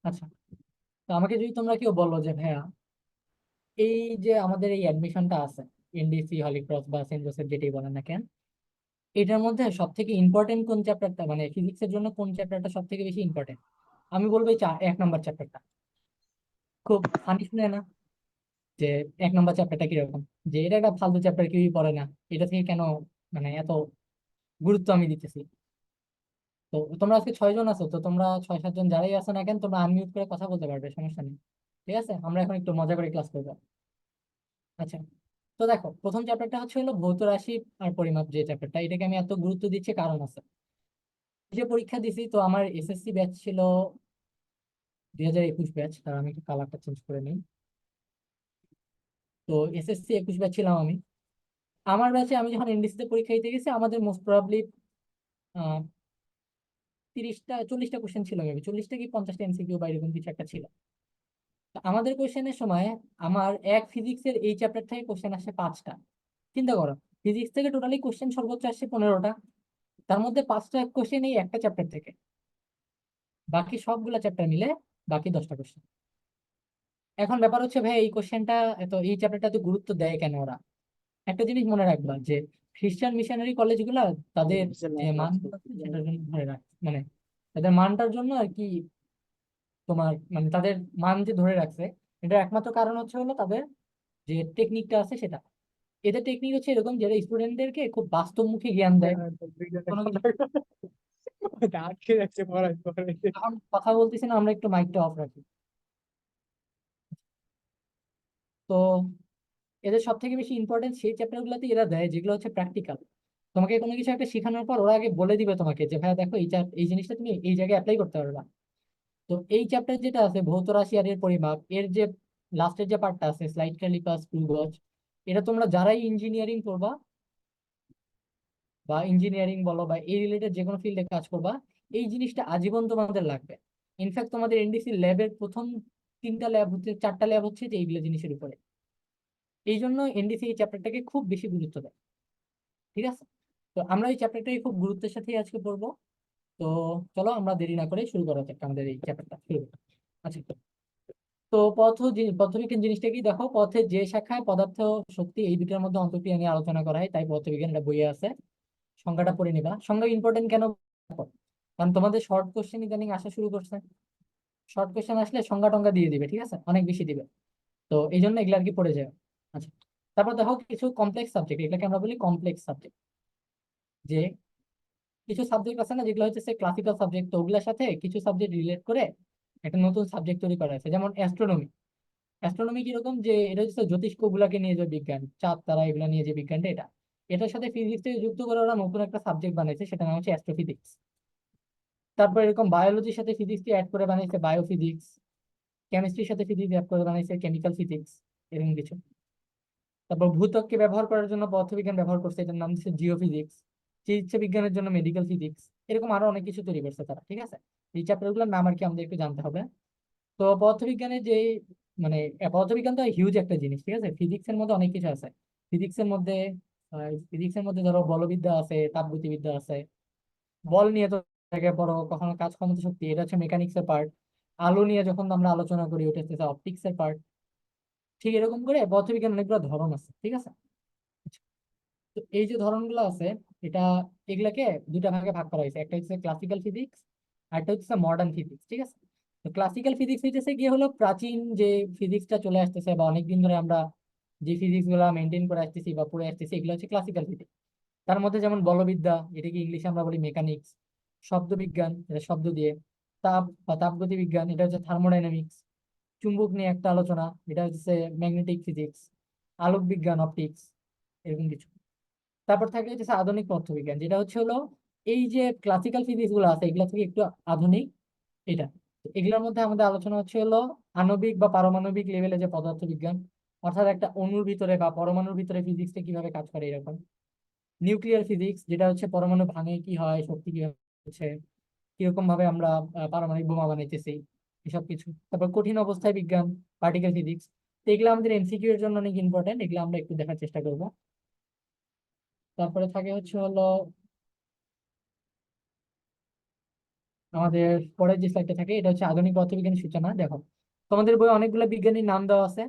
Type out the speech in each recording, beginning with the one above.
আচ্ছা, তো আমাকে যদি তোমরা কেউ বলো যে ভাইয়া, এই যে আমাদের এই অ্যাডমিশনটা আছে, এনডিসি, হলিক্রস বা সেন্ট জোসেফ যেটাই বলেন না কেন, এটার মধ্যে সব থেকে ইম্পর্টেন্ট কোন চ্যাপ্টারটা, মানে ফিজিক্সের জন্য কোন চ্যাপ্টারটা সব থেকে বেশি ইম্পর্টেন্ট? আমি বলবো এই 1 নম্বর চ্যাপ্টারটা। খুব ফানি শুনে না যে 1 নম্বর চ্যাপ্টারটা কিরকম, যে এটা একটা ফালতু চ্যাপ্টার, কেউই পড়ে না, এটা থেকে কেন মানে এত গুরুত্ব আমি দিতেছি। তো তোমরা আজকে 6 জন আছো, তো তোমরা 6-7 জন যারাই আছো না কেন, তোমরা আনমিউট করে কথা বলতে পারবে, সমস্যা নেই। ঠিক আছে, আমরা এখন একটু মজা করে ক্লাস করবো। আচ্ছা, তো দেখো, প্রথম চ্যাপ্টারটা হচ্ছে হলো ভৌত রাশি আর পরিমাপ। যে চ্যাপ্টারটা, এটাকে আমি এত গুরুত্ব দিচ্ছি কারণ আছে। এই যে পরীক্ষা দিছি, তো আমার এসএসসি ব্যাচ ছিল 2021 ব্যাচ, তার আমি একটু কালারটা চেঞ্জ করে নিই। তো এসএসসি 21 ব্যাচ ছিলাম আমি। আমার ব্যাচে আমি যখন এনডিসি তে পরীক্ষা দিতে গেছি, আমাদের মোস্ট প্রবাবলি 30টা 40টা কোশ্চেন ছিল, মেবি 40টা কি 50টা এমসিকিউ বা এরকম কিছু একটা ছিল। তো আমাদের কোশ্চেনের সময় আমার এক ফিজিক্সের এই চ্যাপ্টার থেকে কোশ্চেন আসে 5টা। চিন্তা করো, ফিজিক্স থেকে টোটালি কোশ্চেন সর্বোচ্চ আসছে 15টা, তার মধ্যে 5টা কোশ্চেন এই একটা চ্যাপ্টার থেকে, বাকি সবগুলা চ্যাপ্টার মিলে বাকি 10টা কোশ্চেন। এখন ব্যাপার হচ্ছে ভাই, এই কোশ্চেনটা এত, এই চ্যাপ্টারটা এত গুরুত্ব দেয় কেন ওরা? একটা জিনিস মনে রাখবা, যে খ্রিস্টান মিশনারি কলেজগুলা তাদের যে মান আছে সেটার জন্য ধরে রাখ, মানে তাদের মানটার জন্য আর কি, তোমার মানে তাদের মান যে ধরে রাখছে, এটা একমাত্র কারণ হচ্ছে হলো তাদের যে টেকনিকটা আছে সেটা। এদের টেকনিক হচ্ছে এরকম, যেটা স্টুডেন্টদেরকে খুব বাস্তবমুখী জ্ঞান দেয়। কোনো কিছু, আটকে যাচ্ছে পড়ায় পড়ায়। এখন কথা বলতেছি না, আমরা একটু মাইকটা অফ রাখি। তো এদের সব থেকে বেশি ইম্পর্টেন্স সেই চ্যাপ্টার গুলোতে এরা দেয় যেগুলো হচ্ছে প্র্যাকটিক্যাল। তোমাকে কোনো কিছু একটা শেখানোর পর ওরা আগে বলে দিবে তোমাকে যে ভাইয়া দেখো, এই জিনিসটা তুমি এই জায়গায় অ্যাপ্লাই করতে পারবে। তো এই চ্যাপ্টার যেটা আছে ভৌত রাশি আর এর পরিমাপ, এর যে লাস্টের যে পার্টটা আছে, স্লাইড ক্যালিপাস, স্ক্রু গজ, এটা তোমরা যারাই ইঞ্জিনিয়ারিং করবা বা ইঞ্জিনিয়ারিং বলো বা এই রিলেটেড যে কোনো ফিল্ডে কাজ করবা, এই জিনিসটা আজীবন তোমাদের লাগবে। ইনফ্যাক্ট তোমাদের এনডিসি ল্যাবের প্রথম 3টা ল্যাব হচ্ছে, 4টা ল্যাব হচ্ছে যে এইগুলো জিনিসের উপরে। এই জন্য এনডিসি এই চ্যাপ্টারটাকে খুব বেশি গুরুত্ব দেয়। ঠিক আছে, তো আমরা এই চ্যাপ্টারটাকে খুব গুরুত্বের সাথে আজকে পড়বো। তো চলো আমরা দেরি না করে শুরু করা যাক আমাদের এই চ্যাপ্টারটা শুরু করি। আচ্ছা, তো পদার্থবিজ্ঞান জিনিসটা কি, দেখো, পথের যে শাখায় পদার্থ, শক্তি, এই দুটার মধ্যে অন্তর্ক্রিয়া নিয়ে আলোচনা করা হয়, তাই পদার্থবিজ্ঞান এটা বইয়ে আছে। সংজ্ঞাটা পড়ে নিবা। সংজ্ঞা ইম্পর্টেন্ট কেন? দেখো, কারণ তোমাদের শর্ট কোশ্চেন ইদানিং আসা শুরু করছে। শর্ট কোশ্চেন আসলে সংজ্ঞা টঙ্গা দিয়ে দিবে, ঠিক আছে, অনেক বেশি দিবে। তো এই জন্য এগুলো আর কি পড়ে যায়। আচ্ছা, তারপর দেখো কিছু কমপ্লেক্স সাবজেক্ট, এগুলোকে আমরা বলি কমপ্লেক্স সাবজেক্ট। যে কিছু সাবজেক্ট আছে না যেগুলো হচ্ছে ক্লাসিক্যাল সাবজেক্ট, তো ওগুলোর সাথে কিছু সাবজেক্ট রিলেট করে একটা নতুন সাবজেক্ট তৈরি করা হয়েছে, যেমন অ্যাস্ট্রোনমি। অ্যাস্ট্রোনমি কিরকম, যে এটা হচ্ছে জ্যোতিষ্ক গুলাকে নিয়ে যে বিজ্ঞান, চাঁদ তারা এগুলা নিয়ে যে বিজ্ঞানটা, এটা এটার সাথে ফিজিক্স থেকে যুক্ত করে ওরা নতুন একটা সাবজেক্ট বানাইছে, সেটা নাম হচ্ছে অ্যাস্ট্রোফিজিক্স। তারপর এরকম বায়োলজির সাথে ফিজিক্স অ্যাড করে বানাইছে বায়োফিজিক্স, কেমিস্ট্রির সাথে ফিজিক্স অ্যাড করে বানাইছে কেমিক্যাল ফিজিক্স, এরকম কিছু। তারপর ভূত্বককে ব্যবহার করার জন্য পদার্থবিজ্ঞান ব্যবহার করছে, এটার নাম হচ্ছে জিওফিজিক্স। চিকিৎসা বিজ্ঞানের জন্য মেডিকেল ফিজিক্স, এরকম আরো অনেক কিছু তৈরি করছে তারা। ঠিক আছে, এই চ্যাপ্টারগুলোর নাম আর কি আমাদের একটু জানতে হবে। তো পদার্থবিজ্ঞানের যে মানে পদার্থবিজ্ঞান তো হিউজ একটা জিনিস, ঠিক আছে, ফিজিক্সের মধ্যে অনেক কিছু আছে। ফিজিক্সের মধ্যে ফিজিক্সের মধ্যে ধরো বলবিদ্যা আছে, তাপগতিবিদ্যা আছে। বল নিয়ে তো থেকে পড়ো, কখনো কাজ ক্ষমতা শক্তি, এটা হচ্ছে মেকানিক্স এর পার্ট। আলো নিয়ে যখন আমরা আলোচনা করি, ওটা হচ্ছে অপটিক্স এর পার্ট। ঠিক এরকম করে পদার্থবিজ্ঞান অনেকগুলো ধরন আছে, ঠিক আছে। তো এই যে ধরনগুলো আছে, এটা এগুলাকে 2টা ভাগে ভাগ করা হয়েছে, একটা হচ্ছে ক্লাসিক্যাল ফিজিক্স আর একটা হচ্ছে মডার্ন ফিজিক্স। ঠিক আছে, তো ক্লাসিক্যাল ফিজিক্স হইতেছে গিয়ে হলো প্রাচীন যে ফিজিক্সটা চলে আসতেছে, বা অনেকদিন ধরে আমরা যে ফিজিক্স গুলা মেনটেন করে আসতেছি বা পড়ে আসতেছি, এগুলো হচ্ছে ক্লাসিক্যাল ফিজিক্স। তার মধ্যে যেমন বলবিদ্যা, এটাকে ইংলিশে আমরা বলি মেকানিক্স। শব্দবিজ্ঞান, এটা শব্দ দিয়ে। তাপ বা তাপগতি বিজ্ঞান, এটা হচ্ছে থার্মোডাইনামিক্স। চুম্বক নিয়ে একটা আলোচনা, এটা হচ্ছে ম্যাগনেটিক ফিজিক্স। আলোক বিজ্ঞান, অপটিক্স, এরকম কিছু। তারপর থাকে হচ্ছে আধুনিক পদার্থবিজ্ঞান, যেটা হচ্ছে হলো এই যে ক্লাসিক্যাল ফিজিক্স গুলো আছে এগুলা থেকে একটু আধুনিক এটা। তো এগুলোর মধ্যে আমাদের আলোচনা হচ্ছে হলো আণবিক বা পারমাণবিক লেভেলে যে পদার্থবিজ্ঞান, অর্থাৎ একটা অণুর ভিতরে বা পরমাণুর ভিতরে ফিজিক্সটা কিভাবে কাজ করে এরকম। নিউক্লিয়ার ফিজিক্স, যেটা হচ্ছে পরমাণু ভাঙে কি হয়, শক্তি কি হচ্ছে, কিরকম ভাবে আমরা পারমাণবিক বোমা বানাইতেছি, এসব কিছু। তারপর কঠিন অবস্থায় বিজ্ঞান, পার্টিকেল ফিজিক্স। তো এগুলো আমাদের এমসিকিউ এর জন্য অনেক ইম্পর্টেন্ট, এগুলো আমরা একটু দেখার চেষ্টা করব। তারপরে থাকে হচ্ছে হলো আমাদের পরের যে স্লাইডটা থাকে এটা হচ্ছে আধুনিক পদার্থবিজ্ঞানের সূচনা। দেখো তোমাদের বইয়ে অনেকগুলো বিজ্ঞানীর নাম দেওয়া আছে।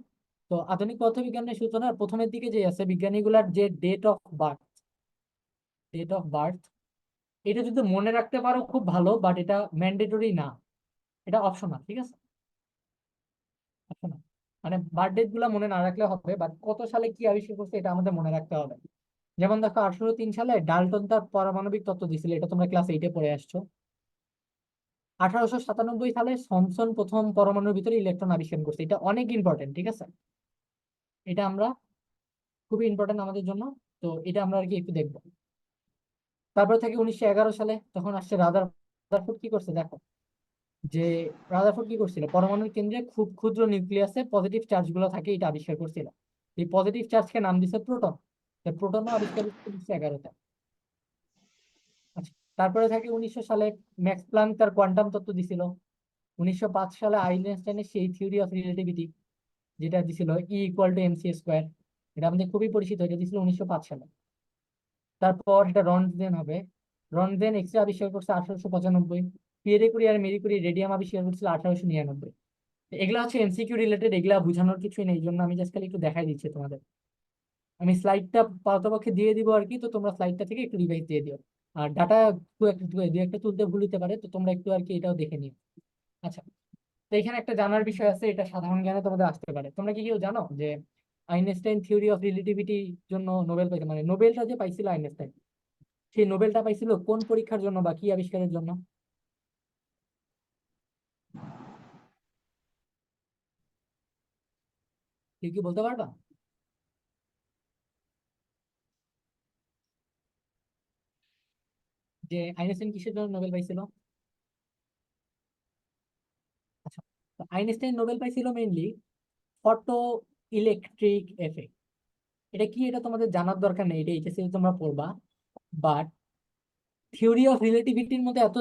তো আধুনিক পদার্থবিজ্ঞানের সূচনার প্রথমের দিকে যে আছে বিজ্ঞানীগুলার যে ডেট অফ বার্থ, এটা যদি মনে রাখতে পারো খুব ভালো, বাট এটা ম্যান্ডেটরি না, এটা অপশনাল। ঠিক আছে, অপশনাল। মানে বার্থ ডেট গুলা মনে না রাখলে হবে, বাট কত সালে কি আবিষ্কার করছে এটা আমাদের মনে রাখতে হবে। যেমন দেখো 1803 সালে ডাল্টন তার পারমাণবিক তত্ত্ব দিছিল, এটা তোমরা ক্লাস 8-এ পড়ে আসছো। 1897 সালে থমসন প্রথম পরমাণুর ভিতরে ইলেকট্রন আবিষ্কার করছে, এটা অনেক ইম্পর্টেন্ট। ঠিক আছে, এটা আমরা খুবই ইম্পর্টেন্ট আমাদের জন্য। তো এটা আমরা আর কি একটু দেখবো। তারপরে থেকে 1911 সালে তখন আসছে রাদারফোর্ড কি করছে দেখো, যে রাদারফোর্ড কি করছিল, পরমাণুর কেন্দ্রে খুব ক্ষুদ্র নিউক্লিয়াসে পজিটিভ চার্জ গুলো থাকে, এটা আবিষ্কার করছিল। এই পজিটিভ চার্জকে নাম দিছে প্রোটন। প্রোটনও আবিষ্কার করছে 1911-তে। আচ্ছা, তারপরে থাকে 1900 সালে ম্যাক্স প্লাঙ্ক তার কোয়ান্টাম তত্ত্ব দিছিল। 1905 সালে আইনস্টাইনের সেই থিওরি অফ রিলেটিভিটি যেটা দিছিল E = mc², এটা আমাদের খুবই পরিচিত, এটা দিছিল 1905 সালে। তারপর এটা রনজেন হবে। রনজেন এক্স রে আবিষ্কার করছে 1895। পিয়েরে কুরি আর মেরি কুরি রেডিয়াম আবিষ্কার করছিল 1899। এগুলা হচ্ছে এমসিকিউ রিলেটেড, এগুলা বোঝানোর কিছুই নেই, এই জন্য আমি জাস্ট খালি একটু দেখাই দিচ্ছি তোমাদের। আমি স্লাইডটা পারতপক্ষে দিয়ে দিব আর কি, তো তোমরা স্লাইডটা থেকে একটু রিভাইজ দিয়ে দিও। আর ডাটা দু একটা তুলতে ভুল হতে পারে, তো তোমরা একটু আর কি এটাও দেখে নিও। আচ্ছা, তো এখানে একটা জানার বিষয় আছে, এটা সাধারণ জ্ঞানে তোমাদের আসতে পারে। তোমরা কি কেউ জানো যে আইনস্টাইন থিওরি অফ রিলেটিভিটির জন্য নোবেল পাইছে, মানে নোবেলটা যে পাইছিল আইনস্টাইন, সেই নোবেলটা পাইছিল কোন পরীক্ষার জন্য বা কি আবিষ্কারের জন্য? কেউ কি বলতে পারবা যে আইনস্টাইন কিসের জন্য নোবেল পাইছিল? আচ্ছা, তো আইনস্টাইন নোবেল পাইছিল মেইনলি ফটো ইলেকট্রিক এফেক্ট। এটা কি এটা তোমাদের জানার দরকার নেই, এটা এইচএসসি তোমরা পড়বা। বাট থিওরি অফ রিলেটিভিটির মধ্যে এত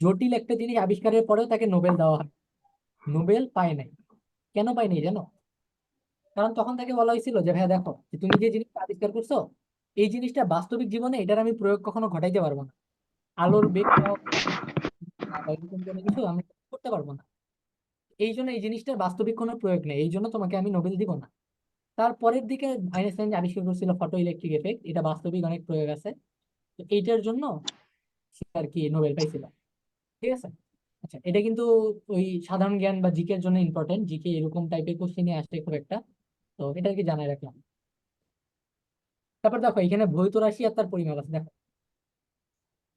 জটিল একটা জিনিস আবিষ্কারের পরেও তাকে নোবেল দেওয়া হয়, নোবেল পায় নাই। কেন পায় নাই জানো? কারণ তখন তাকে বলা হয়েছিল যে ভাইয়া দেখো, যে তুমি যে জিনিসটা আবিষ্কার করছো, এই জিনিসটা বাস্তবিক জীবনে এটার আমি প্রয়োগ কখনো ঘটাইতে পারবো না। আলোর বেগ বা এরকম কোনো কিছু আমি করতে পারবো না। এই জন্য এই জিনিসটার বাস্তবিক কোনো প্রয়োগ নেই, এই জন্য তোমাকে আমি নোবেল দিব না। তারপরের দিকে আইনস্টাইন যে আবিষ্কার করেছিল ফটো ইলেকট্রিক এফেক্ট, এটা বাস্তবিক অনেক প্রয়োগ আছে, তো এইটার জন্য সে আর কি নোবেল পাইছিল। ঠিক আছে। আচ্ছা, এটা কিন্তু ওই সাধারণ জ্ঞান বা জিকের জন্য ইম্পর্টেন্ট, জিকে এরকম টাইপের কোশ্চেনই আসে খুব একটা। তো এটা আর কি জানাই রাখলাম। তারপর দেখো এখানে ভৌত রাশি আর তার পরিমাপ আছে, দেখো।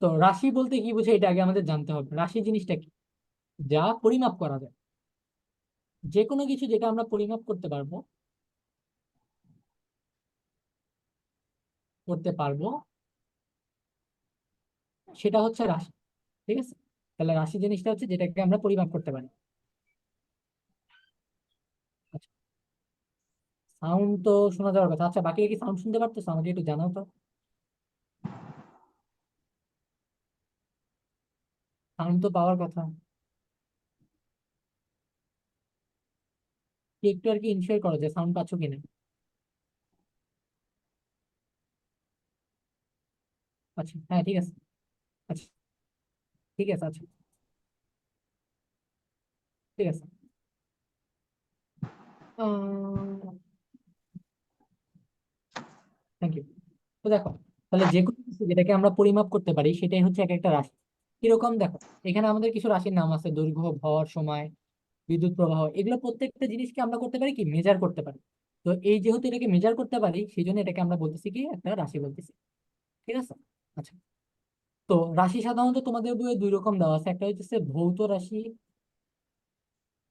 তো রাশি বলতে কি বুঝে এটা আগে আমাদের জানতে হবে। রাশি জিনিসটা কি? যা পরিমাপ করা যায়, যে কোনো কিছু যেটা আমরা পরিমাপ করতে পারবো সেটা হচ্ছে রাশি। ঠিক আছে, তাহলে রাশি জিনিসটা হচ্ছে যেটাকে আমরা পরিমাপ করতে পারি। আচ্ছা, সাউন্ড তো শোনা যাওয়ার কথা। আচ্ছা, বাকি কি সাউন্ড শুনতে পারতেছো? আমাকে একটু জানাও তো। সাউন্ড তো পাওয়ার কথা, কি একটু আর কি ইনশিওর করো যে সাউন্ড পাচ্ছ কিনা। আচ্ছা, হ্যাঁ, ঠিক আছে। আচ্ছা, ঠিক আছে। আচ্ছা, ঠিক আছে। Thank you. তো দেখো, তাহলে যে কোনো কিছু যেটাকে আমরা পরিমাপ করতে পারি সেটাই হচ্ছে এক একটা রাশি। কিরকম দেখো, এখানে আমাদের কিছু রাশির নাম আছে, দৈর্ঘ্য, ভর, সময়, বিদ্যুৎ প্রবাহ। এগুলো প্রত্যেকটা জিনিসকে আমরা করতে পারি কি, মেজার করতে পারি। তো এই যেহেতু এটাকে মেজার করতে পারি, সেই জন্য এটাকে আমরা বলতেছি কি একটা রাশি বলতেছি। ঠিক আছে। আচ্ছা, তো রাশি সাধারণত তোমাদের বইয়ে দুই রকম দেওয়া আছে, একটা হচ্ছে ভৌত রাশি,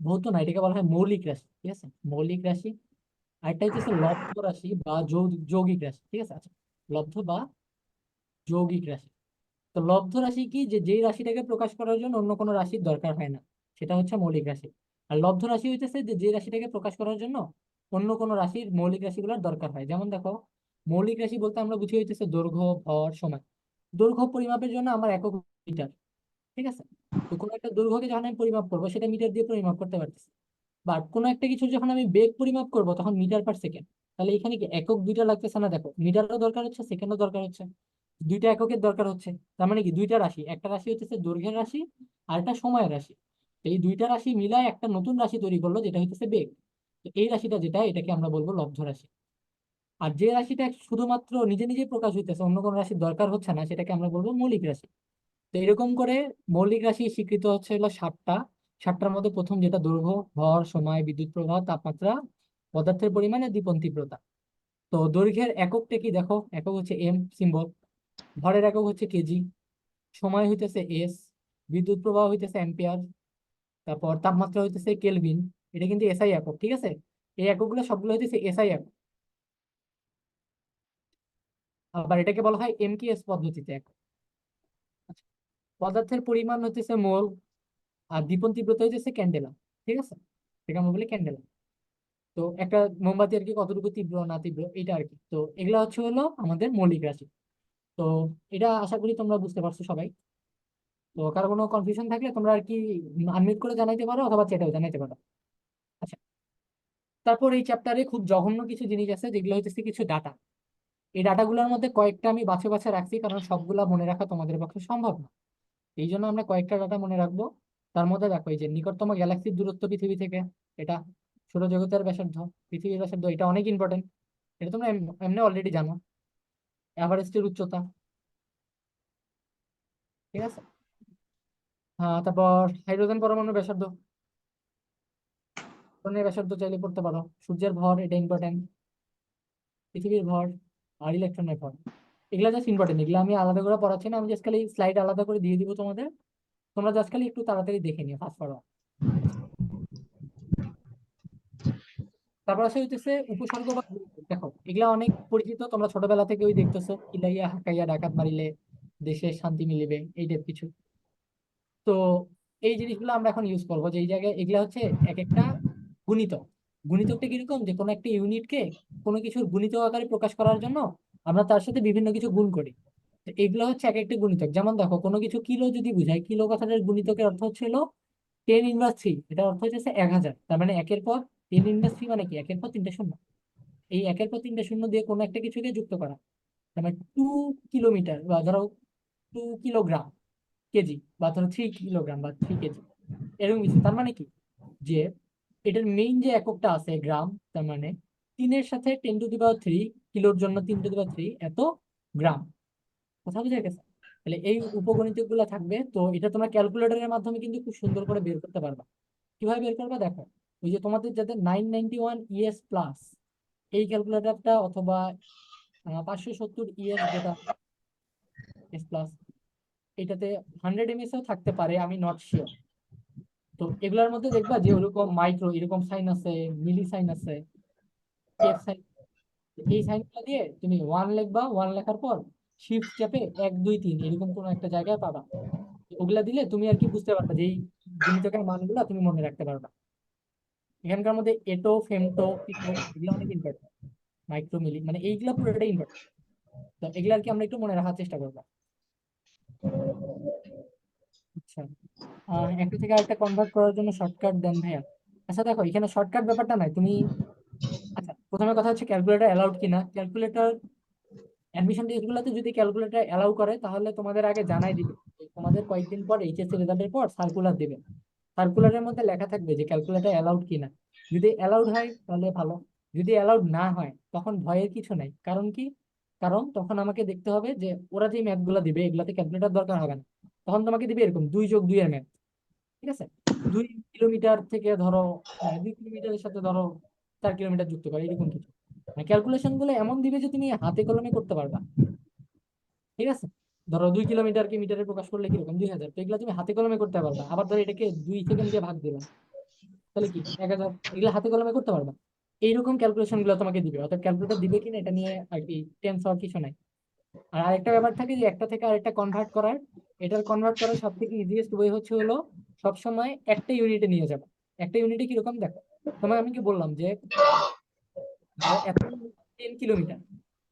ভৌত না, এটাকে বলা হয় মৌলিক রাশি। ঠিক আছে, মৌলিক রাশি। আরেকটা হচ্ছে লব্ধ রাশি বা যৌগিক রাশি। ঠিক আছে। আচ্ছা, লব্ধ বা যৌগিক রাশি। তো লব্ধ রাশি কি, যে যেই রাশিটাকে প্রকাশ করার জন্য অন্য কোনো রাশির দরকার হয় না, সেটা হচ্ছে মৌলিক রাশি। আর লব্ধ রাশি হইতেছে যে যে রাশিটাকে প্রকাশ করার জন্য অন্য কোনো রাশির মৌলিক রাশিগুলোর দরকার হয়। যেমন দেখো, মৌলিক রাশি বলতে আমরা বুঝি হইতেছে দৈর্ঘ্য, ভর, সময়। দৈর্ঘ্য পরিমাপের জন্য আমার একক মিটার। ঠিক আছে, তো কোনো একটা দৈর্ঘ্যকে যখন আমি পরিমাপ করবো সেটা মিটার দিয়ে পরিমাপ করতে পারতেছি। বাট কোনো একটা কিছু যখন আমি বেগ পরিমাপ করব তখন মিটার পার সেকেন্ড। তাহলে এখানে কি একক দুইটা লাগতেছে না? দেখো, মিটারও দরকার হচ্ছে, সেকেন্ডও দরকার হচ্ছে, দুইটা এককের দরকার হচ্ছে। তার মানে কি দুইটা রাশি, একটা রাশি হচ্ছে দৈর্ঘ্যের রাশি, আর একটা সময়ের রাশি। তো এই দুইটা রাশি মিলায় একটা নতুন রাশি তৈরি করলো, যেটা হচ্ছে বেগ। তো এই রাশিটা যেটা, এটাকে আমরা বলবো লব্ধ রাশি। আর যে রাশিটা শুধুমাত্র নিজে নিজে প্রকাশ হইতেছে, অন্য কোনো রাশির দরকার হচ্ছে না, সেটাকে আমরা বলবো মৌলিক রাশি। তো এরকম করে মৌলিক রাশি স্বীকৃত হচ্ছে হলো সাতটা। সাতটার মধ্যে প্রথম যেটা দৈর্ঘ্য, ভর, সময়, বিদ্যুৎ প্রবাহ, তাপমাত্রা, পদার্থের পরিমাণ, আর দীপন তীব্রতা। তো দৈর্ঘ্যের এককটা কি দেখো, একক হচ্ছে এম সিম্বল, ভরের একক হচ্ছে কেজি, সময় হইতেছে এস, বিদ্যুৎ প্রবাহ হইতেছে অ্যাম্পিয়ার, তারপর তাপমাত্রা হইতেছে কেলভিন। এটা কিন্তু এসআই একক, ঠিক আছে? এই এককগুলো সবগুলো হইতেছে এসআই একক। আবার এটাকে বলা হয় এমকিএস পদ্ধতিতে একক। আচ্ছা, পদার্থের পরিমাণ হইতেছে মোল, আর দীপন তীব্রতা হইতেছে ক্যান্ডেলা। ঠিক আছে, এটাকে আমরা বলি ক্যান্ডেলা। তো একটা মোমবাতি আর কি কতটুকু তীব্র না তীব্র, এটা আর কি। তো এগুলা হচ্ছে হলো আমাদের মৌলিক রাশি। তো এটা আশা করি তোমরা বুঝতে পারছো সবাই। তো কারো কোনো কনফিউশন থাকলে তোমরা আর কি আনমিউট করে জানাইতে পারো, অথবা চ্যাটেও জানাইতে পারো। আচ্ছা, তারপর এই চ্যাপ্টারে খুব জঘন্য কিছু জিনিস আছে, যেগুলো হচ্ছে কিছু ডাটা। এই ডাটাগুলোর মধ্যে কয়েকটা আমি বাছে বাছে রাখছি, কারণ সবগুলা মনে রাখা তোমাদের পক্ষে সম্ভব না। এই জন্য আমরা কয়েকটা ডাটা মনে রাখবো। তার মধ্যে দেখো, এই যে নিকটতম গ্যালাক্সির দূরত্ব পৃথিবী থেকে, এটা সৌরজগতের ব্যাসার্ধ, পৃথিবীর ব্যাসার্ধ, এটা অনেক ইম্পর্টেন্ট। এটা তোমরা এমনি অলরেডি জানো। এভারেস্টের উচ্চতা, ঠিক আছে? তারপর হাইড্রোজেন পরমাণুর ব্যাসার্ধ, প্রোটনের ব্যাসার্ধ চাইলে পড়তে পারো। সূর্যের ভর, এটা ইম্পর্টেন্ট। পৃথিবীর ভর, আর ইলেকট্রনের ভর। এগুলা জাস্ট ইম্পর্টেন্ট, এগুলো আমি আলাদা করে পড়াচ্ছি না, আমি জাস্ট খালি স্লাইড আলাদা করে দিয়ে দিব তোমাদের। তোমরা জাস্ট খালি একটু তাড়াতাড়ি দেখে নিও, ফাস্ট ফরওয়ার্ড। তারপর আসে হইতেছে উপসর্গ বা গুরুত্ব। দেখো, এগুলা অনেক পরিচিত, তোমরা ছোটবেলা থেকে ওই দেখতেছো, ইলাইয়া হাকাইয়া ডাকাত মারিলে দেশে শান্তি মিলিবে, এই টাইপ কিছু। তো এই জিনিসগুলো আমরা এখন ইউজ করবো, যে এই জায়গায় এগুলা হচ্ছে এক একটা গুণিতক। গুণিতকটা কিরকম, যে কোনো একটা ইউনিটকে কোনো কিছুর গুণিতক আকারে প্রকাশ করার জন্য আমরা তার সাথে বিভিন্ন কিছু গুণ করি। তো এগুলো হচ্ছে এক একটা গুণিতক। যেমন দেখো, কোনো কিছু কিলো যদি বুঝায়, কিলো কথাটার গুণিতকের অর্থ হচ্ছিল 10⁻3। এটার অর্থ হচ্ছে 1000। তার মানে একের পর 10⁻3 মানে কি, একের পর তিনটা শূন্য। এই একের পর তিনটা শূন্য দিয়ে কোনো একটা কিছুকে যুক্ত করা। তার মানে 2 কিলোমিটার, বা ধরো 2 কিলোগ্রাম কেজি, বা ধরো 3 কিলোগ্রাম বা 3 কেজি, এরকম কিছু। তার মানে কি, যে এটার মেইন যে এককটা আছে গ্রাম, তার মানে 3 এর সাথে 10⁻³ কিলোর জন্য 10⁻³ এত গ্রাম। কথা বুঝে গেছে? তাহলে এই উপগণিতক গুলা থাকবে। তো এটা তোমরা ক্যালকুলেটরের মাধ্যমে কিন্তু খুব সুন্দর করে বের করতে পারবা। কিভাবে বের করবা দেখো, ওই যে তোমাদের যাদের 991 ES প্লাস, এই ক্যালকুলেটরটা, অথবা 570 ES যেটা এস প্লাস, এটাতে 100 MS থাকতে পারে, আমি নট শিওর। তো এগুলোর মধ্যে দেখবা যে ওরকম মাইক্রো এরকম সাইন আছে, মিলি সাইন আছে, এফ সাইন। এই সাইনগুলো দিয়ে তুমি ওয়ান লিখবা, ওয়ান লেখার পর শিফট চেপে 1 2 3 এরকম কোনো একটা জায়গায় পাবা। ওগুলা দিলে তুমি আর কি বুঝতে পারবা যে এই গুণিতকের মানগুলা তুমি মনে রাখতে পারবা। এখানকার মধ্যে এটো, ফেমটো, পিকো, এগুলো অনেক ইম্পর্টেন্ট। মাইক্রো, মিলি, মানে এইগুলা পুরোটাই ইম্পর্টেন্ট। তো এগুলা আর কি আমরা একটু মনে রাখার চেষ্টা করবো। আচ্ছা, একটা থেকে আরেকটা কনভার্ট করার জন্য শর্টকাট দেন ভাইয়া। আচ্ছা দেখো, এখানে শর্টকাট ব্যাপারটা নাই তুমি। আচ্ছা, প্রথমে কথা হচ্ছে ক্যালকুলেটর অ্যালাউড কিনা। ক্যালকুলেটর অ্যাডমিশন টেস্টগুলোতে যদি ক্যালকুলেটর অ্যালাউ করে, তাহলে তোমাদের আগে জানাই দিবে যে তোমাদের কয়েকদিন পর এইচএসসি রেজাল্টের পর সার্কুলার দিবে। সার্কুলারের মধ্যে লেখা থাকবে যে ক্যালকুলেটর অ্যালাউড কিনা। যদি অ্যালাউড হয় তাহলে ভালো, যদি অ্যালাউড না হয় তখন ভয়ের কিছু নাই। কারণ কি, কারণ তখন আমাকে দেখতে হবে যে ওরা যে ম্যাথ গুলো দিবে এগুলাতে ক্যালকুলেটর দরকার হবে না। তখন তোমাকে দিবে এরকম 2+2 এর ম্যাথ, ঠিক আছে? 2 কিলোমিটার থেকে ধরো, 2 কিলোমিটারের সাথে ধরো 4 কিলোমিটার যুক্ত করে, এরকম কিছু। ক্যালকুলেশন গুলো এমন দিবে যে তুমি হাতে কলমে করতে পারবা, ঠিক আছে? ধরো 2 কিলোমিটারকে মিটারে প্রকাশ করলে কিরকম, 2000, তো এগুলো তুমি হাতে কলমে করতে পারবা। আবার ধরো এটাকে 2 সেকেন্ড দিয়ে ভাগ দিলাম, তাহলে কি 1000, এগুলো হাতে কলমে করতে পারবা। এইরকম ক্যালকুলেশন গুলো তোমাকে দিবে। অর্থাৎ ক্যালকুলেটর দিবে কিনা এটা নিয়ে আর কি টেন্স হওয়ার কিছু নাই। আর আরেকটা ব্যাপার থাকে যে একটা থেকে আরেকটা কনভার্ট করার। এটার কনভার্ট করার সব থেকে ইজিয়েস্ট ওয়ে হচ্ছে হলো সবসময় একটা ইউনিটে নিয়ে যাবে। একটা ইউনিটে কিরকম দেখো, তোমাকে আমি কি বললাম যে এত 10 কিলোমিটার,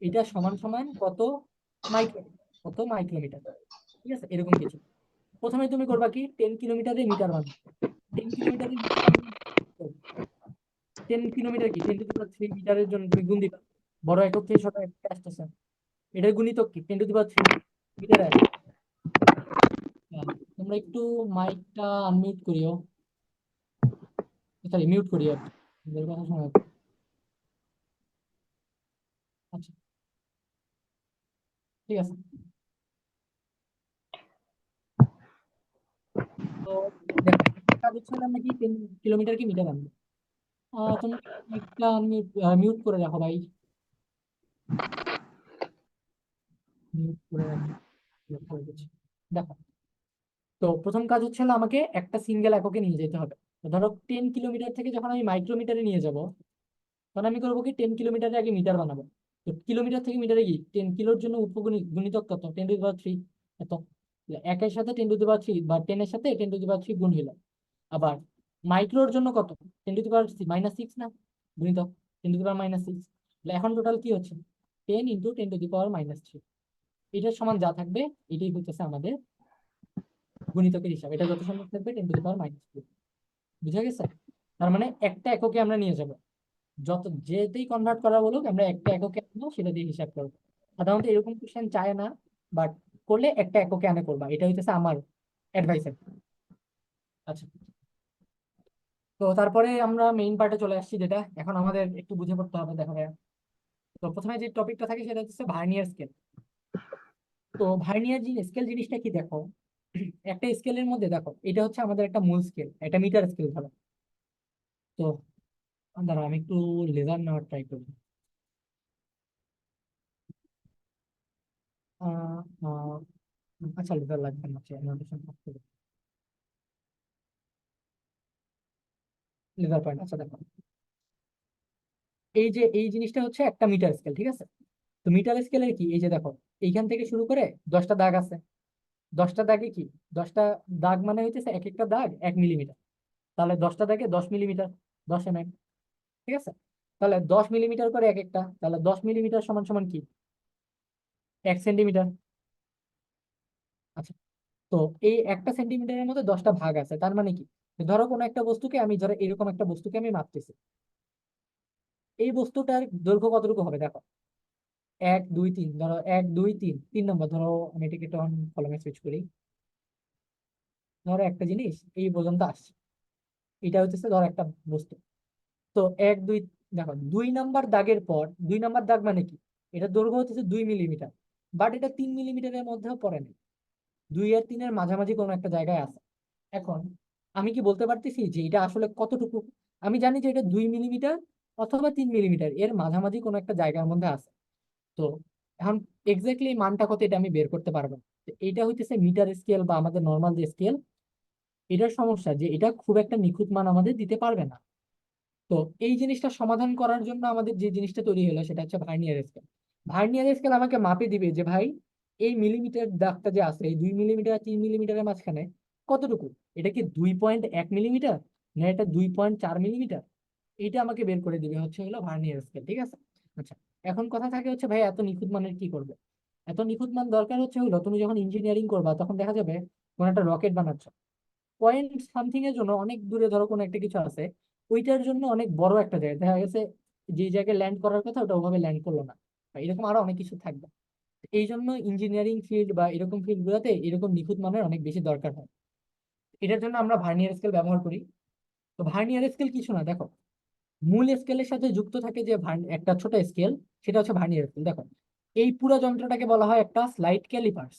এটা সমান সমান কত মাইক্রো, কত মাইক্রোমিটার, ঠিক আছে? এরকম কিছু। প্রথমে তুমি করবা কি, 10 কিলোমিটারে মিটার বানাবে। 10 কিলোমিটারে মিটার বানাবে। 10 কিলোমিটার কি 10⁻³ মিটারের জন্য তুমি গুণ দিবা। বড় একক থেকে ছোট একক আসতেছে, এটার গুণিতক কি 10⁻³ মিটারে আসে। আহ, আমরা একটু মাইকটা আনমিউট করিও, সরি মিউট করি আর কি। আমাদের কথা শোনা যাচ্ছে। আচ্ছা, ঠিক আছে। তো দেখো, একটা কাজ হচ্ছে হলো আমরা কি 10 কিলোমিটার কি মিটার আনবো। তোমরা একটা মিউট করে রাখো ভাই, মিউট করে রাখি, mute করে দিচ্ছি। দেখো, তো প্রথম কাজ হচ্ছে হলো আমাকে একটা সিঙ্গেল এককে নিয়ে যেতে হবে। তো ধরো 10 কিলোমিটার থেকে যখন আমি মাইক্রোমিটারে নিয়ে যাব, তখন আমি করবো কি 10 কিলোমিটারে আগে মিটার বানাবো। তো কিলোমিটার থেকে মিটারে কি 10 কিলোর জন্য গুণিতক কত, 10⁻³ এত। তাহলে একের সাথে 10⁻³ বা 10-এর সাথে 10⁻³ গুণ হইলো। আবার মাইক্রোর জন্য কত, 10⁻⁻6 না, গুণিতক 10⁻⁻6। এখন টোটাল কি হচ্ছে, 10 × 10⁻⁻3। এটার সমান যা থাকবে এটাই হইতেছে আমাদের গুণিতকের হিসাব। এটা যত সম্ভব থাকবে 10⁻⁻3। বুঝা গেছে? তার মানে একটা এককে আমরা নিয়ে যাব, যত যেতেই কনভার্ট করা বলুক আমরা একটা এককে আনবো, সেটা দিয়ে হিসাব করবো। সাধারণত এরকম কোশ্চেন চায় না, বাট করলে একটা এককে আনে করবা, এটা হইতেছে আমার অ্যাডভাইস। আচ্ছা, তো তারপরে আমরা মেইন পার্টে চলে আসছি, যেটা এখন আমাদের একটু বুঝে পড়তে হবে। দেখো ভাইয়া, তো প্রথমে যে টপিকটা থাকে সেটা হচ্ছে ভার্নিয়ার স্কেল। তো ভার্নিয়ার স্কেল জিনিসটা কি দেখো, একটা স্কেলের মধ্যে দেখো, এটা হচ্ছে আমাদের একটা মূল স্কেল, একটা মিটার স্কেল ধরো। তো দাঁড়াও আমি একটু লেজার নেওয়ার ট্রাই করি। আহ আহ, আচ্ছা, লেজার লাগবে না, annotation করতে হবে। লেজার পয়েন্ট, আচ্ছা দেখো, এই যে এই জিনিসটা হচ্ছে একটা মিটার স্কেল, ঠিক আছে। তো মিটার স্কেলের কি, এই যে দেখো, এইখান থেকে শুরু করে 10টা দাগ আছে। 10টা দাগে কি, 10টা দাগ মানে হইতেছে এক একটা দাগ 1 মিলিমিটার। তাহলে 10টা দাগে 10 মিলিমিটার, 10 mm, ঠিক আছে। তাহলে 10 মিলিমিটার করে এক একটা, তাহলে 10 মিলিমিটার সমান সমান কি, 1 সেন্টিমিটার। আচ্ছা, তো এই একটা সেন্টিমিটারের মধ্যে 10টা ভাগ আছে, তার মানে কি, ধরো কোনো একটা বস্তুকে আমি, ধরো এরকম একটা বস্তুকে আমি মাপতেছি, এই বস্তুটার দৈর্ঘ্য কতটুকু হবে দেখো, 1 2 3, ধরো 1 2 3 3 নম্বর, ধরো আমি এটাকে তখন কলমে সুইচ করি। ধরো একটা জিনিস এই পর্যন্ত আসছে, এটা হচ্ছে ধরো একটা বস্তু। তো 1 2, দেখো 2 নাম্বার দাগের পর, 2 নাম্বার দাগ মানে কি, এটা দৈর্ঘ্য হচ্ছে 2 মিলিমিটার, বাট এটা 3 মিলিমিটারের মধ্যেও পড়ে না, 2 আর 3-এর মাঝামাঝি কোনো একটা জায়গায় আছে। এখন আমি কি বলতে পারতেছি যে এটা আসলে কতটুকু, আমি জানি যে এটা 2 মিলিমিটার অথবা 3 মিলিমিটার, এর মাঝামাঝি কোনো একটা জায়গার মধ্যে আছে। তো এখন এক্স্যাক্টলি মানটা কত এটা আমি বের করতে পারবো না। তো এইটা হইতেছে মিটার স্কেল বা আমাদের নর্মাল যে স্কেল, এটার সমস্যা যে এটা খুব একটা নিখুঁত মান আমাদের দিতে পারবে না। তো এই জিনিসটা সমাধান করার জন্য আমাদের যে জিনিসটা তৈরি হলো সেটা হচ্ছে ভার্নিয়ার স্কেল। ভার্নিয়ার স্কেল আমাকে মাপে দিবে যে ভাই, এই মিলিমিটার দাগটা যে আছে, এই 2 মিলিমিটার আর 3 মিলিমিটারের মাঝখানে কতটুকু, এটা কি 2.1 মিলিমিটার, না এটা 2.4 মিলিমিটার, এইটা আমাকে বের করে দিবে হচ্ছে হলো ভার্নিয়ার স্কেল, ঠিক আছে। আচ্ছা, এখন কথা থাকে হচ্ছে ভাই এত নিখুঁত মানের কি করবে। এত নিখুঁত মান দরকার হচ্ছে হলো, তুমি যখন ইঞ্জিনিয়ারিং করবা তখন দেখা যাবে কোন একটা রকেট বানাচ্ছ, পয়েন্ট সামথিং এর জন্য অনেক দূরে ধরো কোনো একটা কিছু আছে, ওইটার জন্য অনেক বড় একটা জায়গা দেখা গেছে, যে জায়গায় ল্যান্ড করার কথা ওটা ওভাবে ল্যান্ড করলো না, বা এরকম আরো অনেক কিছু থাকবে। এই জন্য ইঞ্জিনিয়ারিং ফিল্ড বা এরকম ফিল্ড গুলোতে এরকম নিখুঁত মানের অনেক বেশি দরকার হয়। এটার জন্য আমরা ভার্নিয়ার স্কেল ব্যবহার করি। তো ভার্নিয়ার স্কেল কিছু না, দেখো মূল স্কেলের সাথে যুক্ত থাকে যে একটা ছোট স্কেল, সেটা হচ্ছে ভার্নিয়ার স্কেল। দেখো, এই পুরো যন্ত্রটাকে বলা হয় একটা স্লাইড ক্যালিপার্স।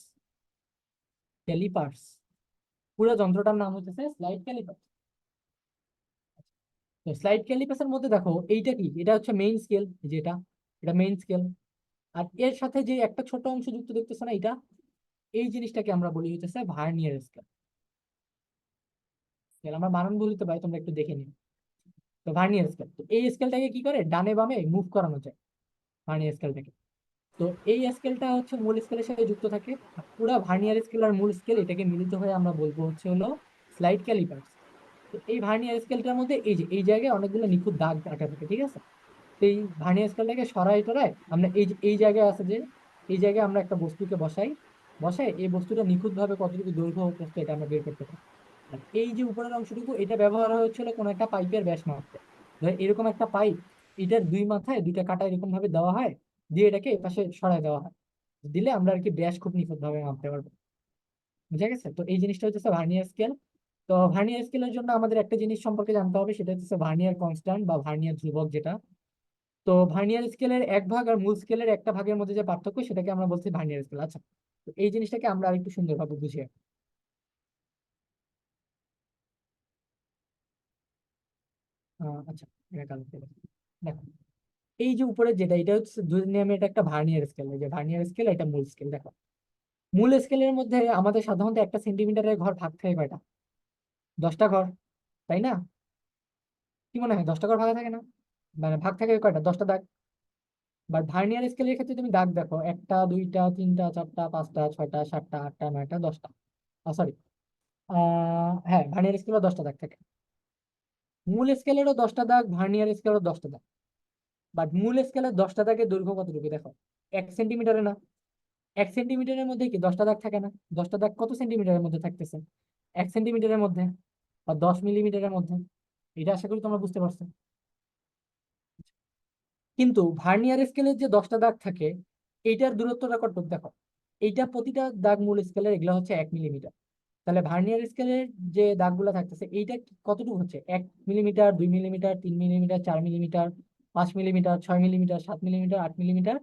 ক্যালিপার্স, পুরো যন্ত্রটার নাম হচ্ছে স্লাইড ক্যালিপার্স। তো স্লাইড ক্যালিপাসের মধ্যে দেখো এইটা কি, এটা হচ্ছে মেইন স্কেল, যেটা এটা মেইন স্কেল। আর এর সাথে যে একটা ছোট অংশ যুক্ত দেখতেছো না এটা, এই জিনিসটাকে আমরা বলি হচ্ছে ভার্নিয়ার স্কেল। স্কেল আমরা বানান বলতে পারি, তোমরা একটু দেখে নিও। তো ভার্নিয়ার স্কেল, তো এই স্কেলটাকে কি করে ডানে বামে মুভ করানো যায়, ভার্নিয়ার স্কেলটাকে। তো এই স্কেলটা হচ্ছে মূল স্কেলের সাথে যুক্ত থাকে, আর পুরা ভার্নিয়ার স্কেল আর মূল স্কেল এটাকে মিলিত হয়ে আমরা বলবো হচ্ছে হলো স্লাইড ক্যালিপার্স। তো এই ভার্নিয়ার স্কেলটার মধ্যে এই যে এই জায়গায় অনেকগুলো নিখুঁত দাগ আঁকা থাকে, ঠিক আছে। তো এই ভার্নিয়ার স্কেলটাকে সরাই টরাই আমরা এই যে এই জায়গায় আছে যে, এই জায়গায় আমরা একটা বস্তুকে বসাই, বসাই এই বস্তুটা নিখুঁত ভাবে কতটুকু দৈর্ঘ্য ও প্রস্থ এটা আমরা বের করতে পারি। আর এই যে উপরের অংশটুকু, এটা ব্যবহার হচ্ছিল কোনো একটা পাইপের ব্যাস মাপতে। ধর এরকম একটা পাইপ, এটার দুই মাথায় দুইটা কাঁটা এরকম ভাবে দেওয়া হয়, দিয়ে এটাকে এপাশে সরাই দেওয়া হয়, দিলে আমরা আর কি ব্যাস খুব নিখুঁত ভাবে মাপতে পারবো। বুঝা গেছে? তো এই জিনিসটা হচ্ছে ভার্নিয়ার স্কেল। তো ভার্নিয়ার স্কেলের জন্য আমাদের একটা জিনিস সম্পর্কে জানতে হবে, সেটা হচ্ছে ভার্নিয়ার কনস্ট্যান্ট বা ভার্নিয়ার ধ্রুবক যেটা। তো ভার্নিয়ার স্কেলের এক ভাগ আর মূল স্কেলের একটা ভাগের মধ্যে যে পার্থক্য সেটাকে আমরা বলছি ভার্নিয়ার স্কেল। আচ্ছা, তো এই জিনিসটাকে আমরা আরেকটু সুন্দরভাবে বুঝিয়ে। আচ্ছা, এটা কালো পেন। দেখো, এই যে উপরে যেটা, এটা হচ্ছে দুই নিয়মে এটা একটা ভার্নিয়ার স্কেল। এই যে ভার্নিয়ার স্কেল, এটা মূল স্কেল। দেখো, মূল স্কেলের মধ্যে আমাদের সাধারণত একটা সেন্টিমিটারের ঘর ভাগ থাকে কয়টা? 10টা ঘর, তাই না? কি মনে হয় 10টা ঘর ভাগ থাকে না? মানে ভাগ থাকে কয়টা? 10টা দাগ। বাট ভার্নিয়ার স্কেলের ক্ষেত্রে তুমি দাগ দেখো, একটা, দুইটা, তিনটা, চারটা, পাঁচটা, ছয়টা, সাতটা, আটটা, নয়টা, 10টা। সরি, হ্যাঁ, ভার্নিয়ার স্কেলেও 10টা দাগ থাকে। মূল স্কেলেরও 10টা দাগ, ভার্নিয়ার স্কেলেরও 10টা দাগ। বাট মূল স্কেলের 10টা দাগের দৈর্ঘ্য কতটুকু দেখো, 1 সেন্টিমিটারে না? 1 সেন্টিমিটারের মধ্যে কি 10টা দাগ থাকে না? 10টা দাগ কত সেন্টিমিটারের মধ্যে থাকতেছে? 1 সেন্টিমিটারের মধ্যে, বা 10 মিলিমিটারের মধ্যে। এটা আশা করি তোমরা বুঝতে পারছো। কিন্তু ভার্নিয়ার স্কেলের যে 10টা দাগ থাকে, এইটার দূরত্বটা কতটুকু দেখো। এইটা প্রতিটা দাগ মূল স্কেলের, এগুলো হচ্ছে 1 মিলিমিটার। তাহলে ভার্নিয়ার স্কেলের যে দাগগুলো থাকতেছে, এইটা কতটুকু হচ্ছে? 1 millimetre, 2 millimetre, 3 millimetre, 4 millimetre, 5 millimetre, 6 millimetre, 7 millimetre, 8 millimetre,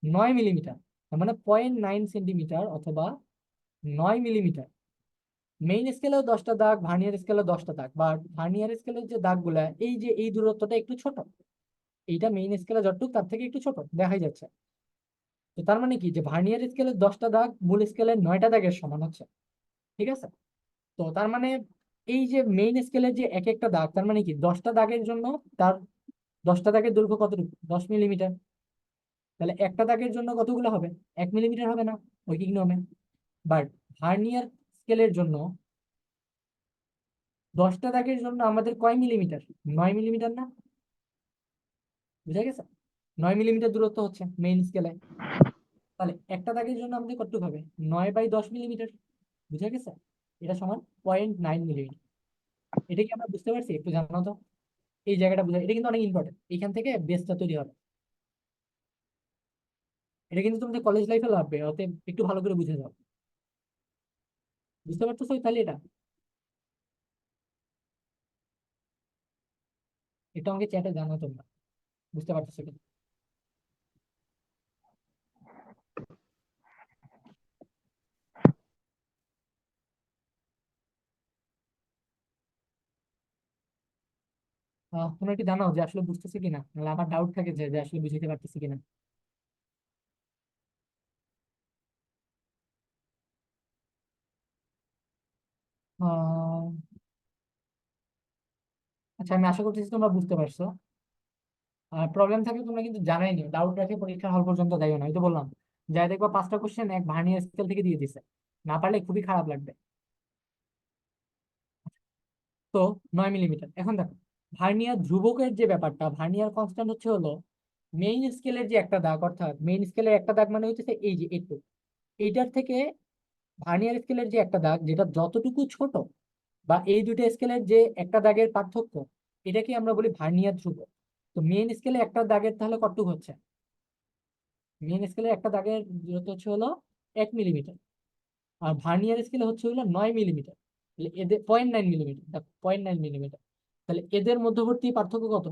9 millimetre. তার মানে 0.9 সেন্টিমিটার অথবা 9 মিলিমিটার। মেইন স্কেলেও 10টা দাগ, ভার্নিয়ার স্কেলেও 10টা দাগ, বা ভার্নিয়ার স্কেলের যে দাগগুলা, এই যে এই দূরত্বটা একটু ছোট, এইটা মেইন স্কেলে যতটুকু তার থেকে একটু ছোট দেখাই যাচ্ছে। তো তার মানে কি, যে ভার্নিয়ার স্কেলের 10টা দাগ মূল স্কেলের 9টা দাগের সমান হচ্ছে। ঠিক আছে? তো তার মানে এই যে মেইন স্কেলের যে এক একটা দাগ, তার মানে কি 10টা দাগের জন্য তার 10টা দাগের দৈর্ঘ্য কতটুকু? 10 মিলিমিটার। তাহলে একটা দাগের জন্য কতগুলো হবে? 1 মিলিমিটার হবে না ঐকিক নিয়মে? বাট ভার্নিয়ার স্কেলের জন্য 10টা দাগের জন্য আমাদের কয় মিলিমিটার? 9 মিলিমিটার না? বুঝা গেছে? 9 মিলিমিটার দূরত্ব হচ্ছে মেইন স্কেলে। তাহলে একটা দাগের জন্য আমাদের কতটুকু হবে? 9/10 মিলিমিটার। বুঝা গেছে? এটা সমান 0.9 মিলিমিটার। এটা কি আমরা বুঝতে পারছি? একটু জানাও তো এই জায়গাটা বুঝা, এটা কিন্তু অনেক ইম্পর্টেন্ট, এখান থেকে বেসটা তৈরি হবে। এটা কিন্তু তোমাদের কলেজ লাইফে লাগবে, অতএব একটু ভালো করে বুঝে যাও। বুঝতে পারতেছো তাহলে এটা? এটা আমাকে চ্যাটে জানাও তোমরা, বুঝতে পারতেছো কিনা। তোমরা একটু জানাও যে আসলে বুঝতেছি কিনা, নাহলে আমার ডাউট থাকে যে যে আসলে বুঝতে পারতেছি কিনা। আহ আচ্ছা, আমি আশা করতেছি তোমরা বুঝতে পারছো। আর প্রবলেম থাকলে তোমরা কিন্তু জানাই নিও, ডাউট রাখে পরীক্ষার হল পর্যন্ত যাইও না। এই তো বললাম, যাই দেখবা 5টা কোশ্চেন এক ভার্নিয়ার স্কেল থেকে দিয়ে দিছে, না পারলে খুবই খারাপ লাগবে। তো 9 মিলিমিটার। এখন দেখো, ভার্নিয়ার ধ্রুবকের যে ব্যাপারটা, ভার্নিয়ার কনস্ট্যান্ট হচ্ছে হলো মেইন স্কেলের যে একটা দাগ, অর্থাৎ মেইন স্কেলের একটা দাগ মানে হচ্ছে এই যে একটু, এইটার থেকে ভার্নিয়ার স্কেলের যে একটা দাগ যেটা যতটুকু ছোট, বা এই দুইটা স্কেলের যে একটা দাগের পার্থক্য, এটাকে আমরা বলি ভার্নিয়ার ধ্রুবক। তো মেইন স্কেলে একটা দাগের তাহলে কতটুকু হচ্ছে? মেইন স্কেলে একটা দাগের দূরত্ব হচ্ছে হলো 1 মিলিমিটার, আর ভার্নিয়ার স্কেলে হচ্ছে হলো 9 মিলিমিটার। তাহলে এদের 0.9 মিলিমিটার, দেখো 0.9 মিলিমিটার। তাহলে এদের মধ্যবর্তী পার্থক্য কত?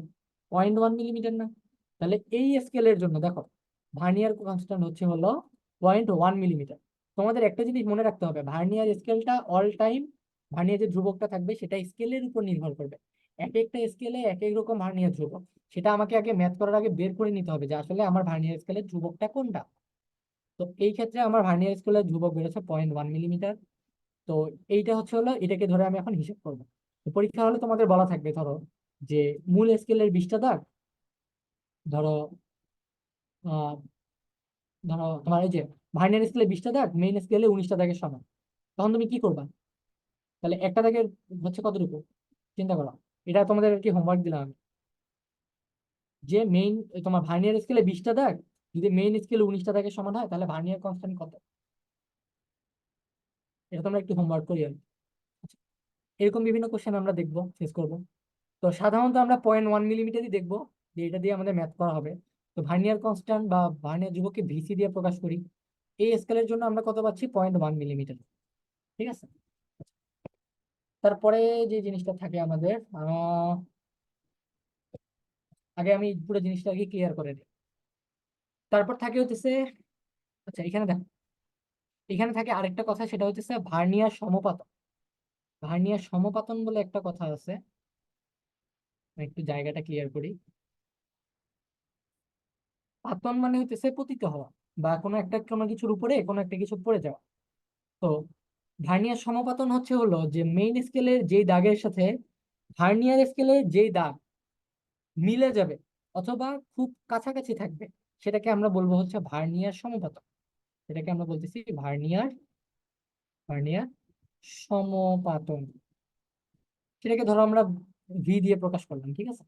0.1 মিলিমিটার না? তাহলে এই স্কেলের জন্য দেখো, ভার্নিয়ার কনস্ট্যান্ট হচ্ছে হলো 0.1 মিলিমিটার। তোমাদের একটা জিনিস মনে রাখতে হবে, ভার্নিয়ার স্কেলটা অল টাইম, ভার্নিয়ার যে ধ্রুবকটা থাকবে সেটা স্কেলের উপর নির্ভর করবে। এক একটা স্কেলে এক এক রকম ভার্নিয়ার ধ্রুবক। সেটা আমাকে আগে ম্যাথ করার আগে বের করে নিতে হবে যে আসলে আমার ভার্নিয়ার স্কেলের ধ্রুবকটা কোনটা। তো এই ক্ষেত্রে আমার ভার্নিয়ার স্কেলের ধ্রুবক বেরোচ্ছে 0.1 মিলিমিটার। তো এইটা হচ্ছে হলো, এটাকে ধরে আমি এখন হিসেব করবো। তো পরীক্ষা হলে তোমাদের বলা থাকবে, ধরো যে মূল স্কেলের 20টা দাগ, ধরো আহ ধরো তোমার এই যে ভার্নিয়ার স্কেলে 20টা দাগ, মেইন স্কেলে 19টা দাগের সমান। তখন তুমি কি করবা? তাহলে একটা দাগের হচ্ছে কতটুকু? চিন্তা করো। এটা তোমাদের কি হোমওয়ার্ক দিলাম আমি, যে মেইন, তোমার ভার্নিয়ার স্কেলে 20টা দাগ যদি মেইন স্কেলে 19টা দাগের সমান হয়, তাহলে ভার্নিয়ার কনস্ট্যান্ট কত? এটা তোমরা একটু হোমওয়ার্ক করিও। আচ্ছা, এরকম বিভিন্ন কোশ্চেন আমরা দেখবো, ফেস করবো। তো সাধারণত আমরা 0.1 মিলিমিটারই দেখবো, যে এটা দিয়ে আমাদের ম্যাথ করা হবে। তো ভার্নিয়ার কনস্ট্যান্ট বা ভার্নিয়ার ধ্রুবককে ভিসি দিয়ে প্রকাশ করি। এই স্কেলের জন্য আমরা কত পাচ্ছি? 0.1 মিলিমিটার। ঠিক আছে। তারপরে যে জিনিসটা থাকে আমাদের, আগে আমি পুরো জিনিসটাকে ক্লিয়ার করে নিই। তারপর থাকে হচ্ছে, আচ্ছা এখানে দেখো, এখানে থাকে আরেকটা কথা, সেটা হচ্ছে ভার্নিয়ার সমপাতন। ভার্নিয়ার সমপাতন বলে একটা কথা আছে, আমি একটু জায়গাটা ক্লিয়ার করি। পাতন মানে হচ্ছে পতিত হওয়া, বা কোনো কিছুর উপরে কোনো একটা কিছু পড়ে যাওয়া। তো ভার্নিয়ার সমাপতন হলো যে মেইন স্কেলের যেই দাগের সাথে ভার্নিয়ার স্কেলের যেই দাগ মিলে যাবে অথবা খুব কাছাকাছি থাকবে, সেটাকে আমরা বলবো হচ্ছে ভার্নিয়ার সমপাতন। সেটাকে আমরা বলতেছি ভার্নিয়ার ভার্নিয়ার সমপাতন। সেটাকে ধরো আমরা ভি দিয়ে প্রকাশ করলাম, ঠিক আছে।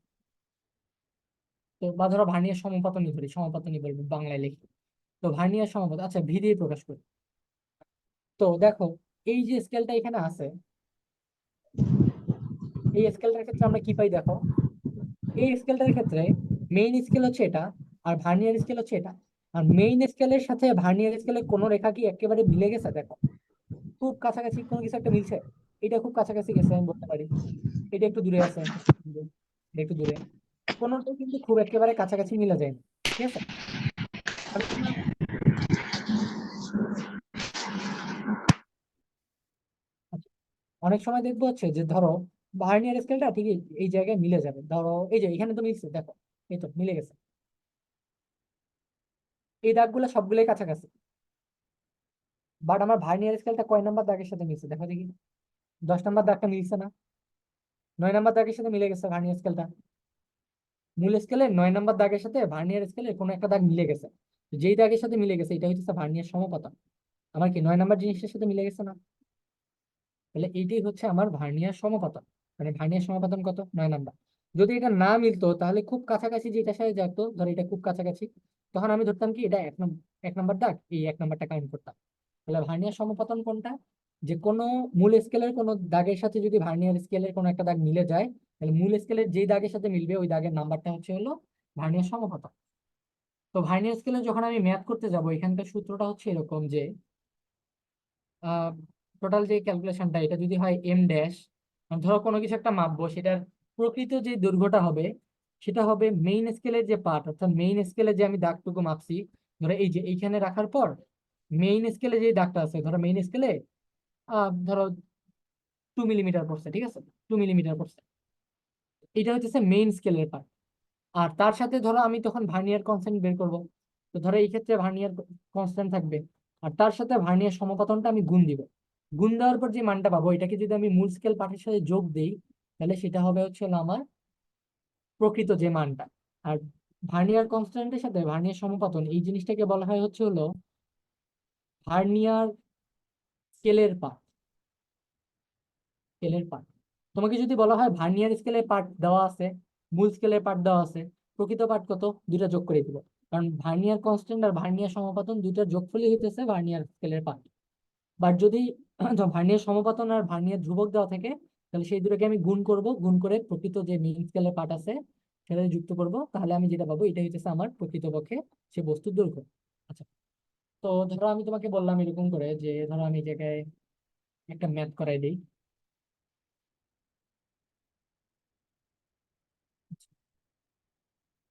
তো বা ধরো ভার্নিয়ার সমপাতনই ধরি, সমপাতনই বলবো বাংলায় লিখি। তো ভার্নিয়ার সমপাতন, আচ্ছা ভি দিয়ে প্রকাশ করি। তো দেখো, এই যে স্কেলটা এখানে আছে, এই স্কেলটার ক্ষেত্রে আমরা কি পাই দেখো। এই স্কেলটার ক্ষেত্রে মেইন স্কেল হচ্ছে এটা, আর ভার্নিয়ার স্কেল হচ্ছে এটা। আর মেইন স্কেলের সাথে ভার্নিয়ার স্কেলের কোনো রেখা কি একেবারে মিলে গেছে দেখো, খুব কাছাকাছি কোনো কিছু একটা মিলছে। এটা খুব কাছাকাছি গেছে আমি বলতে পারি, এটা একটু দূরে আছে, এটা একটু দূরে। কোনোটাই কিন্তু খুব একেবারে কাছাকাছি মিলে যায় না, ঠিক আছে। আমি তোমার- আচ্ছা, অনেক সময় দেখবো হচ্ছে যে ধরো ভার্নিয়ার স্কেলটা ঠিক এই জায়গায় মিলে যাবে, ধরো এই যে এখানে তো মিলছে দেখো, এই তো মিলে গেছে। এই দাগগুলো সবগুলোই কাছাকাছি, বাট আমার ভার্নিয়ার স্কেলটা কয় নাম্বার দাগের সাথে মিলছে দেখো দেখি। 10 নাম্বার দাগটা মিলছে না, 9 নাম্বার দাগের সাথে মিলে গেছে ভার্নিয়ার স্কেলটা। মূল স্কেলের 9 নাম্বার দাগের সাথে ভার্নিয়ার স্কেলের কোনো একটা দাগ মিলে গেছে। তো যেই দাগের সাথে মিলে গেছে এটা হচ্ছে ভার্নিয়ার সমপতন। আমার কি 9 নাম্বার জিনিসটার সাথে মিলে গেছে না? তাহলে এইটাই হচ্ছে আমার ভার্নিয়ার সমপতন। মানে ভার্নিয়ার সমপতন কত? 9 নাম্বার। যদি এটা না মিলতো তাহলে খুব কাছাকাছি যেটার সাথে থাকতো, ধর এটা খুব কাছাকাছি, তখন আমি ধরতাম কি এটা 1 নাম্বার দাগ, এই 1 নাম্বারটা কাউন্ট করতাম। তাহলে ভার্নিয়ার সমপতন কোনটা? যে কোনো মূল স্কেলের কোনো দাগের সাথে যদি ভার্নিয়ার স্কেলের কোনো একটা দাগ মিলে যায়, তাহলে মূল স্কেলের যেই দাগের সাথে মিলবে ওই দাগের নাম্বারটা হলো ভার্নিয়ার সমপতন। তো ভার্নিয়ার স্কেলে যখন আমি ম্যাথ করতে যাব, এখানকার সূত্রটা হচ্ছে এরকম যে টোটাল যে ক্যালকুলেশনটা, এটা যদি হয় এম ড্যাশ, ধরো কোনো কিছু একটা মাপবো, সেটার প্রকৃত যে দৈর্ঘ্যটা হবে সেটা হবে মেইন স্কেলের যে পার্ট, অর্থাৎ মেইন স্কেলে যে আমি দাগটুকু মাপছি, ধরো এই যে এইখানে রাখার পর মেইন স্কেলে যে দাগটা আছে, ধরো মেইন স্কেলে ধরো 2 মিলিমিটার পড়ছে, ঠিক আছে, 2 মিলিমিটার পড়ছে, এটা হচ্ছে মেইন স্কেলের পার্ট। আর তার সাথে ধরো আমি তখন ভার্নিয়ার কনস্ট্যান্ট বের করব। তো ধরো এই ক্ষেত্রে ভার্নিয়ার কনস্ট্যান্ট থাকবে, আর তার সাথে ভার্নিয়ার সমাপতনটা আমি গুণ দিব। গুণ দেওয়ার পর যে মানটা পাবো, এটাকে যদি আমি মূল স্কেল পার্টের সাথে যোগ দিই, তাহলে সেটা হবে হলো আমার প্রকৃত যে মানটা। আর ভার্নিয়ার কনস্ট্যান্টের সাথে ভার্নিয়ার সমাপতন এই জিনিসটাকে বলা হয় হলো ভার্নিয়ার স্কেলের পার্ট। স্কেলের পার্ট, তোমাকে যদি বলা হয় ভার্নিয়ার স্কেলের পার্ট দেওয়া আছে, মূল স্কেলের পার্ট দেওয়া আছে, প্রকৃত পার্ট কত, দুইটা যোগ করে দিব। কারণ ভার্নিয়ার কনস্ট্যান্ট আর ভার্নিয়ার সমাপতন দুইটার যোগফলই হইতেছে ভার্নিয়ার স্কেলের পার্ট। বাট যদি ভার্নিয়ার সমাপতন আর ভার্নিয়ার ধ্রুবক দেওয়া থাকে, তাহলে সেই দুটোকে আমি গুণ করব, গুণ করে প্রকৃত যে মেইন স্কেলের পার্ট আছে সেটা যুক্ত করব, তাহলে আমি যেটা পাবো এটা হইতেছে আমার প্রকৃতপক্ষে সে বস্তুর দৈর্ঘ্য। আচ্ছা, তো ধরো আমি তোমাকে বললাম এরকম করে যে ধরো আমি এই জায়গায় একটা ম্যাথ করাই দিই।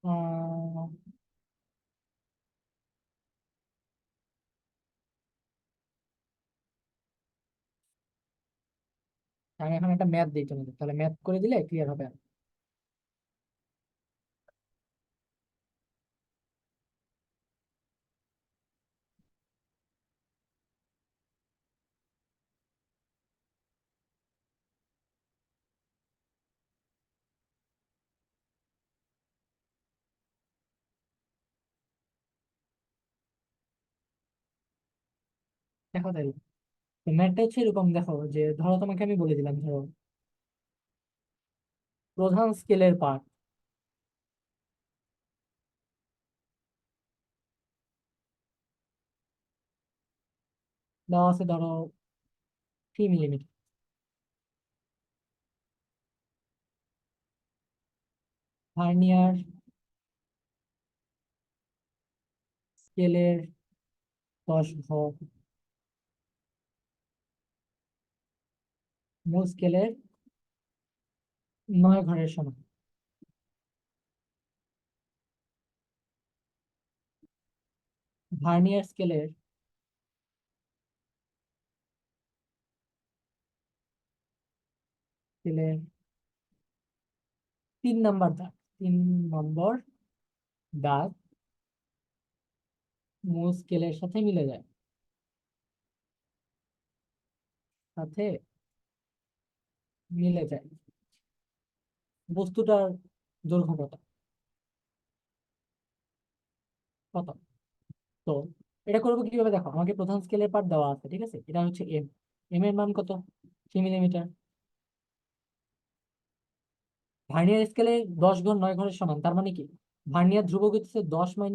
আহ আমি এখন একটা ম্যাথ দিই তোমাদের, তাহলে ম্যাথ করে দিলে ক্লিয়ার হবে। দেখো তাহলে, তো ম্যাথটা হচ্ছে এরকম, দেখো যে ধরো তোমাকে আমি বলে দিলাম, ধরো প্রধান স্কেলের পার্ট দেওয়া আছে ধরো 3 মিলিমিটার। ভার্নিয়ার স্কেলের 10 ঘর মূল স্কেলের 9 ঘরের সমান। ভার্নিয়ার স্কেলের 3 নম্বর দাগ, 3 নম্বর দাগ মূল স্কেলের সাথে মিলে যায়, সাথে মিলে যায়। বস্তুটার দৈর্ঘ্য কত? কত? তো এটা করবো কিভাবে, দেখো আমাকে প্রধান স্কেলের পার্ট দেওয়া আছে, ঠিক আছে, এটা হচ্ছে এম। এম এর মান কত? 3 মিলিমিটার। ভার্নিয়ার স্কেলে 10 ঘর 9 ঘরের সমান, তার মানে কি ভার্নিয়ার ধ্রুবক হচ্ছে 10 - 9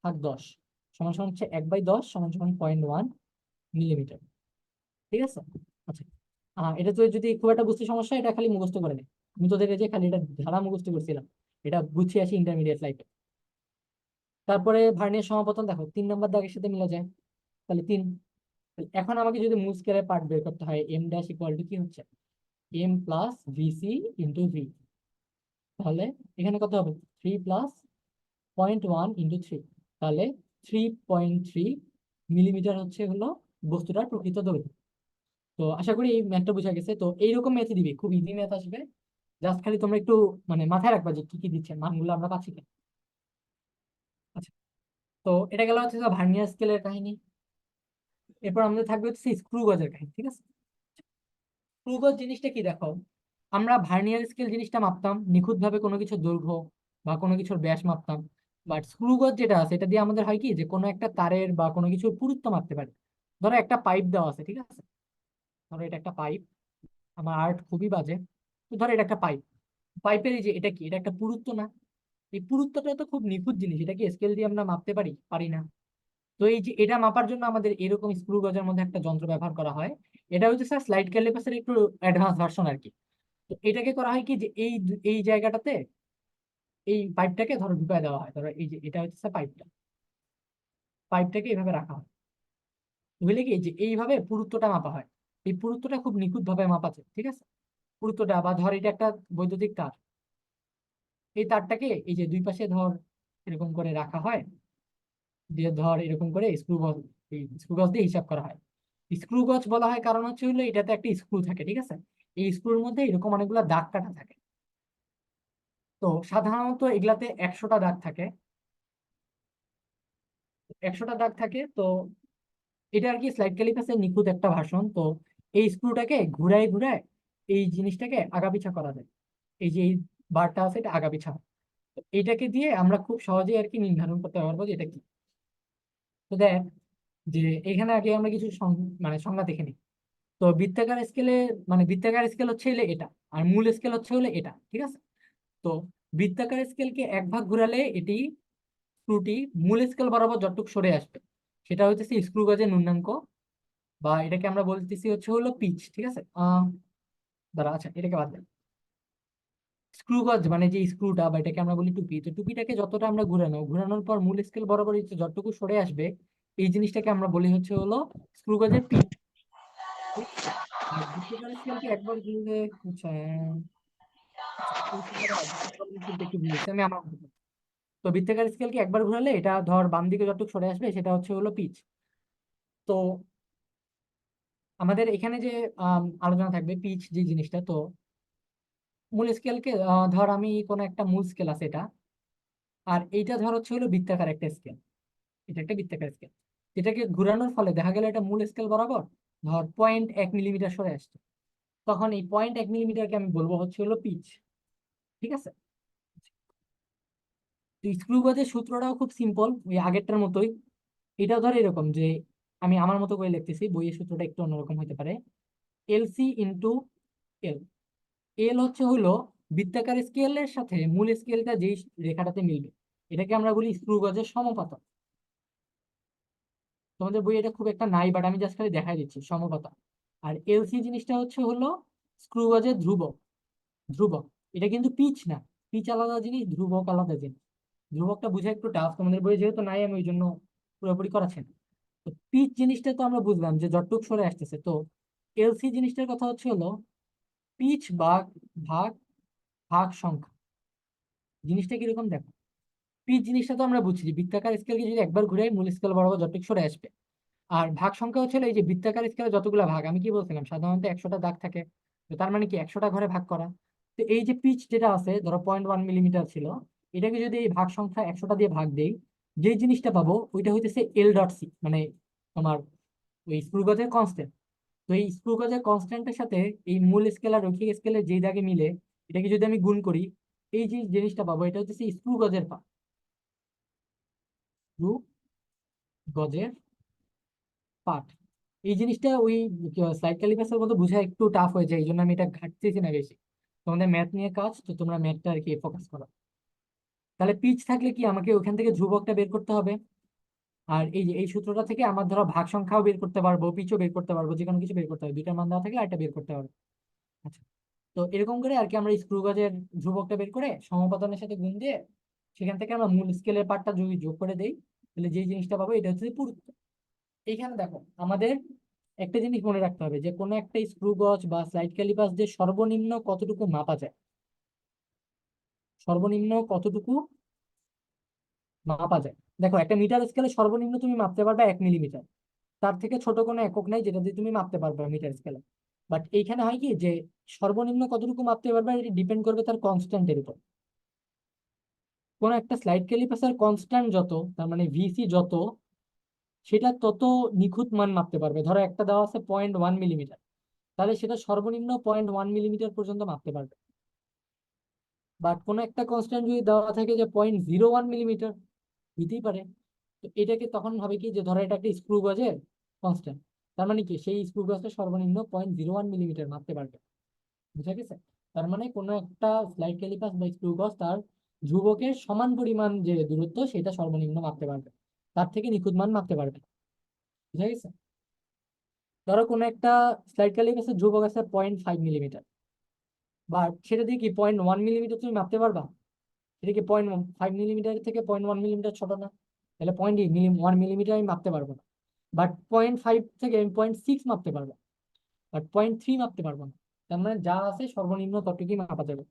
/ 10 সমান সমান হচ্ছে 1/10 সমান সমান 0.1 মিলিমিটার। ঠিক আছে, আচ্ছা। এটা তো যদি খুব একটা বুঝতে সমস্যা, এটা খালি মুখস্থ করে নে। আমি তোদের এই যে খালি এটা ধারা মুখস্থ করছিলাম, এটা গুছিয়ে আসি ইন্টারমিডিয়েট লাইফে। তারপরে ভার্নিয়ার সমাপতন দেখো 3 নম্বর দাগের সাথে মিলে যায়, তাহলে 3। এখন আমাকে যদি মূল স্কেলের পার্ট বের করতে হয়, এম ড্যাশ ইকুয়াল টু কি হচ্ছে, M plus V C into V. তাহলে এখানে কত হবে, 3 + 0.1 × 3, তাহলে 3.3 মিলিমিটার হচ্ছে হলো বস্তুটার প্রকৃত দৈর্ঘ্য। তো আশা করি এই ম্যাথটা বোঝা গেছে। তো এইরকম ম্যাথই দিবে, খুব ইজি ম্যাথ আসবে। জাস্ট খালি তোমরা একটু মানে মাথায় রাখবা যে কি কি দিচ্ছে, মানগুলো আমরা পাচ্ছি কিনা। আচ্ছা, তো এটা গেল হচ্ছে ভার্নিয়ার স্কেলের কাহিনী। এরপর আমাদের থাকবে হচ্ছে স্ক্রু গজের কাহিনী, ঠিক আছে। স্ক্রু গজ জিনিসটা কি দেখো, আমরা ভার্নিয়ার স্কেল জিনিসটা মাপতাম নিখুঁতভাবে কোনো কিছুর দৈর্ঘ্য বা কোনো কিছুর ব্যাস মাপতাম। বাট স্ক্রু গজ যেটা আছে, এটা দিয়ে আমাদের হয় কি যে কোনো একটা তারের বা কোনো কিছুর পুরুত্ব মাপতে পারি। ধরো একটা পাইপ দেওয়া আছে, ঠিক আছে, ধরো এটা একটা পাইপ। আমার আর্ট খুবই বাজে। তো ধরো এটা একটা পাইপ, পাইপের এই যে এটা কি, এটা একটা পুরুত্ব না? এই পুরুত্বটা তো খুব নিখুঁত জিনিস, এটা কি স্কেল দিয়ে আমরা মাপতে পারি? পারি না। তো এই যে এটা মাপার জন্য আমাদের এরকম স্ক্রু গজের মধ্যে একটা যন্ত্র ব্যবহার করা হয়। এটা হচ্ছে স্যার স্লাইড ক্যালিপাসের একটু অ্যাডভান্স ভার্সন আর কি। তো এটাকে করা হয় কি যে এই জায়গাটাতে এই পাইপটাকে ধরো ঢুকায় দেওয়া হয়। ধরো এই যে এটা হচ্ছে পাইপটা, পাইপটাকে এইভাবে রাখা হয়, বুঝলে কি, এই যে এইভাবে পুরুত্বটা মাপা হয়। এই পুরুত্বটা খুব নিখুঁত ভাবে মাপা যায়, ঠিক আছে। পুরুত্বটা, বা ধর এটা একটা বৈদ্যুতিক তার, এই তারটাকে এই যে দুই পাশে ধর এরকম করে রাখা হয়, দিয়ে ধর এরকম করে স্ক্রু গজ, এই স্ক্রু গজ দিয়ে হিসাব করা হয়। স্ক্রু গজ বলা হয় কারণ হচ্ছে হলো এটাতে একটা স্ক্রু থাকে, ঠিক আছে। এই স্ক্রুর মধ্যে এরকম অনেকগুলো দাগ কাটা থাকে। তো সাধারণত এগুলাতে 100টা দাগ থাকে, 100টা দাগ থাকে। তো এটা আর কি স্লাইড ক্যালিপাসের নিখুঁত একটা ভার্সন। তো এই স্ক্রুটাকে ঘুরায় ঘুরায় এই জিনিসটাকে আগাপিছা করা যায়। এই যে এই বারটা আছে, এটা আগাপিছা হয়। তো এইটাকে দিয়ে আমরা খুব সহজেই আর কি নির্ধারণ করতে পারবো যে এটা কি। তো দেখ, যে এখানে আগে আমরা কিছু মানে সংজ্ঞা দেখে নিই। তো বৃত্তাকার স্কেলে, মানে বৃত্তাকার স্কেল হচ্ছে হলে এটা, আর মূল স্কেল হচ্ছে হলে এটা, ঠিক আছে। তো বৃত্তাকার স্কেলকে এক ভাগ ঘুরালে এটি স্ক্রুটি মূল স্কেল বরাবর যতটুকু সরে আসবে, সেটা হচ্ছে স্ক্রু গজের ন্যূনাঙ্ক, বা এটাকে আমরা বলতেছি হচ্ছে হলো পিচ, ঠিক আছে। দাঁড়া, আচ্ছা এটাকে বাদ দেন। স্ক্রু গজ মানে যে স্ক্রুটা, বা এটাকে আমরা বলি টুপি, তো টুপিটাকে যতটা আমরা ঘুরানোর পর মূল স্কেল বরাবর যতটুকু সরে আসবে, এই জিনিসটাকে আমরা বলি হচ্ছে হলো স্ক্রু গজের পিচ। ঠিক আছে? আর বৃত্তাকার স্কেলকে একবার ঘুরলে, আচ্ছা, একটু ভুল হয়েছে, আমি আমার ভুল। তো বৃত্তাকার স্কেলকে একবার ঘোরালে এটা ধর বাম দিকে যতটুকু সরে আসবে সেটা হচ্ছে হলো পিচ। তো আমাদের এখানে যে আলোচনা থাকবে পিচ যে জিনিসটা। তো মূল স্কেলকে ধর আমি কোনো একটা মূল স্কেল আছে এটা, আর এইটা ধর হচ্ছে হলো বৃত্তাকার একটা স্কেল, এটা একটা বৃত্তাকার স্কেল। এটাকে ঘুরানোর ফলে দেখা গেল এটা মূল স্কেল বরাবর ধর 0.1 মিলিমিটার সরে আসছে, তখন এই 0.1 মিলিমিটারকে আমি বলবো হচ্ছে হলো পিচ, ঠিক আছে। তো স্ক্রু গজের সূত্রটাও খুব সিম্পল, ওই আগেরটার মতোই। এটাও ধর এরকম যে আমি আমার মতো করে লিখতেছি, বইয়ের সূত্রটা একটু অন্যরকম হতে পারে। LC into L. এল হচ্ছে হলো বৃত্তাকার স্কেলের সাথে মূল স্কেলটা যেই রেখাটাতে মিলবে, এটাকে আমরা বলি স্ক্রু গজের সমাপতন। তোমাদের বই এটা খুব একটা নাই, বাট আমি জাস্ট খালি দেখাই দিচ্ছি সমাপতন। আর এলসি জিনিসটা হচ্ছে হলো স্ক্রু গজের ধ্রুবক। ধ্রুবক, এটা কিন্তু পিচ না। পিচ আলাদা জিনিস, ধ্রুবক আলাদা জিনিস। ধ্রুবকটা বুঝা একটু টাফ, তোমাদের বইয়ে যেহেতু নাই আমি ওই জন্য পুরোপুরি করাচ্ছি না। তো পিচ জিনিসটা তো আমরা বুঝলাম যে যতটুক সরে আসতেছে। তো এলসি জিনিসটার কথা হচ্ছে হলো পিচ ভাগ ভাগ ভাগ সংখ্যা। জিনিসটা কিরকম দেখো, পিচ জিনিসটা তো আমরা বুঝছি যে বৃত্তাকার স্কেলকে যদি একবার ঘুরাই মূল স্কেল বরাবর যতটুকু সরে আসবে। আর ভাগ সংখ্যা হচ্ছে এই যে বৃত্তাকার স্কেলে যতগুলো ভাগ, আমি কি বলছিলাম সাধারণত 100টা দাগ থাকে, তো তার মানে কি 100টা ঘরে ভাগ করা। তো এই যে পিচ যেটা আছে ধরো 0.1 মিলিমিটার ছিল, এটাকে যদি এই ভাগ সংখ্যা 100টা দিয়ে ভাগ দেই, যে জিনিসটা পাবো ওইটা হইতেছে L.C, মানে তোমার ওই স্ক্রু গজের কনস্ট্যান্ট। তো এই স্ক্রু গজের কনস্ট্যান্টের সাথে এই মূল স্কেল আর রৈখিক স্কেলের যেই দাগে মিলে এটাকে যদি আমি গুণ করি, এই যে জিনিসটা পাবো এটা হচ্ছে স্ক্রু গজের পা, স্ক্রু গজের পাঠ। এই জিনিসটা ওই স্লাইড ক্যালিপাসের মতো বোঝা একটু টাফ হয়ে যায়, এই জন্য আমি এটা ঘাটতেছি না বেশি। তোমাদের ম্যাথ নিয়ে কাজ, তো তোমরা ম্যাথটা আর কি ফোকাস করো। তাহলে পিচ থাকলে কি আমাকে ওখান থেকে ধ্রুবকটা বের করতে হবে, আর এই যে এই সূত্রটা থেকে আমার ধরো ভাগ সংখ্যাও বের করতে পারবো, পিচও বের করতে পারবো, যে কোনো কিছু বের করতে হবে, দুইটার মান দেওয়া থাকলে একটা বের করতে পারবো। আচ্ছা, তো এরকম করে আর কি আমরা স্ক্রু গজের ধ্রুবকটা বের করে সমাপতনের সাথে গুণ দিয়ে সেখান থেকে আমরা মূল স্কেলের পার্টটা যদি যোগ করে দেই, তাহলে যে জিনিসটা পাবো এটা হচ্ছে পুরুত্ব। এইখানে দেখো আমাদের একটা জিনিস মনে রাখতে হবে যে কোনো একটা স্ক্রু গজ বা স্লাইড ক্যালিপাস দিয়ে সর্বনিম্ন কতটুকু মাপা যায়, সর্বনিম্ন কতটুকু মাপা যায়। দেখো একটা মিটার স্কেলে সর্বনিম্ন তুমি মাপতে পারবে 1 মিলিমিটার, তার থেকে ছোট কোনো একক নাই যেটা দিয়ে তুমি মাপতে পারবে মিটার স্কেলে। বাট এইখানে হয় কি যে সর্বনিম্ন কতটুকু মাপতে পারবে এটা ডিপেন্ড করবে তার কনস্ট্যান্টের উপর। কোন একটা স্লাইড ক্যালিপাসের কনস্ট্যান্ট যত, তার মানে ভিসি যত, সেটা তত নিখুঁত মান মাপতে পারবে। ধরো একটা দেওয়া আছে 0.1 মিলিমিটার, তাহলে সেটা সর্বনিম্ন 0.1 মিলিমিটার পর্যন্ত মাপতে পারবে। বাট কোনো একটা কনস্ট্যান্ট যদি দেওয়া থাকে যে 0.01 মিলিমিটার, দিতেই পারে। তো এটাকে তখন হবে কি যে ধরো এটা একটা স্ক্রু গজের কনস্ট্যান্ট, তার মানে কি সেই স্ক্রু গজটা সর্বনিম্ন 0.01 মিলিমিটার মাপতে পারবে। বুঝা গেছে? তার মানে কোনো একটা স্লাইড ক্যালিপাস বা স্ক্রু গজ তার ধ্রুবকের সমান পরিমাণ যে দূরত্ব সেটা সর্বনিম্ন মাপতে পারবে, তার থেকে নিখুঁত মান মাপতে পারবে না। বুঝা গেছে? ধরো কোনো একটা স্লাইড ক্যালিপাসের ধ্রুবক আছে 0.5 মিলিমিটার, বা সেটা দিয়ে কি 0.1 মিলিমিটার তুমি মাপতে পারবা? এটা কি 0.5 মিলিমিটার থেকে 0.1 মিলিমিটার ছোট না? তাহলে 0.1 মিলিমিটার আমি মাপতে পারবো না। বাট 0.5 থেকে আমি 0.6 মাপতে পারবো, বাট 0.3 মাপতে পারবো না। তার মানে যা আছে সর্বনিম্ন ততটুকুই মাপা যাবে।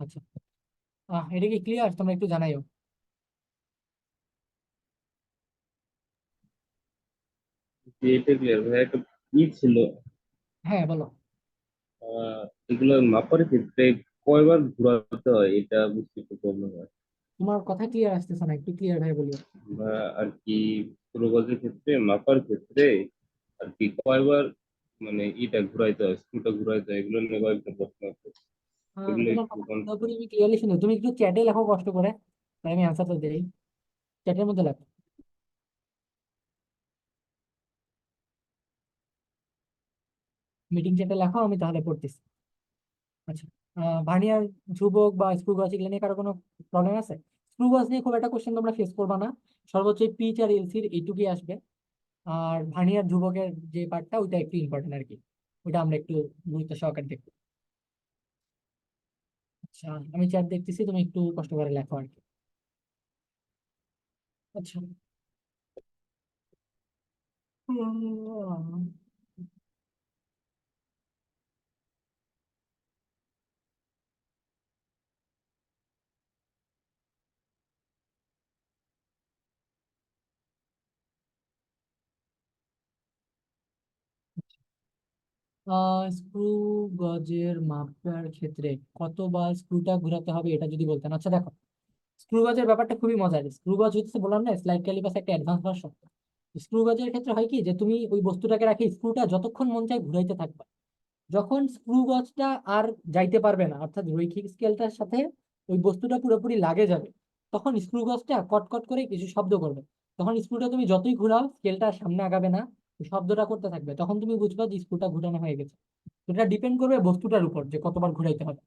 আচ্ছা, এটা কি ক্লিয়ার? তোমরা একটু জানাইও। যে এটা ক্লিয়ার ভাই, একটা ছিল হ্যাঁ বলো। আহ এগুলো মাপার ক্ষেত্রে কয়বার ঘোরাতে হয় এটা বুঝতে একটু প্রবলেম হয়। তোমার কথা ক্লিয়ার আসতেছে না, একটু ক্লিয়ার ভাবে বলিও। বা আর কি প্রবাসের ক্ষেত্রে মাপার ক্ষেত্রে আর কি কয়বার মানে এটা ঘুরাইতে হয়, স্ক্রুটা ঘুরাইতে হয়, এগুলো নিয়ে কয়েকটা প্রশ্ন আছে। এগুলো তোমার একটু কথা পুরোপুরি কনফিউজ। আমি ক্লিয়ারলি শুনি, তুমি একটু চ্যাটে লেখো কষ্ট করে, তাহলে আমি অ্যান্সারটা দিই। চ্যাটের মধ্যে লেখো, মিটিং চ্যাটে লেখো, আমি তাহলে পড়তেছি। আচ্ছা, ভার্নিয়ার ধ্রুবক বা স্ক্রু গজ এগুলো নিয়ে কারো কোনো প্রবলেম আছে? স্ক্রু গজ নিয়ে খুব একটা কোশ্চেন তোমরা ফেস করবা না, সর্বোচ্চ পিচ আর এলসির এইটুকুই আসবে। আর ভার্নিয়ার ধ্রুবকের যে পার্টটা ওইটা একটু ইম্পর্টেন্ট আর কি, ওইটা আমরা একটু গুরুত্ব সহকারে দেখবো। আচ্ছা, আমি চ্যাট দেখতেছি, তুমি একটু কষ্ট করে লেখো আর কি। আচ্ছা, স্ক্রু গজের মাপার ক্ষেত্রে কতবার স্ক্রুটা ঘোরাতে হবে এটা যদি বলতেন। আচ্ছা দেখো, স্ক্রু গজের ব্যাপারটা খুবই মজার। স্ক্রু গজ হচ্ছে বললাম না স্লাইড ক্যালিপাস একটা অ্যাডভান্স ভার্সন। স্ক্রু গজের ক্ষেত্রে হয় কি যে তুমি ওই বস্তুটাকে রাখি স্ক্রুটা যতক্ষণ মন চায় ঘুরাইতে থাকবে। যখন স্ক্রু গজটা আর যাইতে পারবে না, অর্থাৎ রৈখিক স্কেলটার সাথে ওই বস্তুটা পুরোপুরি লাগে যাবে, তখন স্ক্রু গজটা কটকট করে কিছু শব্দ করবে। তখন স্ক্রুটা তুমি যতই ঘুরাও স্কেলটা সামনে আগাবে না, ওই শব্দটা করতে থাকবে, তখন তুমি বুঝবা যে স্ক্রুটা ঘুরানো হয়ে গেছে। তো এটা ডিপেন্ড করবে বস্তুটার উপর যে কতবার ঘুরাইতে হবে।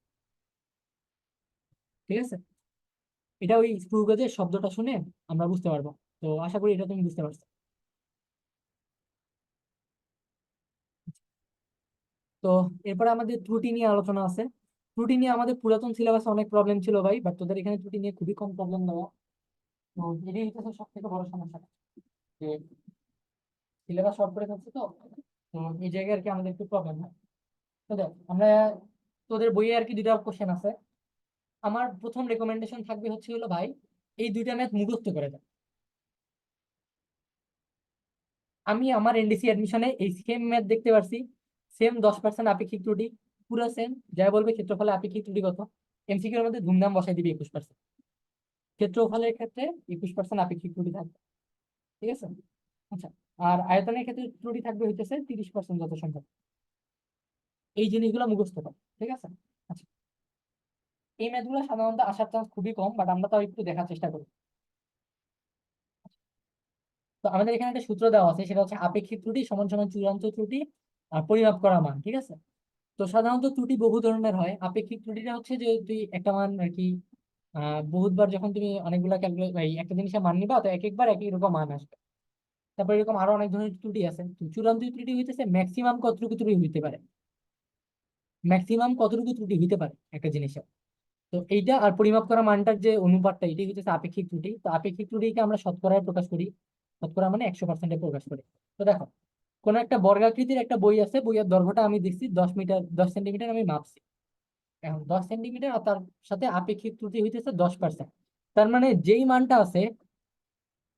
ঠিক আছে? এটা ওই স্ক্রু গজের শব্দটা শুনে আমরা বুঝতে পারবো। তো আশা করি এটা তুমি বুঝতে পারছো। তো এরপরে আমাদের ত্রুটি নিয়ে আলোচনা আছে। ত্রুটি নিয়ে আমাদের পুরাতন সিলেবাসে অনেক প্রবলেম ছিল ভাই, বাট তোদের এখানে ত্রুটি নিয়ে খুবই কম প্রবলেম দেওয়া। তো এটাই হচ্ছে সব থেকে বড় সমস্যা, যে সিলেবাস শর্ট করে ফেলছে তো। তো এই জায়গায় আর কি আমাদের একটু প্রবলেম হয়। তো দেখ আমরা তোদের বইয়ে আর কি দুইটা কোশ্চেন আছে। আমার প্রথম রেকমেন্ডেশন থাকবে হচ্ছে হলো ভাই এই দুইটা ম্যাথ মুখস্থ করে দেয়। আমি আমার এনডিসি অ্যাডমিশনে এই সেম ম্যাথ দেখতে পারছি, সেম 10% আপেক্ষিক ত্রুটি, পুরো সেম। যা বলবে ক্ষেত্রফলে আপেক্ষিক ত্রুটি কত, এমসিকিউর মধ্যে ধুমধাম বসাই দিবি 21%। ক্ষেত্রফলের ক্ষেত্রে 21% আপেক্ষিক ত্রুটি থাকবে, ঠিক আছে। আচ্ছা, আর আয়তনের ক্ষেত্রে ত্রুটি থাকবে হইতেছে 30% যত সম্ভব। এই জিনিসগুলো মুখস্থ কর, ঠিক আছে। আচ্ছা, এই ম্যাথগুলো সাধারণত আসার চান্স খুবই কম, বাট আমরা তাও একটু দেখার চেষ্টা করি। তো আমাদের এখানে একটা সূত্র দেওয়া আছে, সেটা হচ্ছে আপেক্ষিক ত্রুটি সমান সমান চূড়ান্ত ত্রুটি আর পরিমাপ করা মান, ঠিক আছে। তো সাধারণত ত্রুটি বহু ধরনের হয়। আপেক্ষিক ত্রুটিটা হচ্ছে যে তুই একটা মান আর কি বহুতবার যখন তুমি অনেকগুলা ক্যালকুলেট একটা জিনিসের মান নিবা, তো এক একবার একই রকম মান আসবে। তারপর এরকম আরো অনেক ধরনের ত্রুটি আছে। তো চূড়ান্ত ত্রুটি হইতেছে ম্যাক্সিমাম কতটুকু ত্রুটি হইতে পারে, ম্যাক্সিমাম কতটুকু ত্রুটি হইতে পারে একটা জিনিসের। তো এইটা আর পরিমাপ করা মানটার যে অনুপাতটা, এটাই হচ্ছে আপেক্ষিক ত্রুটি। তো আপেক্ষিক ত্রুটিকে আমরা শতকরায় প্রকাশ করি, শতকরা মানে 100%-এ প্রকাশ করি। তো দেখো, কোন একটা বর্গাকৃতির একটা বই আছে, বইয়ের দৈর্ঘ্যটা আমি দিচ্ছি 10 মিটার, 10 সেন্টিমিটার আমি মাপছি। এখন 10 সেন্টিমিটার আর তার সাথে আপেক্ষিক ত্রুটি হইতেছে 10%। তার মানে যেই মানটা আছে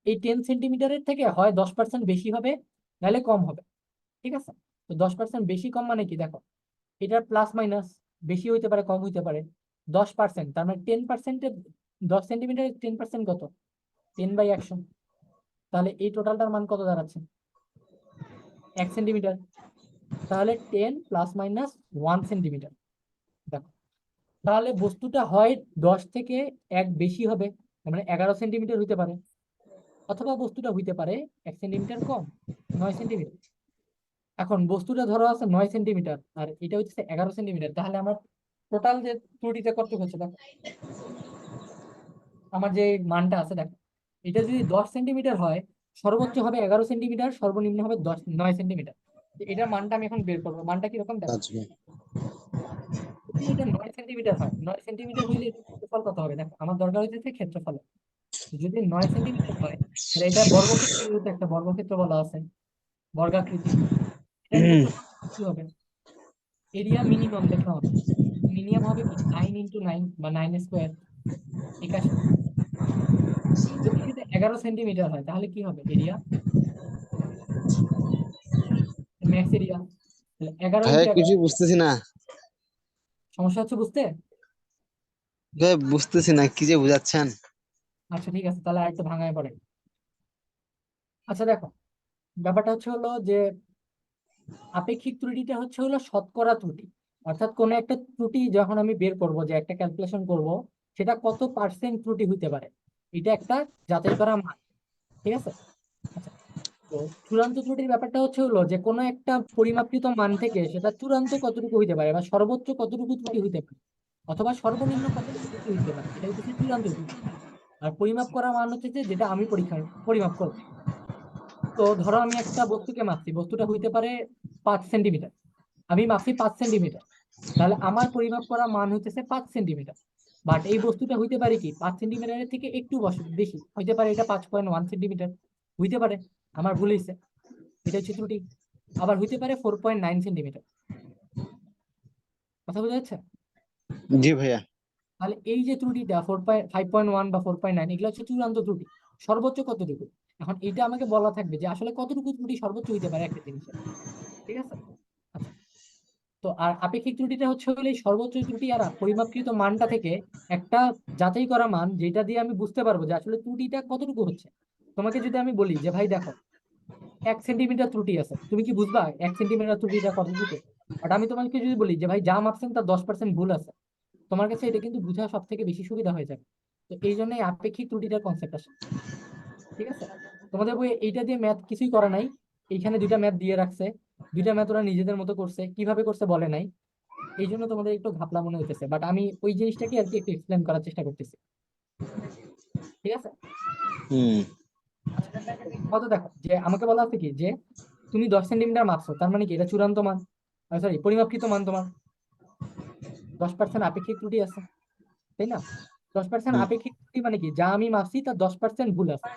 এই 10 সেন্টিমিটারের থেকে হয় 10% বেশি হবে, নাহলে কম হবে, ঠিক আছে। তো 10% বেশি কম মানে কি, দেখো এটার প্লাস মাইনাস বেশি হইতে পারে কম হইতে পারে। 10%, তার মানে 10%-এ 10 সেন্টিমিটারের 10% কত, 10/100। তাহলে এই টোটালটার মান কত দাঁড়াচ্ছে, 1 সেন্টিমিটার। তাহলে 10 প্লাস মাইনাস 1 সেন্টিমিটার। দেখো, তাহলে বস্তুটা হয় 10 থেকে 1 বেশি হবে, তার মানে 11 সেন্টিমিটার হইতে পারে, অথবা বস্তুটা হইতে পারে 1 সেন্টিমিটার কম, 9 সেন্টিমিটার। এখন বস্তুটা ধরো আছে 9 সেন্টিমিটার আর এটা হচ্ছে 11 সেন্টিমিটার, তাহলে আমার টোটাল যে ত্রুটিটা কত হচ্ছে দেখো, আমার যে মানটা আছে দেখো, এটা যদি 10 সেন্টিমিটার হয়, সর্বোচ্চ হবে 11 সেন্টিমিটার, সর্বনিম্ন হবে 9 সেন্টিমিটার। এটার মানটা আমি এখন বের করবো, মানটা কিরকম দেখো। যদি এটা 9 সেন্টিমিটার হয়, 9 সেন্টিমিটার হইলে এটার ক্ষেত্রফল কত হবে দেখো, আমার দরকার হচ্ছে ক্ষেত্রফল। যদি 9 সেন্টিমিটার হয়, তাহলে এটা বর্গক্ষেত্র, যেহেতু একটা বর্গক্ষেত্র বলা আছে, বর্গাকৃতি, এটার ক্ষেত্রফল কি হবে, এরিয়া মিনিমাম দেখলাম আমি, মিনিমাম হবে কি 9 × 9 বা 9² 81। যদি সেটা 11 সেন্টিমিটার হয়, তাহলে কি হবে এরিয়া, ম্যাক্স এরিয়া। তাহলে 11 ভাইয়া ইন্টু 11, কিছু বুঝতেছি না। সমস্যা হচ্ছে বুঝতে। ভাইয়া বুঝতেছি না কি যে বুঝাচ্ছেন। আচ্ছা ঠিক আছে, তাহলে আরেকটু ভাঙায় পড়ে। আচ্ছা দেখো, ব্যাপারটা হচ্ছে হলো যে আপেক্ষিক ত্রুটিটা হচ্ছে হলো শতকরা ত্রুটি। অর্থাৎ কোনো একটা ত্রুটি যখন আমি বের করব, যে একটা ক্যালকুলেশন করব, সেটা কত পার্সেন্ট ত্রুটি হইতে পারে, এটা একটা যাচাই করা মান, ঠিক আছে। আচ্ছা, তো চূড়ান্ত ত্রুটির ব্যাপারটা হচ্ছে হলো যে কোনো একটা পরিমাপকৃত মান থেকে সেটা চূড়ান্ত কতটুকু হইতে পারে, বা সর্বোচ্চ কতটুকু ত্রুটি হইতে পারে, অথবা সর্বনিম্ন কতটুকু ত্রুটি হইতে পারে, এটা হচ্ছে চূড়ান্ত ত্রুটি। আর পরিমাপ করা মান হচ্ছে যে যেটা আমি পরিমাপ করবো। তো ধরো আমি একটা বস্তুকে মাপছি, বস্তুটা হইতে পারে 5 সেন্টিমিটার, আমি মাপছি 5 সেন্টিমিটার, তাহলে আমার পরিমাপ করা মান হইতেছে 5 সেন্টিমিটার। বাট এই বস্তুটা হইতে পারে কি 5 সেন্টিমিটারের থেকে একটু বেশি হইতে পারে, এটা 5.1 সেন্টিমিটার হইতে পারে, আমার ভুল হয়েছে, এটা হচ্ছে ত্রুটি। আবার হইতে পারে 4.9 সেন্টিমিটার। কথা বোঝা যাচ্ছে। জি ভাইয়া। তাহলে এই যে ত্রুটিটা 5.1 বা 4.9, এগুলো হচ্ছে চূড়ান্ত ত্রুটি, সর্বোচ্চ কতটুকু। এখন এটা আমাকে বলা থাকবে যে আসলে কতটুকু ত্রুটি সর্বোচ্চ হইতে পারে একটা জিনিসের, ঠিক আছে। আচ্ছা, তো আর আপেক্ষিক ত্রুটিটা হচ্ছে হলো এই সর্বোচ্চ ত্রুটি আর পরিমাপকৃত মানটা থেকে একটা যাচাই করা মান, যেটা দিয়ে আমি বুঝতে পারবো যে আসলে ত্রুটিটা কতটুকু হচ্ছে। তোমাকে যদি আমি বলি যে ভাই দেখো 1 সেন্টিমিটার ত্রুটি আছে, তুমি কি বুঝবা 1 সেন্টিমিটার ত্রুটিটা কতটুকু। বাট আমি তোমাকে যদি বলি যে ভাই যা মাপছেন তার 10% ভুল আছে, তোমার কাছে এটা কিন্তু বোঝা সব থেকে বেশি সুবিধা হয়ে যাবে। তো এই জন্যই আপেক্ষিক ত্রুটিটার কনসেপ্ট আসে, ঠিক আছে। তোমাদের বইয়ে এইটা দিয়ে ম্যাথ কিছুই করা নাই, এইখানে দুইটা ম্যাথ দিয়ে রাখছে, দুইটা ম্যাথ ওরা নিজেদের মতো করছে, কিভাবে করছে বলে নাই। এই জন্য তোমাদের একটু ঘাপলা মনে হইতেছে, বাট আমি ওই জিনিসটাকে আর কি একটু এক্সপ্লেন করার চেষ্টা করতেছি, ঠিক আছে। হুম। আচ্ছা, কত দেখো যে আমাকে বলা আছে কি যে তুমি 10 সেন্টিমিটার মাপছো, তার মানে কি এটা চূড়ান্ত মান, সরি পরিমাপকৃত মান তোমার। 10% আপেক্ষিক ত্রুটি আছে, তাই না। 10% হুম। আপেক্ষিক ত্রুটি মানে কি, যা আমি মাপছি তার 10% ভুল আছে।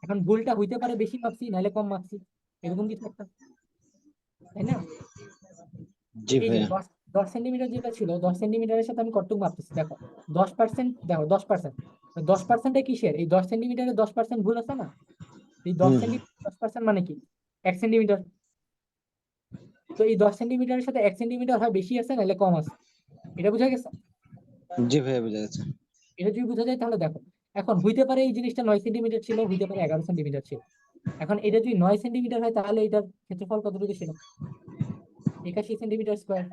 এখন ভুলটা হইতে পারে বেশি মাপছি নাহলে কম মাপছি, এরকম কিছু একটা। তাই না? জি এই যে ভাইয়া। 10 সেন্টিমিটার যেটা ছিল, 10 সেন্টিমিটারের সাথে আমি কতটুকু মাপতেছি দেখো, 10%, দেখো 10%, 10%টা কিসের? এই 10 সেন্টিমিটারে 10% ভুল আছে না? এই দশ হুম সেন্টিমিটার 10% মানে কি? 1 সেন্টিমিটার। তো এই 10 সেন্টিমিটারের সাথে 1 সেন্টিমিটার হয় বেশি আছে নাহলে কম আছে, এটা বোঝা গেছে? জি ভাইয়া, বোঝা গেছে। এটা যদি বোঝা যায় তাহলে দেখো, এখন হইতে পারে এই জিনিসটা 9 সেন্টিমিটার ছিল, হইতে পারে 11 সেন্টিমিটার ছিল। এখন এটা যদি 9 সেন্টিমিটার হয় তাহলে এটার ক্ষেত্রফল কতটুকু ছিল? 81 সেন্টিমিটার স্কোয়ার।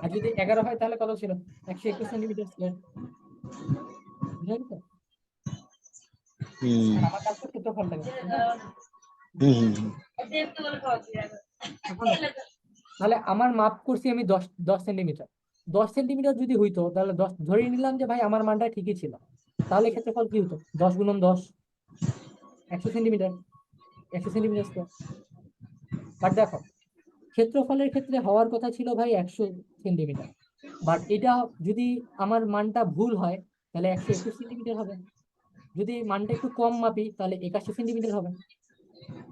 আর যদি 11 হয় তাহলে কত ছিল? 121 সেন্টিমিটার স্কোয়ার। বুঝা গেছে? হুম আর আমার কাছে ক্ষেত্রফলটা বের, তাই না? হুম হুম হুম। এখন দেখো, তাহলে আমার মাপ করছি আমি 10 10 সেন্টিমিটার। 10 সেন্টিমিটার যদি হইতো তাহলে 10 ধরে নিলাম যে ভাই আমার মানটা ঠিকই ছিল, তাহলে ক্ষেত্রফল কি হতো? 10 × 10, 100 সেন্টিমিটার, 100 সেন্টিমিটার স্কোয়ার। বাট দেখো, ক্ষেত্রফলের ক্ষেত্রে হওয়ার কথা ছিল ভাই 100 সেন্টিমিটার, বাট এটা যদি আমার মানটা ভুল হয় তাহলে 121 সেন্টিমিটার হবে। যদি মানটা একটু কম মাপি তাহলে 81 সেন্টিমিটার হবে।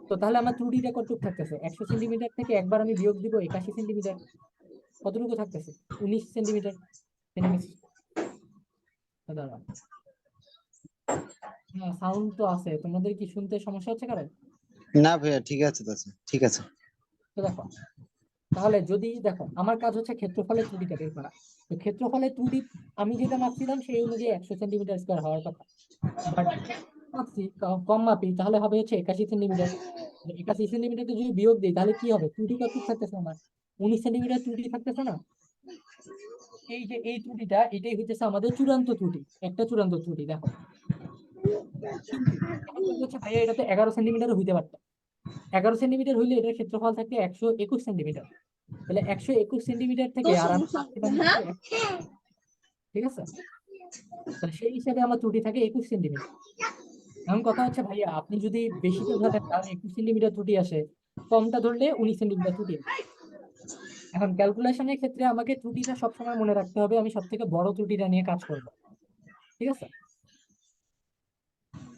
তো তাহলে আমার ত্রুটিটা কতটুকু থাকতেছে? 100 সেন্টিমিটার থেকে একবার আমি বিয়োগ দিব 81 সেন্টিমিটার, কতটুকু থাকতেছে? 19 সেন্টিমিটার। দাঁড়া, হ্যাঁ সাউন্ড তো আছে, তোমাদের কি শুনতে সমস্যা হচ্ছে কারণ? না ভাইয়া, ঠিক আছে তো, ঠিক আছে। তো দেখো, তাহলে যদি দেখো আমার কাজ হচ্ছে ক্ষেত্রফলের ত্রুটিটা বের করা। তো ক্ষেত্রফলের ত্রুটি আমি যেটা মাপছিলাম সেই অনুযায়ী 100 সেন্টিমিটার স্কোয়ার হওয়ার কথা, বাট মাপছি কম মাপি, তাহলে হবে হচ্ছে 81 সেন্টিমিটার। 81 সেন্টিমিটার যদি বিয়োগ দিই তাহলে কি হবে? ত্রুটি কত থাকতেছে আমার? 19 সেন্টিমিটার ত্রুটি থাকতেছে না? এই যে এই ত্রুটিটা, এটাই হইতেছে আমাদের চূড়ান্ত ত্রুটি, একটা চূড়ান্ত ত্রুটি দেখো। কিন্তু এখন কথা হচ্ছে ভাইয়া এটা তো 11 সেন্টিমিটার হইতে পারতো। 11 সেন্টিমিটার হইলে এটার ক্ষেত্রফল থাকবে 121 সেন্টিমিটার। তাহলে 121 সেন্টিমিটার থেকে আর আমি পাচ্ছিলাম হচ্ছে ঠিক আছে, তাহলে সেই হিসাবে আমার ত্রুটি থাকে 21 সেন্টিমিটার। এখন কথা হচ্ছে ভাইয়া আপনি যদি বেশিটা ধরেন তাহলে 21 সেন্টিমিটার ত্রুটি আসে, কমটা ধরলে 19 সেন্টিমিটার ত্রুটি আসে। এখন ক্যালকুলেশনের ক্ষেত্রে আমাকে ত্রুটিটা সবসময় মনে রাখতে হবে, আমি সব থেকে বড় ত্রুটিটা নিয়ে কাজ করব, ঠিক আছে?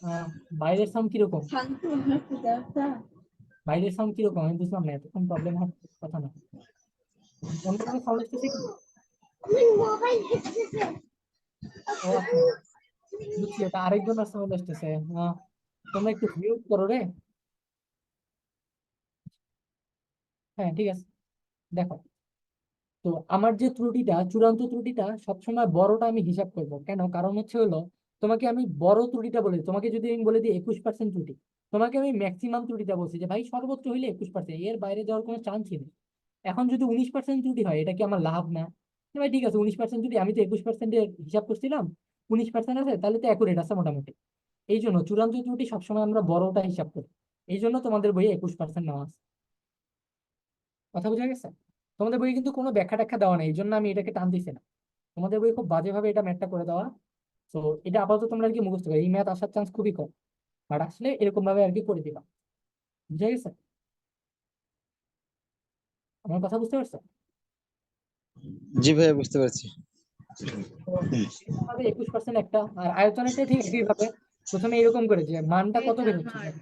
আহ বাইরের সাউন্ড কিরকম? বাইরের সাউন্ড কিরকম আমি বুঝলাম না, এতক্ষণ প্রবলেম হওয়ার কথা না। অন্য কোনো সাউন্ড আসতেছে কি? ও আচ্ছা, বুঝছি, এটা আরেকজনের সাউন্ড আসতেছে। তোমরা একটু মিউট করো রে। হ্যাঁ ঠিক আছে। দেখো, তো আমার যে ত্রুটিটা, চূড়ান্ত ত্রুটিটা সবসময় বড়টা আমি হিসাব করব, কেন? কারণ হচ্ছে হলো, তোমাকে আমি বড় ত্রুটিটা বলি, তোমাকে যদি আমি বলে দিই 21% ত্রুটি, তোমাকে আমি ম্যাক্সিমাম ত্রুটিটা বলছি যে ভাই সর্বোচ্চ হইলে 21%, এর বাইরে যাওয়ার কোনো চান্সই নেই। এখন যদি 19% ত্রুটি হয় এটা কি আমার লাভ না? না ভাই ঠিক আছে, 19% ত্রুটি, আমি তো 21%-এর হিসাব করছিলাম, 19% আছে তাহলে তো অ্যাকুরেট আছে মোটামুটি। এই জন্য চূড়ান্ত ত্রুটি সবসময় আমরা বড়টা হিসাব করি, এই জন্য তোমাদের বইয়ে 21% নেওয়া আছে। কথা বোঝা গেছে? তোমাদের বইয়ে কিন্তু কোনো ব্যাখ্যা ট্যাখ্যা দেওয়া নেই, এই জন্য আমি এটাকে টান দিছি না। তোমাদের বই খুব বাজেভাবে এটা ম্যাথটা করে দেওয়া। তো এটা আপাতত তোমরা আর কি মুখস্থ করো, এই ম্যাথ আসার চান্স খুবই কম, বাট আসলে এরকম ভাবে আর কি করে দিবা। বুঝা গেছে? আমার কথা বুঝতে পারছো? জি ভাইয়া, বুঝতে পারছি। তো এরকম ভাবে 21% একটা, আর আয়তনেরটা ঠিক একই ভাবে। প্রথমে এরকম করে যে মানটা কত বের হচ্ছে দেখো,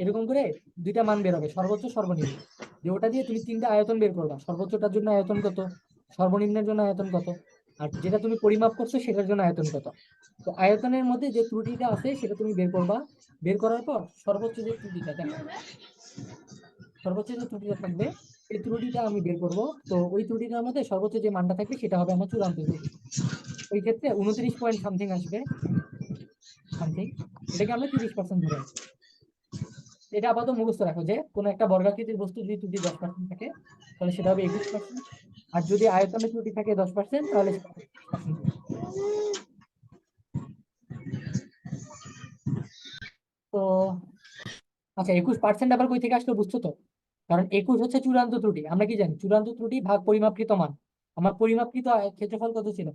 এরকম করে দুইটা মান বের হবে, সর্বোচ্চ সর্বনিম্ন, যে ওটা দিয়ে তুমি তিনটা আয়তন বের করবা, সর্বোচ্চটার জন্য আয়তন কত, সর্বনিম্নের জন্য আয়তন কত, আর যেটা তুমি পরিমাপ করছো সেটার জন্য আয়তন কত। তো আয়তনের মধ্যে যে ত্রুটিটা আছে সেটা তুমি বের করবা, বের করার পর সর্বোচ্চ যে ত্রুটিটা দেখো, সর্বোচ্চ যে ত্রুটিটা থাকবে এই ত্রুটিটা আমি বের করব। তো ওই ত্রুটিটার মধ্যে সর্বোচ্চ যে মানটা থাকবে সেটা হবে আমার চূড়ান্ত ত্রুটি। ওই ক্ষেত্রে 29 পয়েন্ট সামথিং আসবে, সামথিং, এটাকে আমরা 30% ধরে নিই। এটা আপাতত মুখস্থ রাখো যে কোনো একটা বর্গাকৃতির বস্তু যদি ত্রুটি 10% থাকে তাহলে সেটা হবে 21%, আর যদি আয়তনের ত্রুটি থাকে 10% তাহলে সেটা হবে 30%। তো আচ্ছা, 21% আবার কই থেকে আসলো বুঝছো তো? কারণ 21 হচ্ছে চূড়ান্ত ত্রুটি, আমরা কি জানি চূড়ান্ত ত্রুটি ভাগ পরিমাপকৃত মান। আমার পরিমাপকৃত ক্ষেত্রফল কত ছিল?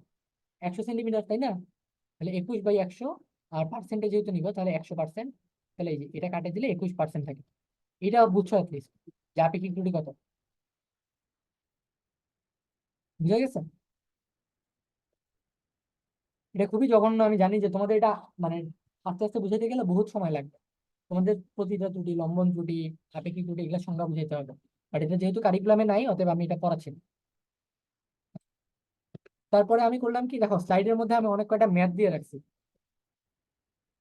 100 সেন্টিমিটার, তাই না? তাহলে 21/100, আর পার্সেন্টে যেহেতু নিব তাহলে 100%, তাহলে এই যে এটা কাটে দিলে 21% থাকে। এটা বুঝছো অ্যাটলিস্ট যে আপেক্ষিক ত্রুটি কত? বুঝা গেছে? এটা খুবই জঘন্য, আমি জানি যে তোমাদের এটা মানে আস্তে আস্তে বুঝাইতে গেলে বহুত সময় লাগবে। তোমাদের প্রতিটা ত্রুটি, লম্বন ত্রুটি, আপেক্ষিক ত্রুটি, এগুলো সংজ্ঞা বুঝাইতে হবে। বাট এটা যেহেতু কারিকুলামে নাই অতএব আমি এটা পড়াচ্ছি না। তারপরে আমি করলাম কি, দেখো স্লাইডের মধ্যে আমি অনেক কয়টা ম্যাথ দিয়ে রাখছি,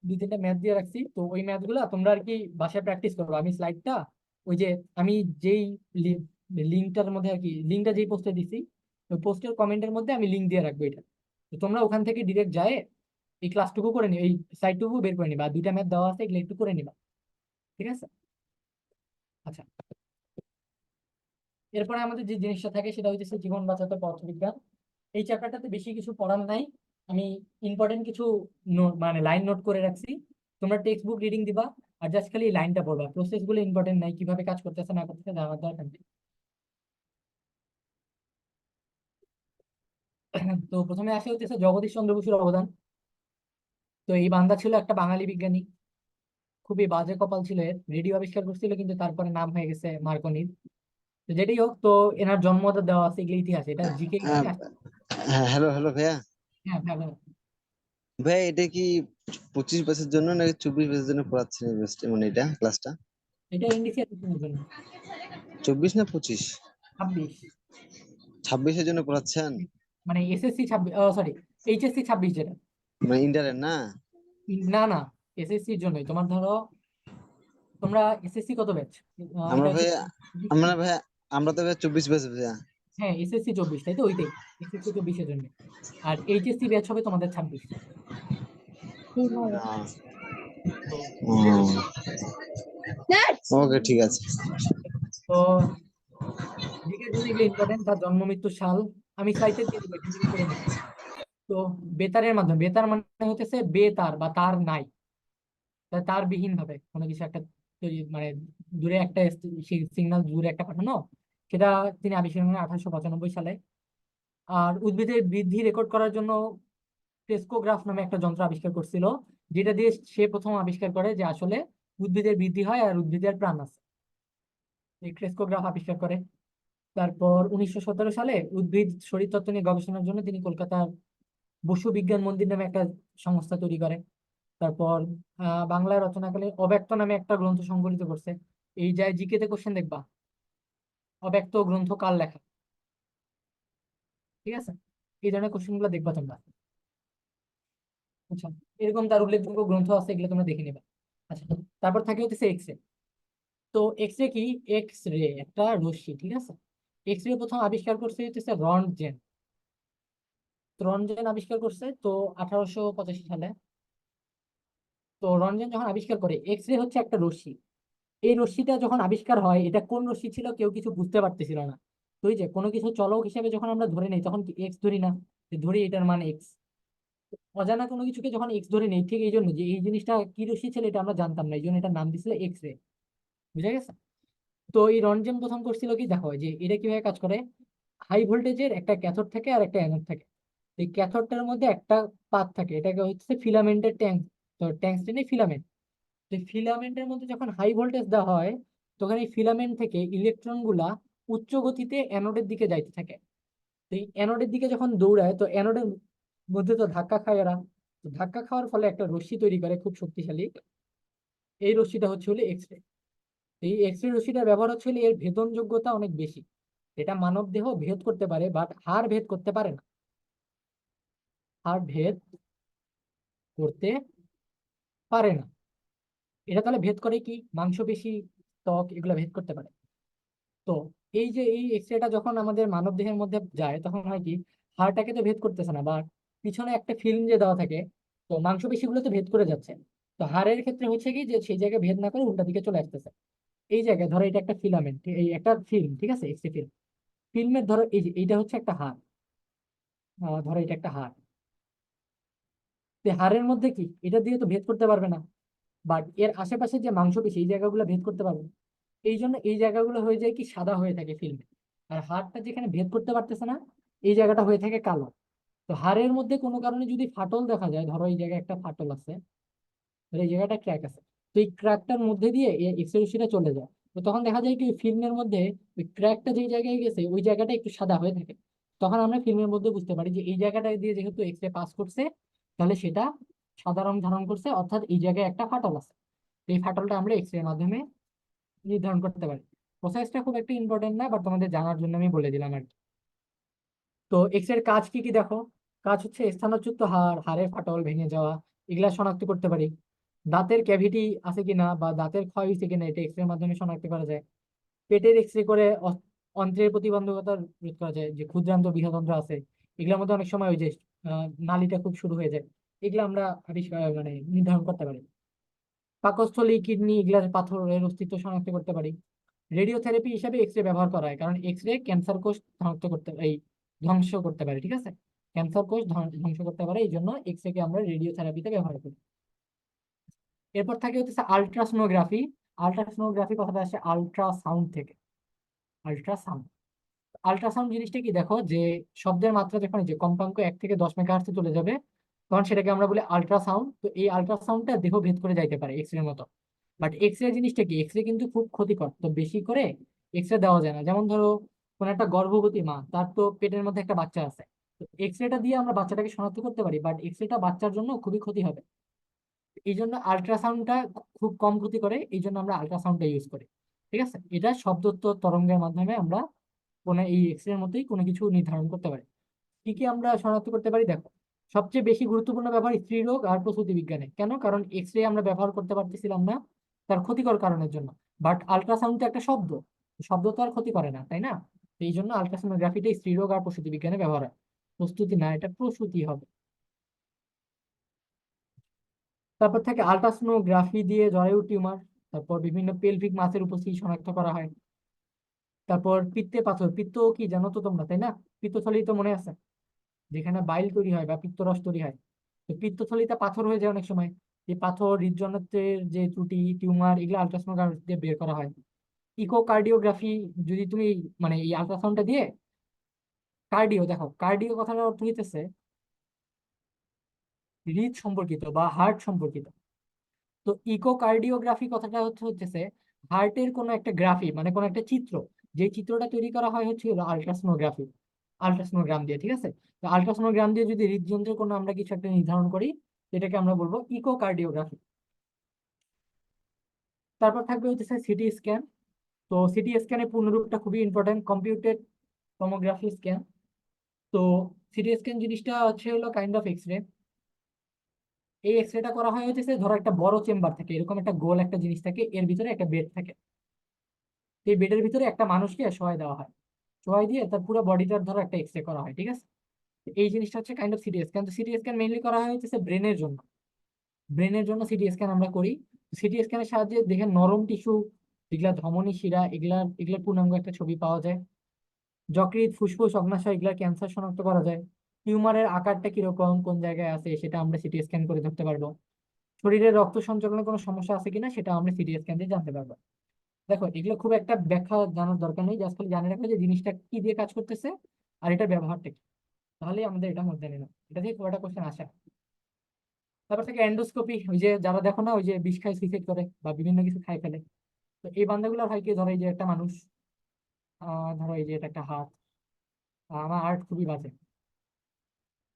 2-3টা ম্যাথ দিয়ে রাখছি। তো ওই ম্যাথ গুলা তোমরা আর কি বাসায় প্র্যাকটিস করবো। আমি স্লাইডটা ওই যে আমি যেই লিঙ্কটার মধ্যে আর কি, লিঙ্কটা যেই পোস্টে দিছি ওই পোস্টের কমেন্টের মধ্যে আমি লিঙ্ক দিয়ে রাখবো এটা। তো তোমরা ওখান থেকে ডিরেক্ট যায় এই ক্লাসটুকু করে নিবে, এই সাইটটুকু বের করে নিবা, আর 2টা ম্যাথ দেওয়া আছে এগুলো একটু করে নিবা, ঠিক আছে? আচ্ছা, এরপরে আমাদের যে জিনিসটা থাকে সেটা হচ্ছে জীবন বাঁচাতে পদার্থবিজ্ঞান। এই চ্যাপ্টারটাতে বেশি কিছু পড়ার নাই, আমি ইম্পর্টেন্ট কিছু মানে লাইন নোট করে রাখছি। তোমরা টেক্সট বুক রিডিং দিবা আর জাস্ট খালি লাইনটা পড়বা, প্রসেস গুলো ইম্পর্টেন্ট নাই, কিভাবে কাজ করতেছে না করতেছে জানার দরকার নেই। তো প্রথমে আসে হচ্ছে জগদীশ চন্দ্র বসুর অবদান। তো এই বান্দা ছিল একটা বাঙালি বিজ্ঞানী, খুবই বাজে কপাল ছিল এর, রেডিও আবিষ্কার করছিল কিন্তু তারপরে নাম হয়ে গেছে মার্কনির। তো যেটাই হোক, তো এনার জন্মটা দেওয়া আছে এগুলো ইতিহাস, এটা জিকে। হ্যাঁ হ্যাঁ, হ্যালো হ্যালো ভাইয়া। হ্যাঁ ভালো। ভাইয়া এটা কি 25 বছরের জন্য নাকি 24 বছরের জন্য পড়াচ্ছেন এই ব্যাচটা, মানে এটা ক্লাসটা? এটা এনডিসি এর জন্য 24 না 25? 26, 26-এর জন্য পড়াচ্ছেন? মানে এসএসসি 26, সরি এইচএসসি 26 যেটা। মানে ইন্টারের না? না না, এসএসসির জন্যই। তোমার ধরো তোমরা এসএসসি কত ব্যাচ? আমরা এটা হচ্ছে ভাইয়া 26 আমরা না? ভাইয়া আমরা তো ভাইয়া 24 বছর ভাইয়া। হ্যাঁ এসএসসি 24, তাই তো, ওইটাই এসএসসি 24-এর জন্য। আর এইচএসসি ব্যাচ হবে তোমাদের 26। আহ, তো ওকে ঠিক আছে। তো জিকের জন্য এগুলো ইম্পর্টেন্ট। তার জন্ম মৃত্যু সাল আমি স্লাইডে দিয়ে দেবো, এখান থেকে করে নেবো। তো বেতারের মাধ্যমে, বেতার মানে হতেছে বেতার বা তার নাই, তার বিহীন ভাবে কোনো কিছু একটা তৈরি, মানে দূরে একটা সিগন্যাল দূরে একটা পাঠানো, সেটা তিনি আবিষ্কার করেন 1895 সালে। আর উদ্ভিদের বৃদ্ধি রেকর্ড করার জন্য ক্রেস্কোগ্রাফ নামে একটা যন্ত্র আবিষ্কার করছিল, যেটা দিয়ে সে প্রথম আবিষ্কার করে যে আসলে উদ্ভিদের বৃদ্ধি হয় আর উদ্ভিদের প্রাণ আছে, এই ক্রেস্কোগ্রাফ আবিষ্কার করে। তারপর 1917 সালে উদ্ভিদ শরীরতত্ত্ব নিয়ে গবেষণার জন্য তিনি কলকাতার বসু বিজ্ঞান মন্দির নামে একটা সংস্থা তৈরি করে। তারপর বাংলায় রচনাকালে অব্যক্ত নামে একটা গ্রন্থ সংকলিত করছে। এই যায় জিকেতে কোশ্চেন দেখবা, অব্যক্ত গ্রন্থ কার লেখা, ঠিক আছে? এই ধরনের কোশ্চেন গুলো দেখবা তোমরা। আচ্ছা, এরকম তার উল্লেখযোগ্য গ্রন্থ আছে, এগুলো তোমরা দেখে নিবা। আচ্ছা, তারপর থাকে হচ্ছে এক্স রে। তো এক্স রে কি? এক্স রে একটা রশ্মি, ঠিক আছে? এক্স রে প্রথম আবিষ্কার করছে হচ্ছে রন্টজেন। রন্টজেন আবিষ্কার করছে তো 1885 সালে। তো রন্টজেন যখন আবিষ্কার করে, এক্স রে হচ্ছে একটা রশ্মি, এই রশ্মিটা যখন আবিষ্কার হয় এটা কোন রশ্মি ছিল কেউ কিছু বুঝতে পারতেছিল না। তো এই যে কোনো কিছু চলক হিসেবে যখন আমরা ধরে নেই তখন কি এক্স ধরি না, যে ধরি এটার মান এক্স। অজানা কোনো কিছুকে যখন এক্স ধরে নেই, ঠিক এই জন্য যে এই জিনিসটা কি রশ্মি ছিল এটা আমরা জানতাম না, এই জন্য এটার নাম দিছিল এক্স রে। বুঝা গেছে? তো এই রন্টজেন প্রথম করছিল কি, দেখো যে এটা কিভাবে কাজ করে। হাই ভোল্টেজের একটা ক্যাথোড থাকে আর একটা অ্যানোড থাকে। এই ক্যাথোডটার মধ্যে একটা পাত থাকে, এটাকে হচ্ছে ফিলামেন্টের ট্যাঙ্ক। তো ট্যাংস্টেনের ফিলামেন্ট, তো ফিলামেন্টের মধ্যে যখন হাই ভোল্টেজ দেওয়া হয় তখন এই ফিলামেন্ট থেকে ইলেকট্রন গুলা উচ্চ গতিতে অ্যানোডের দিকে যাইতে থাকে। তো এই অ্যানোডের দিকে যখন দৌড়ায় তো অ্যানোডের মধ্যে তো ধাক্কা খায় এরা, তো ধাক্কা খাওয়ার ফলে একটা রশ্মি তৈরি করে খুব শক্তিশালী। এই রশ্মিটা হচ্ছে হলো এক্স রে। এই এক্স রে রশ্মিটার ব্যবহার হচ্ছে হলো এর ভেদন যোগ্যতা অনেক বেশি। এটা মানব দেহ ভেদ করতে পারে বাট হাড় ভেদ করতে পারে না। হাড় ভেদ করতে পারে না। এটা তাহলে ভেদ করে কি? মাংসপেশি, ত্বক, এগুলো ভেদ করতে পারে। তো এই যে এই এক্স রেটা যখন আমাদের মানব দেহের মধ্যে যায় তখন হয় কি, হাড়টাকে তো ভেদ করতেছে না, বা পিছনে একটা ফিল্ম যে দেওয়া থাকে, তো মাংসপেশিগুলো তো ভেদ করে যাচ্ছে। তো হাড়ের ক্ষেত্রে হচ্ছে কি যে সেই জায়গায় ভেদ না করে উল্টা দিকে চলে আসতেছে। এই জায়গায় ধরো এটা একটা ফিলামেন্ট, এই একটা ফিল্ম, ঠিক আছে, এক্স রে ফিল্ম। ফিল্মের ধরো এই যে এইটা হচ্ছে একটা হাড়, ধরো এটা একটা হাড়। তো হাড়ের মধ্যে কি এটা দিয়ে তো ভেদ করতে পারবে না, বাট এর আশেপাশে যে মাংসপেশি এই জায়গাগুলো ভেদ করতে পারবে। এই জন্য এই জায়গাগুলো হয়ে যায় কি, সাদা হয়ে থাকে ফিল্মে। আর হাড়টা যেখানে ভেদ করতে পারতেছে না, এই জায়গাটা হয়ে থাকে কালো। তো হাড়ের মধ্যে কোনো কারণে যদি ফাটল দেখা যায়, ধরো এই জায়গায় একটা ফাটল আছে, ধরো এই জায়গাটা ক্র্যাক আছে, তো এই ক্র্যাকটার মধ্যে দিয়ে এক্স রে রশ্মিটা চলে যায়। তো তখন দেখা যায় কি ফিল্মের মধ্যে ওই ক্র্যাকটা যেই জায়গায় গেছে ওই জায়গাটা একটু সাদা হয়ে থাকে। তখন আমরা ফিল্মের মধ্যে বুঝতে পারি যে এই জায়গাটা দিয়ে যেহেতু এক্স রে পাস করছে তাহলে সেটা সাদা রং ধারণ করছে, অর্থাৎ এই জায়গায় একটা ফাটল আছে। তো এই ফাটলটা আমরা এক্স রে মাধ্যমে নির্ধারণ করতে পারি। প্রসেসটা খুব একটা ইম্পর্টেন্ট না, বাট তোমাদের জানার জন্য আমি বলে দিলাম আর কি। তো এক্স এর কাজ কি কি দেখো। কাজ হচ্ছে স্থানচ্যুত হাড়, হাড়ের ফাটল, ভেঙে যাওয়া, এগুলা শনাক্ত করতে পারি। দাঁতের ক্যাভিটি আছে কিনা বা দাঁতের ক্ষয় হয়েছে কিনা এটা এক্স রে মাধ্যমে শনাক্ত করা যায়। পেটের এক্স রে করে অন্ত্রের প্রতিবন্ধকতা রোধ করা যায়, যে ক্ষুদ্রান্ত বৃহদন্ত্র আছে এগুলোর মধ্যে অনেক সময় ওই যে নালীটা খুব শুরু হয়ে যায়, এগুলো আমরা মানে নির্ধারণ করতে পারি। পাকস্থলী, কিডনি, এগুলার পাথরের অস্তিত্ব শনাক্ত করতে পারি। রেডিওথেরাপি হিসাবে এক্স রে ব্যবহার করা হয়, কারণ এক্স রে ক্যান্সার কোষ ধ্বংস করতে পারে, ঠিক আছে। ক্যান্সার কোষ ধ্বংস করতে পারে, এই জন্য এক্স রে কে আমরা রেডিওথেরাপিতে ব্যবহার করি। এরপর থাকে হচ্ছে আলট্রাসোনোগ্রাফি। আলট্রাসোনোগ্রাফি কথাটা আসে আলট্রাসাউন্ড থেকে। আলট্রাসাউন্ড আলট্রাসাউন্ড জিনিসটা কি দেখো, যে শব্দের মাত্রা যখন এই যে কম্পাঙ্ক 1 থেকে 10 মেগাহার্টজে চলে যাবে, তখন সেটাকে আমরা বলি আলট্রাসাউন্ড। তো এই আলট্রাসাউন্ডটা দেহ ভেদ করে যাইতে পারে এক্স রে মতো। বাট এক্স রে জিনিসটা কি, এক্স রে কিন্তু খুব ক্ষতিকর, তো বেশি করে এক্স রে দেওয়া যায় না। যেমন ধরো কোন একটা গর্ভবতী মা, তার তো পেটের মধ্যে একটা বাচ্চা আছে, তো এক্স রেটা দিয়ে আমরা বাচ্চাটাকে শনাক্ত করতে পারি, বাট এক্স রেটা বাচ্চার জন্য খুবই ক্ষতি হবে। এই জন্য আলট্রাসাউন্ডটা খুব কম ক্ষতি করে, এই জন্য আমরা আলট্রাসাউন্ডটা ইউজ করি, ঠিক আছে। এটা শব্দত্ব তরঙ্গের মাধ্যমে আমরা কোনো এই এক্স রে মতোই কোনো কিছু নির্ধারণ করতে পারি। কি কি আমরা শনাক্ত করতে পারি দেখো। সবচেয়ে বেশি গুরুত্বপূর্ণ ব্যাপার স্ত্রী রোগ আর প্রসূতি বিজ্ঞানে। কেন? কারণ এক্স রে আমরা ব্যবহার করতে পারতেছিলাম না তার ক্ষতিকর কারণের জন্য, বাট আলট্রাসাউন্ড তো একটা শব্দ, শব্দ তো আর ক্ষতি করে না, তাই না? তো এই জন্য আলট্রাসোনোগ্রাফিটা স্ত্রী রোগ আর প্রসূতি বিজ্ঞানে ব্যবহার হয়। প্রস্তুতি না, এটা প্রসূতি হবে। তারপর থেকে আলট্রাসোনোগ্রাফি দিয়ে জরায়ু টিউমার, তারপর বিভিন্ন পেলভিক মাসের উপস্থিতি শনাক্ত করা হয়। তারপর পিত্তে পাথর, পিত্ত কি জানো তো তোমরা, তাই না? পিত্তথলি তো মনে আছে, যেখানে বাইল তৈরি হয় বা পিত্তরস তৈরি হয়। তো পিত্তথলিতে পাথর হয়ে যায় অনেক সময়। এই পাথর, হৃদযন্ত্রের যে ত্রুটি, টিউমার, এগুলো আলট্রাসোনোগ্রাফি দিয়ে বের করা হয়। ইকোকার্ডিওগ্রাফি, যদি তুমি মানে এই আলট্রাসাউন্ডটা দিয়ে কার্ডিও দেখো, কার্ডিও কথাটার অর্থ হইতেছে হৃদ সম্পর্কিত বা হার্ট সম্পর্কিত। তো ইকোকার্ডিওগ্রাফি কথাটা হচ্ছে হার্টের কোনো একটা গ্রাফি, মানে কোনো একটা চিত্র, যে চিত্রটা তৈরি করা হয় হচ্ছে আলট্রাসোনোগ্রাফি, আলট্রাসোনোগ্রাম দিয়ে, ঠিক আছে। তো আলট্রাসোনোগ্রাম দিয়ে যদি হৃদযন্ত্রের কোনো আমরা কিছু একটা নির্ধারণ করি, এটাকে আমরা বলবো ইকোকার্ডিওগ্রাফি। তারপর থাকবে হচ্ছে সিটি স্ক্যান। তো সিটি স্ক্যানের পূর্ণরূপটা খুবই ইম্পর্টেন্ট, কম্পিউটেড টমোগ্রাফি স্ক্যান। তো সিটি স্ক্যান জিনিসটা হচ্ছে হলো কাইন্ড অফ এক্স রে। এই এক্স রেটা করা হয় হচ্ছে ধরো একটা বড় চেম্বার থাকে, এরকম একটা গোল একটা জিনিস থাকে, এর ভিতরে একটা বেড থাকে। এই বেডের ভিতরে একটা মানুষকে শোয়াই দেওয়া হয়, শোয়াই দিয়ে তার পুরো বডিটার ধরো একটা এক্স রে করা হয়, ঠিক আছে। তো এই জিনিসটা হচ্ছে কাইন্ড অফ সিটি স্ক্যান। তো সিটি স্ক্যান মেইনলি করা হয় হচ্ছে ব্রেনের জন্য। ব্রেনের জন্য সিটি স্ক্যান আমরা করি। সিটি স্ক্যানের সাহায্যে দেখে নরম টিস্যু, এগুলা ধমনী, শিরা, এগুলার পূর্ণাঙ্গ একটা ছবি পাওয়া যায়। যকৃৎ, ফুসফুস, অগ্ন্যাশয়, এগুলার ক্যান্সার শনাক্ত করা যায়। টিউমারের আকারটা কিরকম, কোন জায়গায় আছে, সেটা আমরা সিটি স্ক্যান করে ধরতে পারবো। শরীরের রক্ত সঞ্চালনে কোনো সমস্যা আছে কিনা, সেটা আমরা সিটি স্ক্যান দিয়ে জানতে পারবো। দেখো এগুলো খুব একটা ব্যাখ্যা জানার দরকার নেই, জাস্ট খালি জানে রাখো যে জিনিসটা কি দিয়ে কাজ করতেছে আর এটার ব্যবহারটা কি, তাহলেই আমাদের এটা মধ্যে নিলাম, এটা থেকে খুব একটা কোশ্চেন আসে না। তারপর থেকে এন্ডোস্কোপি, ওই যে যারা দেখো না ওই যে বিষ খায়, সুইসাইড করে বা বিভিন্ন কিছু খাই ফেলে, তো এই বান্দাগুলো হয় কি, ধরো এই যে একটা মানুষ, ধরো এই যে এটা একটা হাত, আমার আর্ট খুবই বাজে,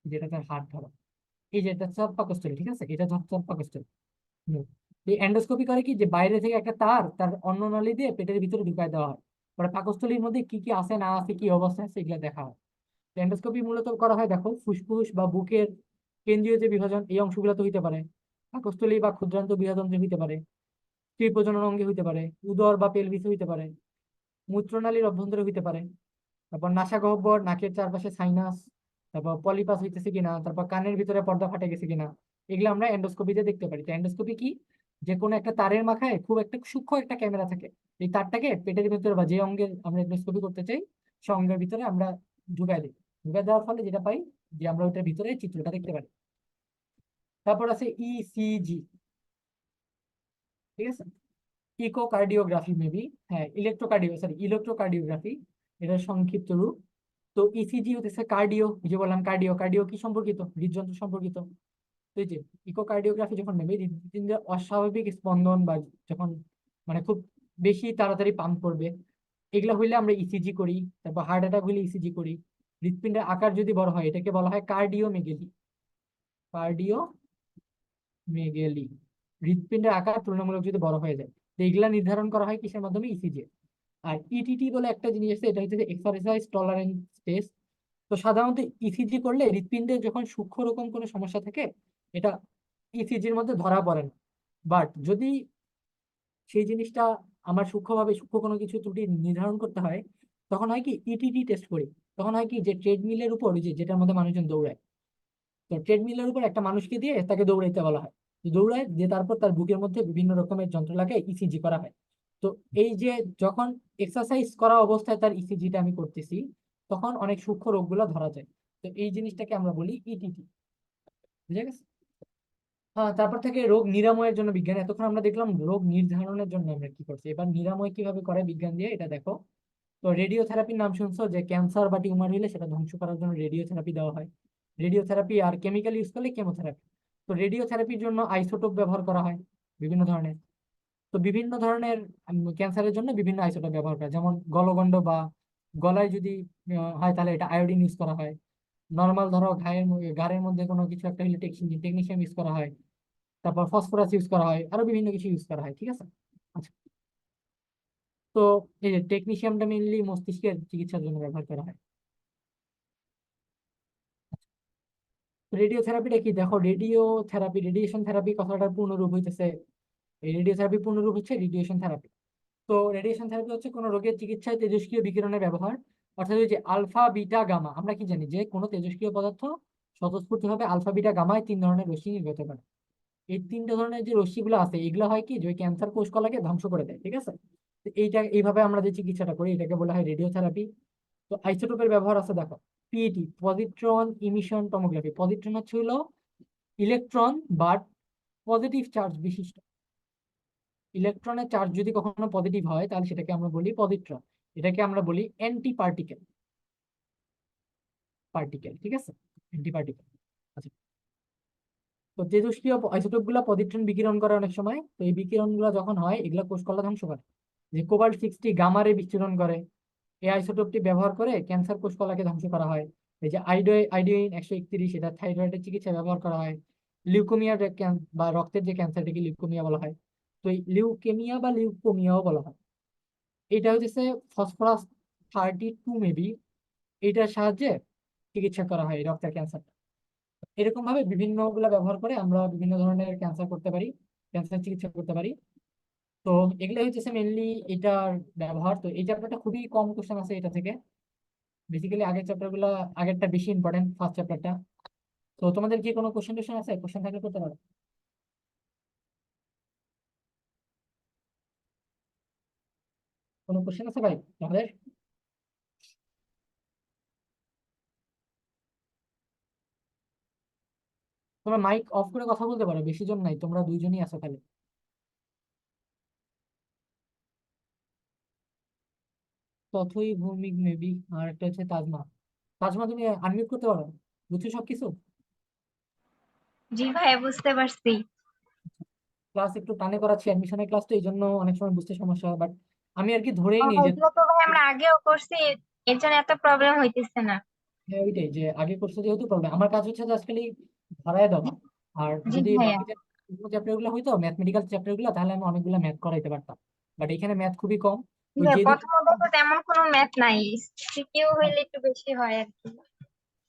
যেটা তার হাত ধরো, এই যে এটা সব পাকস্থলী, ঠিক আছে, এটা ধর সব পাকস্থলী। হুম। এই এন্ডোস্কোপি করে কি, যে বাইরে থেকে একটা তার তার অন্ননালী দিয়ে পেটের ভিতরে ঢুকায় দেওয়া হয়, পরে পাকস্থলীর মধ্যে কি কি আছে না আছে, কি অবস্থা আছে, এগুলো দেখা হয়। এন্ডোস্কোপি মূলত করা হয় দেখো ফুসফুস বা বুকের কেন্দ্রীয় যে বিভাজন, এই অংশগুলো তো হইতে পারে, পাকস্থলী বা ক্ষুদ্রান্ত বৃহদন্ত্রে হইতে পারে, স্ত্রী প্রজনন অঙ্গে হইতে পারে, উদর বা পেলভিসে হইতে পারে, মূত্রনালীর অভ্যন্তরে হইতে পারে, তারপর নাসাগহ্বর, নাকের চারপাশে সাইনাস, তারপর পলিপাস হইতেছে কিনা, তারপর কানের ভিতরে পর্দা ফাটে গেছে কিনা, এগুলো আমরা এন্ডোস্কোপিতে দেখতে পারি। তো এন্ডোস্কোপি কি, যে কোনো একটা তারের মাথায় খুব একটা সূক্ষ্ম একটা ক্যামেরা থাকে, এই তারটাকে পেটের ভিতরে বা যে অঙ্গে আমরা এন্ডোস্কোপি করতে চাই, সে অঙ্গের ভিতরে আমরা ঢুকাই দিই। ঢুকাই দেওয়ার ফলে যেটা পাই, যে আমরা ওটার ভিতরে চিত্রটা দেখতে পারি। তারপর আছে ইসিজি, ঠিক আছে, ইকোকার্ডিওগ্রাফি মেবি, হ্যাঁ ইলেকট্রোকার্ডিওগ্রাফি, এটার সংক্ষিপ্ত রূপ। তো ইসিজি হচ্ছে কার্ডিও, যে বললাম কার্ডিও, কার্ডিও কি সম্পর্কিত, হৃদযন্ত্র সম্পর্কিত। তো এই যে ইকোকার্ডিওগ্রাফি যখন নেবে, হৃদপিণ্ডের অস্বাভাবিক স্পন্দন বা যখন মানে খুব বেশি তাড়াতাড়ি পাম্প করবে, এগুলা হইলে আমরা ইসিজি করি। তারপর হার্ট অ্যাটাক হইলে ইসিজি করি। হৃদপিণ্ডের আকার যদি বড় হয়, এটাকে বলা হয় কার্ডিওমেগেলি। কার্ডিওমেগেলি, হৃদপিণ্ডের আকার তুলনামূলক যদি বড় হয়ে যায়, তো এগুলা নির্ধারণ করা হয় কিসের মাধ্যমে, ইসিজি। আর ইটিটি বলে একটা জিনিস আছে, এটা হচ্ছে এক্সারসাইজ টলারেন্স টেস্ট। তো সাধারণত ইসিজি করলে হৃৎপিণ্ডের যখন সূক্ষ্ম রকম কোনো সমস্যা থাকে, এটা ইসিজির মধ্যে ধরা পড়ে না। বাট যদি সেই জিনিসটা আমার সূক্ষ্মভাবে সূক্ষ্ম কোনো কিছু ত্রুটি নির্ধারণ করতে হয়, তখন হয় কি ইটিটি টেস্ট করি। তখন হয় কি যে ট্রেডমিলের উপর, ওই যে যেটার মধ্যে মানুষজন দৌড়ায়, তো ট্রেডমিলের উপর একটা মানুষকে দিয়ে তাকে দৌড়াইতে বলা হয়। তো দৌড়ায় দিয়ে তারপর তার বুকের মধ্যে বিভিন্ন রকমের যন্ত্র লাগায় ইসিজি করা হয়। তো এই যে যখন এক্সারসাইজ করা অবস্থায় তার ইসিজিটা আমি করতেছি, তখন অনেক সূক্ষ্ম রোগগুলো ধরা যায়। তো এই জিনিসটাকে আমরা বলি ইটিটি। বুঝে গেছে? হ্যাঁ, তারপর থেকে রোগ নিরাময়ের জন্য বিজ্ঞান। এতক্ষণ আমরা দেখলাম রোগ নির্ধারণের জন্য আমরা কি করছি, এবার নিরাময় কিভাবে করে বিজ্ঞান দিয়ে, এটা দেখো। তো রেডিওথেরাপির নাম শুনছো, যে ক্যান্সার বা টিউমার হলে সেটা ধ্বংস করার জন্য রেডিওথেরাপি দেওয়া হয়। রেডিওথেরাপি আর কেমিক্যাল ইউজ করলে কেমোথেরাপি। তো রেডিওথেরাপির জন্য আইসোটোপ ব্যবহার করা হয় বিভিন্ন ধরনের। তো বিভিন্ন ধরনের ক্যান্সারের জন্য বিভিন্ন আইসোটোপ ব্যবহার করা হয়। যেমন গলগণ্ড বা গলায় যদি হয় তাহলে এটা আয়োডিন ইউজ করা হয়। নর্মাল ধরো ঘাড়ের মধ্যে কোনো কিছু একটা হলে টেকনিশিয়াম ইউজ করা হয়। তারপর ফসফরাস ইউজ করা হয়, আরো বিভিন্ন কিছু ইউজ করা হয়। ঠিক আছে? আচ্ছা, তো এই যে টেকনিশিয়ামটা মেইনলি মস্তিষ্কের চিকিৎসার জন্য ব্যবহার করা হয়। রেডিওথেরাপিটা কি দেখো, রেডিওথেরাপি রেডিয়েশন থেরাপি কথাটার পূর্ণরূপ হইতেছে, এই রেডিওথেরাপি পূর্ণরূপ হচ্ছে রেডিয়েশন থেরাপি। তো রেডিয়েশন থেরাপি হচ্ছে কোনো রোগের চিকিৎসায় তেজস্ক্রিয় বিকিরণের ব্যবহার। অর্থাৎ ওই যে আলফা বিটা গামা, আমরা কি জানি যে কোনো তেজস্ক্রিয় পদার্থ স্বতঃস্ফূর্তভাবে আলফা বিটা গামায় 3 ধরনের রশ্মি নির্গত করে। এই 3টে ধরনের যে রশ্মিগুলো আছে, এগুলো হয় কি যে ওই ক্যান্সার কোষকলাকে ধ্বংস করে দেয়। ঠিক আছে? তো এইভাবে আমরা যে চিকিৎসাটা করি এটাকে বলা হয় রেডিওথেরাপি। তো আইসোটোপের ব্যবহার আছে দেখো, PET positron emission tomography. Positron হচ্ছে হলো ইলেকট্রন বাট পজিটিভ চার্জ বিশিষ্ট। ইলেকট্রনের চার্জ যদি কখনো পজিটিভ হয় তাহলে সেটাকে আমরা বলি পজিট্রন। এটাকে আমরা বলি অ্যান্টি পার্টিকেল। ঠিক আছে? Anti particle. আচ্ছা, তো তেজস্ক্রিয় আইসোটোপ গুলা পজিট্রন বিকিরণ করে অনেক সময়। তো এই বিকিরণ গুলা যখন হয় এগুলা কোষকলা ধ্বংস করে। যে কোবাল্ট-60 গামারে বিচ্ছুরণ করে, এই আইসোটোপটি ব্যবহার করে ক্যান্সার কোষকলাকে ধ্বংস করা হয়। এই যে আইডিন 131, এটা থাইরয়েডের চিকিৎসায় ব্যবহার করা হয়। লিউকোমিয়ার বা রক্তের যে ক্যান্সারটাকে লিউকোমিয়া বলা হয়। তো এই লিউকেমিয়া বা লিউকোমিয়াও বলা হয়। এটা হচ্ছে ফসফরাস 32 মেবি, এটার সাহায্যে চিকিৎসা করা হয় এই রক্তের ক্যান্সার। এরকম ভাবে বিভিন্ন গুলা ব্যবহার করে আমরা বিভিন্ন ধরনের ক্যান্সার করতে পারি, ক্যান্সার চিকিৎসা করতে পারি। তো এগুলো হচ্ছে মেনলি এটার ব্যবহার। তো এই চ্যাপ্টারটা খুবই কম কোশ্চেন আছে এটা থেকে। বেসিক্যালি আগের চ্যাপ্টার গুলা, আগেরটা বেশি ইম্পর্টেন্ট, ফার্স্ট চ্যাপ্টারটা। তো তোমাদের কি কোনো কোশ্চেন আছে? কোশ্চেন থাকলে করতে পারো। কোনো কোশ্চেন আছে ভাই তোমাদের? তোমরা মাইক অফ করে কথা বলতে পারো, বেশি জন নাই, তোমরা 2জনই আছো খালি। তথই ভৌমিক মেবি, আর একটা হচ্ছে তাজমা। তাজমা তুমি আনমিউট করতে পারো? বুঝছো সবকিছু? জি ভাইয়া, বুঝতে পারছি। ক্লাস একটু টানে করাচ্ছি, অ্যাডমিশনের ক্লাস, তো এই জন্য অনেক সময় বুঝতে সমস্যা হয়। বাট আমি আর কি ধরেই নিই যে এগুলো তো ভাই আমরা আগেও করছি, এর জন্য এত প্রবলেম হইতেছে না। হ্যাঁ, ওইটাই যে আগে করছে যেহেতু প্রবলেম, আমার কাজ হচ্ছে জাস্ট খালি ধরায় দেওয়া। আর জি যদি ভাইয়া। বাকি চ্যাপ্টার গুলো হইতো, ম্যাথমেটিক্যাল চ্যাপ্টার গুলো, তাহলে আমি অনেকগুলো ম্যাথ করাইতে পারতাম। বাট এখানে ম্যাথ খুবই কম। জি ওই ভাইয়া, যে প্রথমত তো তেমন কোনো ম্যাথ নাই, সিকিউ হইলে একটু বেশি হয় আর কি।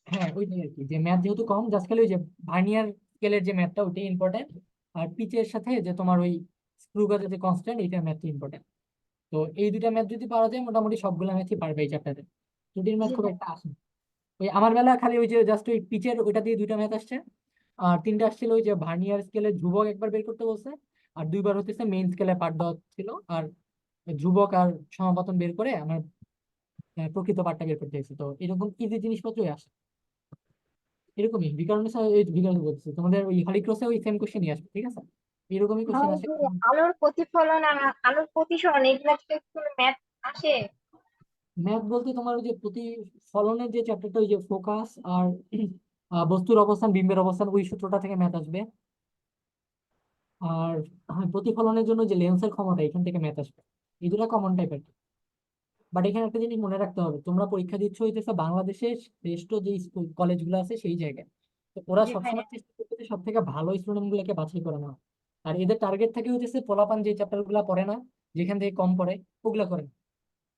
হ্যাঁ, ওইটাই আর কি, যে ম্যাথ যেহেতু কম, জাস্ট খালি ওই যে ভার্নিয়ার স্কেলের যে ম্যাথটা ওইটাই ইম্পর্টেন্ট। আর পিচের সাথে যে তোমার ওই স্ক্রু গজের যে কনস্ট্যান্ট, এইটা ম্যাথ ইম্পর্টেন্ট। তো এই দুইটা ম্যাথ যদি পারা যায় মোটামুটি সবগুলো ম্যাথই পারবে এই চ্যাপ্টারে। দুটির ম্যাথ জি খুব ভাইয়া। একটা আসে না। ওই আমার বেলা খালি ওই যে জাস্ট ওই পিচের ওইটা দিয়ে 2টা ম্যাথ আসছে। আর 3টা আসছিল ওই যে ভার্নিয়ার স্কেলের ধ্রুবক একবার বের করতে বলছে, আর 2বার হতেছে মেইন স্কেলে পার্ট দেওয়া ছিল। আর ধ্রুবক আর সমাপতন বের করে আমার প্রকৃত পার্টটা বের করতে হয়েছে। তো এরকম ইজি জিনিসপত্রই আসে। এরকমই বিকারণে এই বিকারণ বলছি, তোমাদের ওই হলিক্রসে ওই সেম কোশ্চেনই আসবে। ঠিক আছে? এরকমই কোশ্চেন আর আসে। যে আলোর প্রতিফলন আর আলোর প্রতিসরণ, এগুলা থেকে কোনো ম্যাথ আসে? ম্যাথ বলতে তোমার ওই যে প্রতিফলনের যে চ্যাপ্টারটা, ওই যে ফোকাস আর বস্তুর অবস্থান বিম্বের অবস্থান, ওই সূত্রটা থেকে ম্যাথ আসবে। আর প্রতিফলনের জন্য যে লেন্সের ক্ষমতা, এখান থেকে ম্যাথ আসবে। এই দুটা কমন টাইপের। বাট এখানে একটা জিনিস মনে রাখতে হবে, তোমরা পরীক্ষা দিচ্ছ হইতেছে বাংলাদেশের শ্রেষ্ঠ যে স্কুল কলেজগুলো আছে সেই জায়গায়। তো ওরা জি ভাইয়া। সবসময় চেষ্টা করতেছে সব থেকে ভালো স্টুডেন্ট গুলোকে বাছাই করে নেওয়া। আর এদের টার্গেট থাকে হইতেছে পোলাপান যে চ্যাপ্টার গুলা পড়ে না, যেখান থেকে কম পড়ে ওগুলা করে না।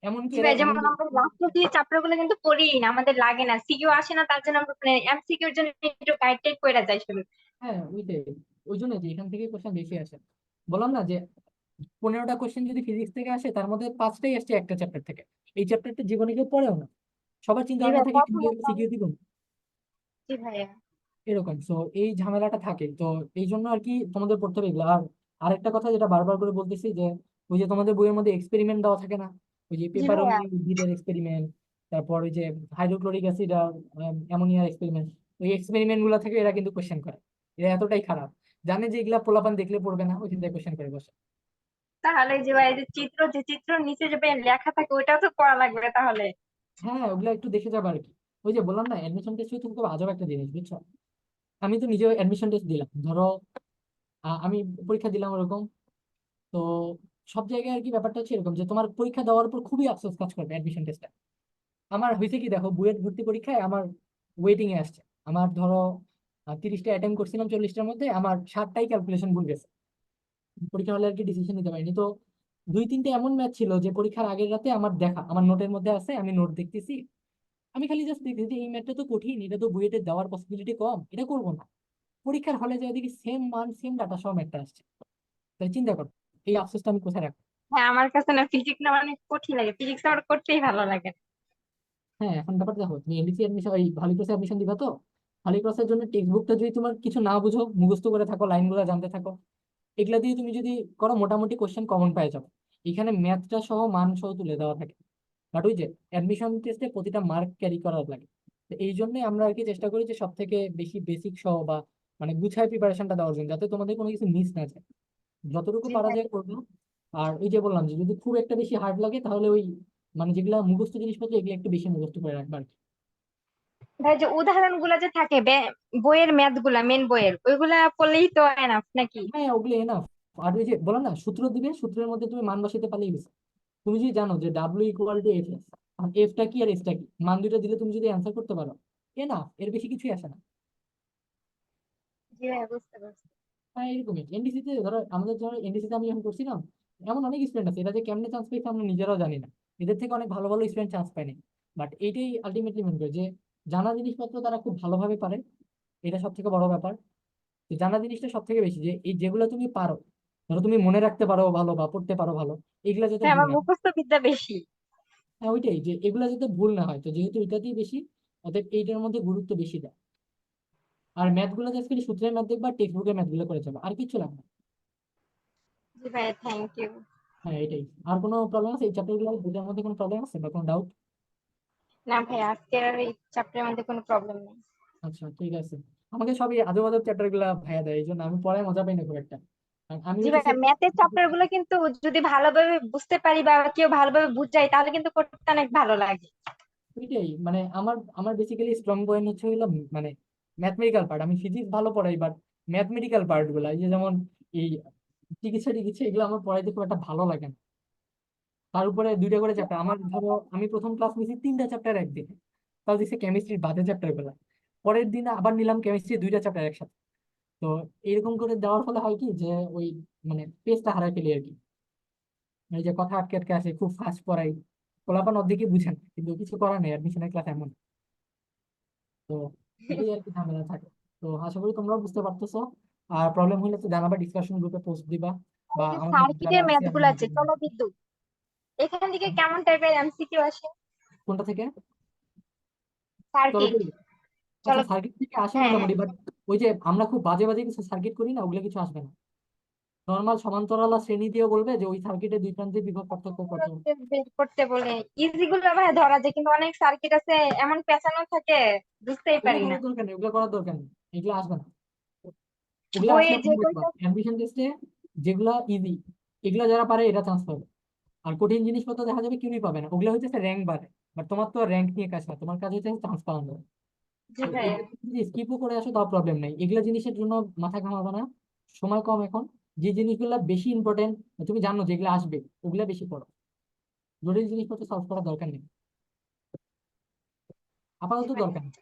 এমনকি জি এরা ভাই, এমন যেমন আমরা লাস্টের দিয়ে চ্যাপ্টার গুলো কিন্তু পড়ি না, আমাদের লাগে না, সিকিউ আসে না, তার জন্য আমরা মানে এমসিকিউর জন্য একটু গাইড টাইড করে যাই শুরু। হ্যাঁ ওইটাই, ওই জন্য যে এখান থেকে কোশ্চেন বেশি আসে। বললাম না যে 15টা কোশ্চেন যদি ফিজিক্স থেকে আসে তার মধ্যে 5টাই আসছে একটা চ্যাপ্টার থেকে। এই চ্যাপ্টারটা জীবনে কেউ পড়েও না, সবার চিন্তা জি ভাবনা ভাই, থাকে প্রথমত সিকিউ দিব, জি ভাইয়া। এরকম। সো এই ঝামেলাটা থাকে, তো এই জন্য আর কি তোমাদের পড়তে হবে এগুলো। আর আরেকটা কথা যেটা বারবার করে বলতেছি, যে ওই যে তোমাদের বইয়ের মধ্যে এক্সপেরিমেন্ট দেওয়া থাকে না, ওই যে জি পেপার ভাইয়া। উদ্ভিদের এক্সপেরিমেন্ট, তারপর ওই যে হাইড্রোক্লোরিক অ্যাসিড আর অ্যামোনিয়ার এক্সপেরিমেন্ট, ওই এক্সপেরিমেন্ট গুলো থেকে এরা কিন্তু কোশ্চেন করে। এরা এতটাই খারাপ, জানে যে এগুলা পোলাপান দেখলে পড়বে না, ওই চিন্তায় কোশ্চেন করে বসে। তাহলে যে ভাই, যে চিত্র নিচে যে ভাই লেখা থাকে ওইটাও তো পড়া লাগবে তাহলে। হ্যাঁ ওগুলা একটু দেখে যাবে আর কি। ওই যে বললাম না, অ্যাডমিশন টেস্ট কিন্তু খুব আজব একটা জিনিস, বুঝছো? আমি তো নিজেও অ্যাডমিশন টেস্ট দিলাম, ধরো আমি পরীক্ষা দিলাম ওরকম। তো সব জায়গায় আর কি ব্যাপারটা হচ্ছে এরকম যে তোমার পরীক্ষা দেওয়ার পর খুবই আফসোস কাজ করবে অ্যাডমিশন টেস্টে। আমার হয়েছে কি, দেখো বুয়েট ভর্তি পরীক্ষায় আমার ওয়েটিং এ আসছে, আমার ধরো 30টা অ্যাটেম্প করছিলাম 40টার মধ্যে, আমার 7টাই ক্যালকুলেশন ভুল গেছে। পরীক্ষা হলে আর কি ডিসিশন নিতে পারিনি। তো 2-3টে এমন ম্যাথ ছিল যে পরীক্ষার আগের রাতে আমার দেখা, আমার নোটের মধ্যে আছে, আমি নোট দেখতেছি, আমি খালি জাস্ট দেখতেছি এই ম্যাথটা তো কঠিন, এটা তো বুয়েটে দেওয়ার পসিবিলিটি কম, এটা করবো না। পরীক্ষার হলে যাই দেখি সেম মান সেম ডাটা সহ ম্যাথটা আসছে। তাহলে চিন্তা করো এই আফসোসটা আমি কোথায় রাখবো। হ্যাঁ, আমার কাছে না ফিজিক্স না অনেক কঠিন লাগে, ফিজিক্স আমার করতেই ভালো লাগে না। হ্যাঁ এখন ব্যাপারটা দেখো, তুমি এনডিসি অ্যাডমিশন এই ভালো ক্লাসে অ্যাডমিশন দিবা, তো ভালো ক্লাসের জন্য টেক্সট বুকটা যদি তোমার কিছু না বুঝো, মুখস্থ করে থাকো, লাইনগুলো জানতে থাকো, এগুলা দিয়ে তুমি যদি করো মোটামুটি কোশ্চেন কমন পেয়ে যাবে। এখানে ম্যাথটা সহ মান সহ তুলে দেওয়া থাকে। বাট ওই যে অ্যাডমিশন টেস্টে প্রতিটা মার্ক ক্যারি করা লাগে। তো এই জন্যই আমরা আর কি চেষ্টা করি যে সব থেকে বেশি বেসিক সহ বা মানে গুছায় প্রিপারেশনটা দেওয়ার জন্য, যাতে তোমাদের কোনো কিছু মিস না যায়, যতটুকু জি পারা ভাই। যায় করবো। আর ওই যে বললাম যে যদি খুব একটা বেশি হার্ড লাগে তাহলে ওই মানে যেগুলা মুখস্থ জিনিসপত্র এগুলো একটু বেশি মুখস্থ করে রাখবা আর কি। ভাই, যে উদাহরণ গুলা যে থাকে বইয়ের ম্যাথ গুলা, মেন বইয়ের ওইগুলা পড়লেই তো এনাফ নাকি? হ্যাঁ ওগুলো এনাফ। আর ওই যে বললাম না, সূত্র দিবে, সূত্রের মধ্যে তুমি মান বসাতে পারলেই গেছে। তুমি যদি জানো যে W=F, এফটা কি আর এসটা কি, মান দুইটা দিলে তুমি যদি অ্যান্সার করতে পারো, এনাফ, এর বেশি কিছুই আসে না। জি ভাই, বুঝতে পারছি। হ্যাঁ এরকমই এনডিসি তে ধরো, আমাদের ধরো এনডিসি তে আমি যখন করছিলাম, এমন অনেক স্টুডেন্ট আছে, এরা যে কেমনে চান্স পেয়েছে আমরা নিজেরাও জানি না। এদের থেকে অনেক ভালো ভালো স্টুডেন্ট চান্স পায়নি। বাট এইটাই আলটিমেটলি মেন করে যে জানা জিনিসপত্র তারা খুব ভালোভাবে পারে, এটা সব থেকে বড় ব্যাপার। তো জানা জিনিসটা সব থেকে বেশি, যে এই যেগুলো তুমি পারো, ধরো তুমি মনে রাখতে পারো ভালো বা পড়তে পারো ভালো, এগুলা যাতে হ্যাঁ, ভুল আমার না হয়। মুখস্থ বিদ্যা বেশি। হ্যাঁ ওইটাই, যে এগুলা যাতে ভুল না হয়, তো যেহেতু এটাতেই বেশি, অতএব এইটার মধ্যে গুরুত্ব বেশি দেয়। আর ম্যাথ গুলো জাস্ট খালি সূত্রের ম্যাথ দেখবা, টেক্সট বুকের ম্যাথ গুলো করে যাবে, আর কিছু লাগবে না। জি ভাই, থ্যাংক ইউ। হ্যাঁ এটাই। আর কোনো প্রবলেম আছে এই চ্যাপ্টার গুলো বুঝার মধ্যে, কোনো প্রবলেম আছে বা কোনো ডাউট? না ভাই, আজকের আর এই চ্যাপ্টারের মধ্যে কোনো প্রবলেম নেই। আচ্ছা ঠিক আছে। আমাকে সবই আজব আজব চ্যাপ্টার গুলা ভাইয়া দেয়, এই জন্য আমি পড়ায় মজা পাই না খুব একটা। আর আমি জি ভাই, হইতেছি ম্যাথের চ্যাপ্টার গুলো কিন্তু যদি ভালোভাবে বুঝতে পারি বা কেউ ভালোভাবে বুঝাই তাহলে কিন্তু করতে অনেক ভালো লাগে। ওইটাই, মানে আমার আমার বেসিক্যালি স্ট্রং পয়েন্ট হচ্ছে হইলো মানে ম্যাথমেটিক্যাল পার্ট। আমি ফিজিক্স ভালো পড়াই, বাট ম্যাথমেটিক্যাল পার্ট গুলা, এই যে যেমন এই চিকিৎসা টিকিৎসা, এগুলো আমার পড়াইতে খুব একটা ভালো লাগে না। তার উপরে 2টা করে চ্যাপ্টার, আমার ধরো আমি প্রথম ক্লাস নিয়েছি 3টা চ্যাপ্টার একদিনে, তাও দিচ্ছে কেমিস্ট্রির বাদে চ্যাপ্টার গুলা, পরের দিন আবার নিলাম কেমিস্ট্রি 2টা চ্যাপ্টার একসাথে। তো এরকম করে দেওয়ার ফলে হয় কি যে ওই মানে পেজটা হারাই ফেলি আর কি। এই যে কথা আটকে আটকে আসে, খুব ফাস্ট পড়াই, পোলাপান অর্ধেকই বুঝেন, কিন্তু কিছু করার নেই, অ্যাডমিশনের ক্লাস এমন। তো এটাই আর কি ঝামেলা থাকে। তো আশা করি তোমরাও বুঝতে পারতেছো। আর প্রবলেম হলে তো জানাবা, ডিসকাশন গ্রুপে পোস্ট দিবা, বা এই যে আমাদের যারা সার্কিটের আছে ম্যাথ আমি গুলো আছে, চলবিদ্যুৎ, এখান থেকে কেমন টাইপের এমসিকিউ আসে? কোনটা থেকে? চলো সার্কিট। করি। আচ্ছা চলো। সার্কিট থেকে আসে হ্যাঁ, হ্যাঁ। মোটামুটি, বাট ওই যে আমরা খুব বাজে বাজে কিছু সার্কিট করি না, ওগুলো কিছু আসবে না। নর্মাল সমান্তরাল আর শ্রেণী দিয়েও বলবে যে ওই সার্কিটের দুই প্রান্তের বিভব পার্থক্য কত। বের করতে বলে ইজি গুলো ভাই ধরা যায়, কিন্তু অনেক সার্কিট আছে এমন পেঁচানো থাকে, বুঝতেই ওগুলো পারি না। করার দরকার নেই, ওগুলো করার দরকার নেই, এগুলো আসবে না। ওগুলো বইয়ে আসলে যে বইটা। অ্যাডমিশন টেস্টে যেগুলা ইজি, এগুলা যারা পারে এরা চান্স পাবে। আর কঠিন জিনিসপত্র দেখা যাবে কেউই পাবে না, ওগুলো হচ্ছে র্যাঙ্ক বাড়ে। বাট তোমার তো র্যাঙ্ক নিয়ে কাজ না, তোমার কাজ হচ্ছে চান্স পাওয়ানো। জি তো ভাইয়া। এগুলো যদি স্কিপও করে আসো তাও প্রবলেম নাই, এগুলো জিনিসের জন্য মাথা ঘামাবে না। সময় কম এখন, যে জিনিসগুলো বেশি ইম্পর্টেন্ট তুমি জানো যেগুলো আসবে, ওগুলা বেশি পড়ো। জটিল জিনিসপত্র সলভ করার দরকার নেই, জি আপাতত ভাইয়া। দরকার নেই।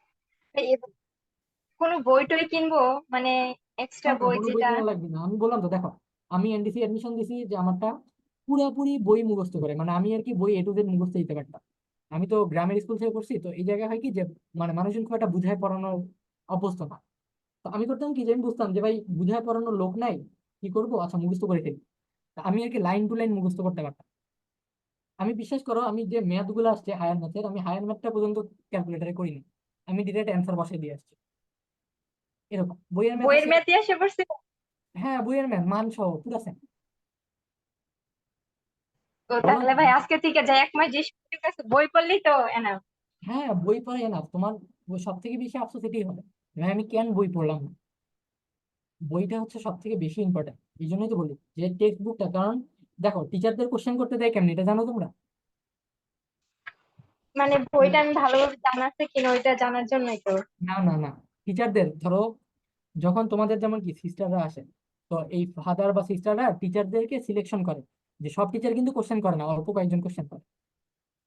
কোনো বই টই কিনবো, মানে এক্সট্রা হ্যাঁ বই কোনো বই যেটা। কেনা লাগবে না, আমি বললাম তো দেখো, আমি এনডিসি অ্যাডমিশন দিছি যে আমারটা, পুরাপুরি বই মুখস্থ করে, মানে আমি আর কি বই এ টু জেড মুখস্থ দিতে পারতাম। আমি তো গ্রামের স্কুল থেকে পড়ছি, তো এই জায়গায় হয় কি যে মানে মানুষজন খুব একটা বুঝায় পড়ানোর অভ্যস্ত না। তো আমি করতাম কি যে আমি বুঝতাম যে ভাই বুঝায় পড়ানোর লোক নাই, কি করবো, আচ্ছা মুখস্থ করে ফেলি। তা আমি আর কি লাইন টু লাইন মুখস্থ করতে পারতাম। আমি বিশ্বাস করো, আমি যে ম্যাথ গুলো আসছে হায়ার ম্যাথের, আমি হায়ার ম্যাথটা পর্যন্ত ক্যালকুলেটারে করিনি, আমি ডিরেক্ট অ্যান্সার বসে দিয়ে আসছি। এরকম বইয়ের ম্যাথ বইয়ের আছে। ম্যাথই এসে পড়ছে। হ্যাঁ, বইয়ের ম্যাথ মান সহ পুরো same। তো বলো তাহলে ভাই আজকে থেকে যাই, এক মাস যে ছুটি পেয়েছে, বই পড়লেই তো এনাফ। হ্যাঁ, বই পড়াই না তোমার। সব থেকে বেশি আফসোস এটাই হবে, ভাই আমি কেন বই পড়লাম না। বইটা হচ্ছে সব থেকে বেশি ইম্পর্টেন্ট। এই জন্যই তো বলি যে টেক্সট বুকটা, কারণ দেখো টিচারদের কোশ্চেন করতে দেয় কেমনি এটা জানো তোমরা? মানে বইটা আমি ভালোভাবে জানা আছে কিনা ওইটা জানার জন্যই তো। না না না, টিচারদের ধরো যখন তোমাদের যেমন কি সিস্টাররা আসে, তো এই ফাদার বা সিস্টাররা টিচারদেরকে সিলেকশন করে, যে সব টিচার কিন্তু কোশ্চেন করে না, অল্প কয়েকজন কোশ্চেন করে।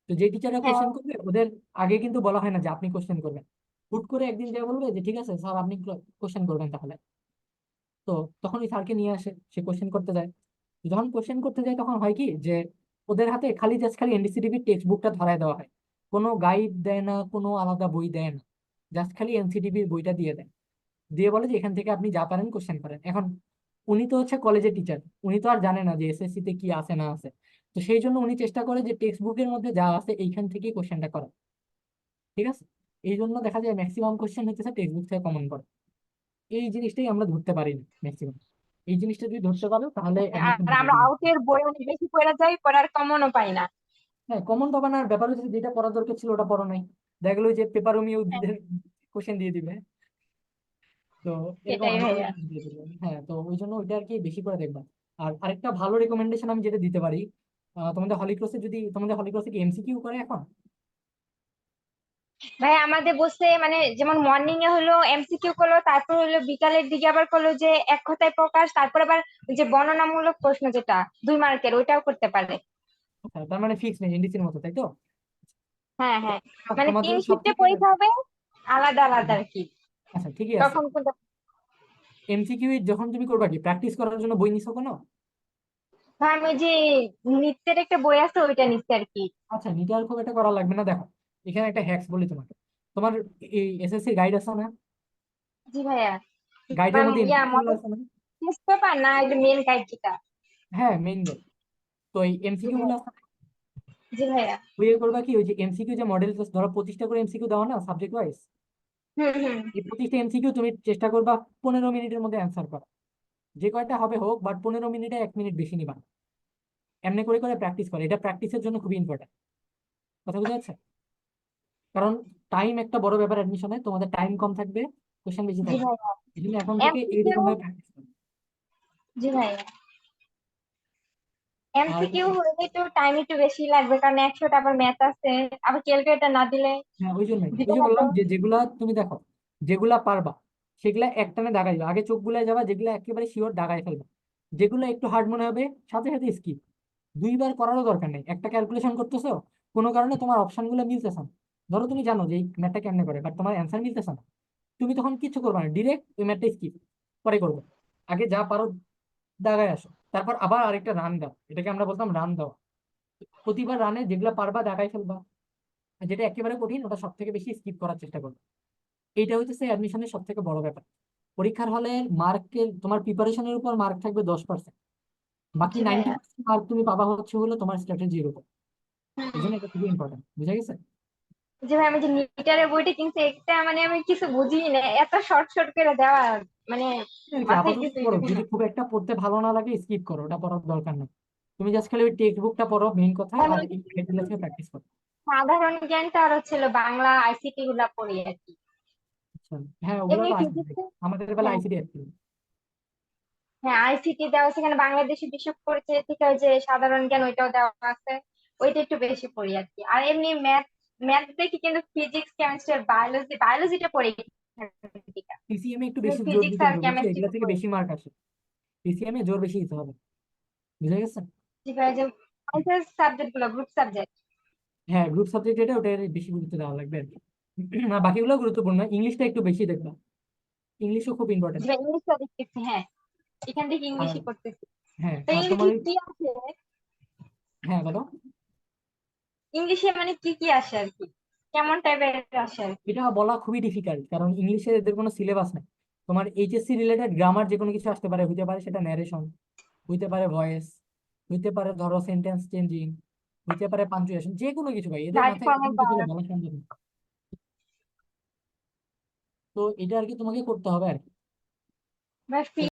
তো যে টিচাররা হ্যাঁ, কোশ্চেন করবে ওদের আগে কিন্তু বলা হয় না যে আপনি কোশ্চেন করবেন। হুট করে একদিন যা বলবে যে ঠিক আছে স্যার আপনি কোশ্চেন করবেন তাহলে। তো তখন ওই স্যারকে নিয়ে আসে, সে কোশ্চেন করতে যায়। যখন কোশ্চেন করতে যায় তখন হয় কি যে ওদের হাতে খালি জাস্ট খালি এনসিটিভির টেক্সট বুকটা ধরায় দেওয়া হয়, কোনো গাইড দেয় না, কোনো আলাদা বই দেয় না, জাস্ট খালি এনসিটিভির বইটা দিয়ে দেয়, দিয়ে বলে যে এখান থেকে আপনি যা পারেন কোশ্চেন করেন। এখন উনি তো হচ্ছে কলেজের টিচার, উনি তো আর জানে না যে এসএসসি তে কি আছে না আছে। তো সেই জন্য উনি চেষ্টা করে যে টেক্সট বুকের মধ্যে যা আছে এইখান থেকেই কোশ্চেনটা করা। ঠিক আছে, এই জন্য দেখা যায় ম্যাক্সিমাম কোশ্চেন হচ্ছে টেক্সট বুক থেকে কমন করে। এই জিনিসটাই আমরা ধরতে পারি না ম্যাক্সিমাম। এই জিনিসটা যদি ধরতে পারো তাহলে অ্যাডমিশন আর হবে আমরা তোমার। আউটের বই অনেক বেশি পড়ে যাই, পড়ার কমনও পাই না। হ্যাঁ, কমন পাবা না, আর ব্যাপার হচ্ছে যেটা পড়া দরকার ছিল ওটা পড়ো নাই, দেখা গেলো যে পেপারোমিও উদ্ভিদের কোশ্চেন দিয়ে দিবে। তো এরকম সেটাই হাজার ভাইয়া। দিয়ে দিবে। হ্যাঁ, তো ওই জন্য ওইটা আর কি বেশি করে দেখবা। আর আরেকটা ভালো রেকমেন্ডেশন আমি যেটা দিতে পারি, তোমাদের হলিক্রসে কি এমসিকিউ করে এখন? ভাই আমাদের বসে মানে যেমন মর্নিং এ হলো এমসিকিউ করলো, তারপর হলো বিকালের দিকে আবার করলো যে এক কথায় প্রকাশ, তারপর আবার ওই যে বর্ণনামূলক প্রশ্ন যেটা 2 মার্কের ওইটাও করতে পারে। আচ্ছা, তার মানে ফিক্স নেই, এনডিসির মতো, তাই তো? হ্যাঁ হ্যাঁ, মানে তোমাদের 3 শিফটে সব থেকে পরীক্ষা হবে, আলাদা আলাদা আর কি। আচ্ছা ঠিকই আছে। তখন কোনটা? এমসিকিউ যখন তুমি করবা কি প্র্যাকটিস করার জন্য বই নিছো কোনো? ভাই আমি যে নৃত্যের একটা বই আছে ওইটা নিচ্ছি আর কি। আচ্ছা, নিতে আর খুব একটা করা লাগবে না। দেখো এখানে একটা হ্যাক্স বলি তোমাকে। তোমার এই এসএসসি গাইড আছে না? জি ভাইয়া। গাইডের মধ্যে ইয়া এমসিকিউ গুলো মডেল আছে না? টেস্ট পেপার না, এটা মেন গাইড যেটা। হ্যাঁ, মেইন গাইড। তো এই জি এমসিকিউ গুলো ভাইয়া। আছে না? জি ভাইয়া। বইয়ে করবা কি ওই যে এমসিকিউ যে মডেল টেস্ট, ধরো 25টা করে এমসিকিউ দাও না সাবজেক্ট ওয়াইজ। হুম হুম। এই 25টা এমসিকিউ তুমি চেষ্টা করবা 15 মিনিটের মধ্যে অ্যান্সার করা। যে কয়টা হবে হোক, বাট 15 মিনিটে 1 মিনিট বেশি নিবা না। এমনি করে করে প্র্যাকটিস করে, এটা প্র্যাকটিসের জন্য খুবই ইম্পর্টেন্ট। কথা বুঝা যাচ্ছে? কারণ টাইম একটা বড় ব্যাপার অ্যাডমিশনে, তোমাদের টাইম কম থাকবে, কোশ্চেন বেশি জি থাকবে। ভাইয়া। এই জন্য এখন থেকে এমসিকিউ। এইরকম ভাবে প্র্যাকটিস করবে। জি ভাইয়া। আর এমসিকিউ হলে তো টাইম একটু বেশি লাগবে, কারণ 100টা আবার ম্যাথ আছে, আবার ক্যালকুলেটর না দিলে হ্যাঁ, ওই জন্যই দিতে ওই যে হবে। বললাম যে যেগুলা তুমি দেখো, যেগুলা পারবা সেগুলা একটানে দাগাই যাবে, আগে চোখ বুলাই যাবা, যেগুলা একেবারে শিওর দাগাই ফেলবা। যেগুলো একটু হার্ড মনে হবে সাথে সাথে স্কিপ। দুইবার করারও দরকার নেই। একটা ক্যালকুলেশন করতেছো, কোনো কারণে তোমার অপশন গুলো মিলতেছে না, ধরো তুমি জানো যে এই ম্যাথটা কেমনে করে, বাট তোমার অ্যান্সার মিলতেছে না, তুমি তখন কিছু করবা না, ডিরেক্ট ওই ম্যাথটা স্কিপ পরে করবে। আগে যা পারো দাগায় আসো, তারপর আবার আরেকটা রান দাও, এটাকে আমরা বলতাম রান দাও। প্রতিবার রানে যেগুলো পারবা দাগাই ফেলবা, আর যেটা একেবারে কঠিন ওটা সব থেকে বেশি স্কিপ করার চেষ্টা করবে। এইটা হচ্ছে অ্যাডমিশনের সব থেকে বড় ব্যাপার। পরীক্ষার হলে মার্কের তোমার প্রিপারেশনের উপর মার্ক থাকবে 10%, বাকি জি ভাইয়া। 90% মার্ক তুমি পাবা হচ্ছে হলো তোমার স্ট্র্যাটেজির উপর। এই হুম। জন্য এটা খুবই ইম্পর্টেন্ট, বুঝা গেছে? জি ভাই, আমি যে মিটারের বইটা কিনছি একটা মানে আমি কিছু বুঝি না, এত শর্ট শর্ট করে দেওয়া, মানে আর কি মাথায় আপাতত কিছুই পড়ো, ঢুকে না। যদি খুব একটা পড়তে ভালো না লাগে স্কিপ করো, ওটা পড়ার দরকার নেই। তুমি জাস্ট খালি ওই টেক্সট বুকটা পড়ো মেইন কথা, তাহলে আর ওই এই গাইডগুলো থেকে প্র্যাকটিস করো। সাধারণ জ্ঞানটা আর হচ্ছিল বাংলা আইসিটি গুলা পড়ি আর কি। আচ্ছা, হ্যাঁ ওগুলো এমনি তো আসবে, ফিজিক্স। আমাদের বেলা হ্যাঁ আইসিডি আসছিল। হ্যাঁ, আইসিটি দেওয়া, সেখানে বাংলাদেশি বিশ্ব পরিচয় থেকে ওই যে সাধারণ জ্ঞান ওইটাও দেওয়া আছে। ওইটা একটু বেশি পড়ি আর কি। আর এমনি ম্যাথ, ম্যাথ দেখি কিন্তু ফিজিক্স কেমিস্ট্রি আর বায়োলজিটা পড়ি। পিসিএম এ একটু বেশি জোর ফিজিক্স দিতে আর হবে, বুঝছো, কেমিস্ট্রি এগুলা থেকে পড়ি। বেশি মার্ক আসে। পিসিএম এ জোর বেশি দিতে হবে, বুঝা গেছে? ঠিক আছে, যে সাবজেক্ট গুলো গ্রুপ সাবজেক্ট। হ্যাঁ, গ্রুপ সাবজেক্ট এটা ওটা বেশি গুরুত্ব দেওয়া লাগবে আর কি। আর বাকিগুলো গুরুত্বপূর্ণ, ইংলিশটা একটু বেশি দেখবা, ইংলিশও খুব ইম্পর্টেন্ট। যেটা ইংলিশটা দেখতেছি, হ্যাঁ এখান থেকে আর ইংলিশই করতেছি। হ্যাঁ, তো আর ইংলিশ তোমার কি আছে? হ্যাঁ বলো। ইংলিশে মানে কি কি আসে আর কি, কেমন টাইপের আসে আর কি? এটা বলা খুবই ডিফিকাল্ট, কারণ ইংলিশের এদের কোনো সিলেবাস নেই। তোমার এইচএসসি রিলেটেড গ্রামার যে কোনো কিছু আসতে পারে, হইতে পারে সেটা ন্যারেশন, হইতে পারে ভয়েস, হইতে পারে ধরো সেন্টেন্স চেঞ্জিং, হইতে পারে পাঞ্চুয়েশন, যে কোনো কিছু ভাই, এদের লাইট মাথায় ফর্ম কোনো অফ কিছু হলে বলা সম্ভব না। তো এটা আর কি তোমাকে করতে হবে আর কি। বা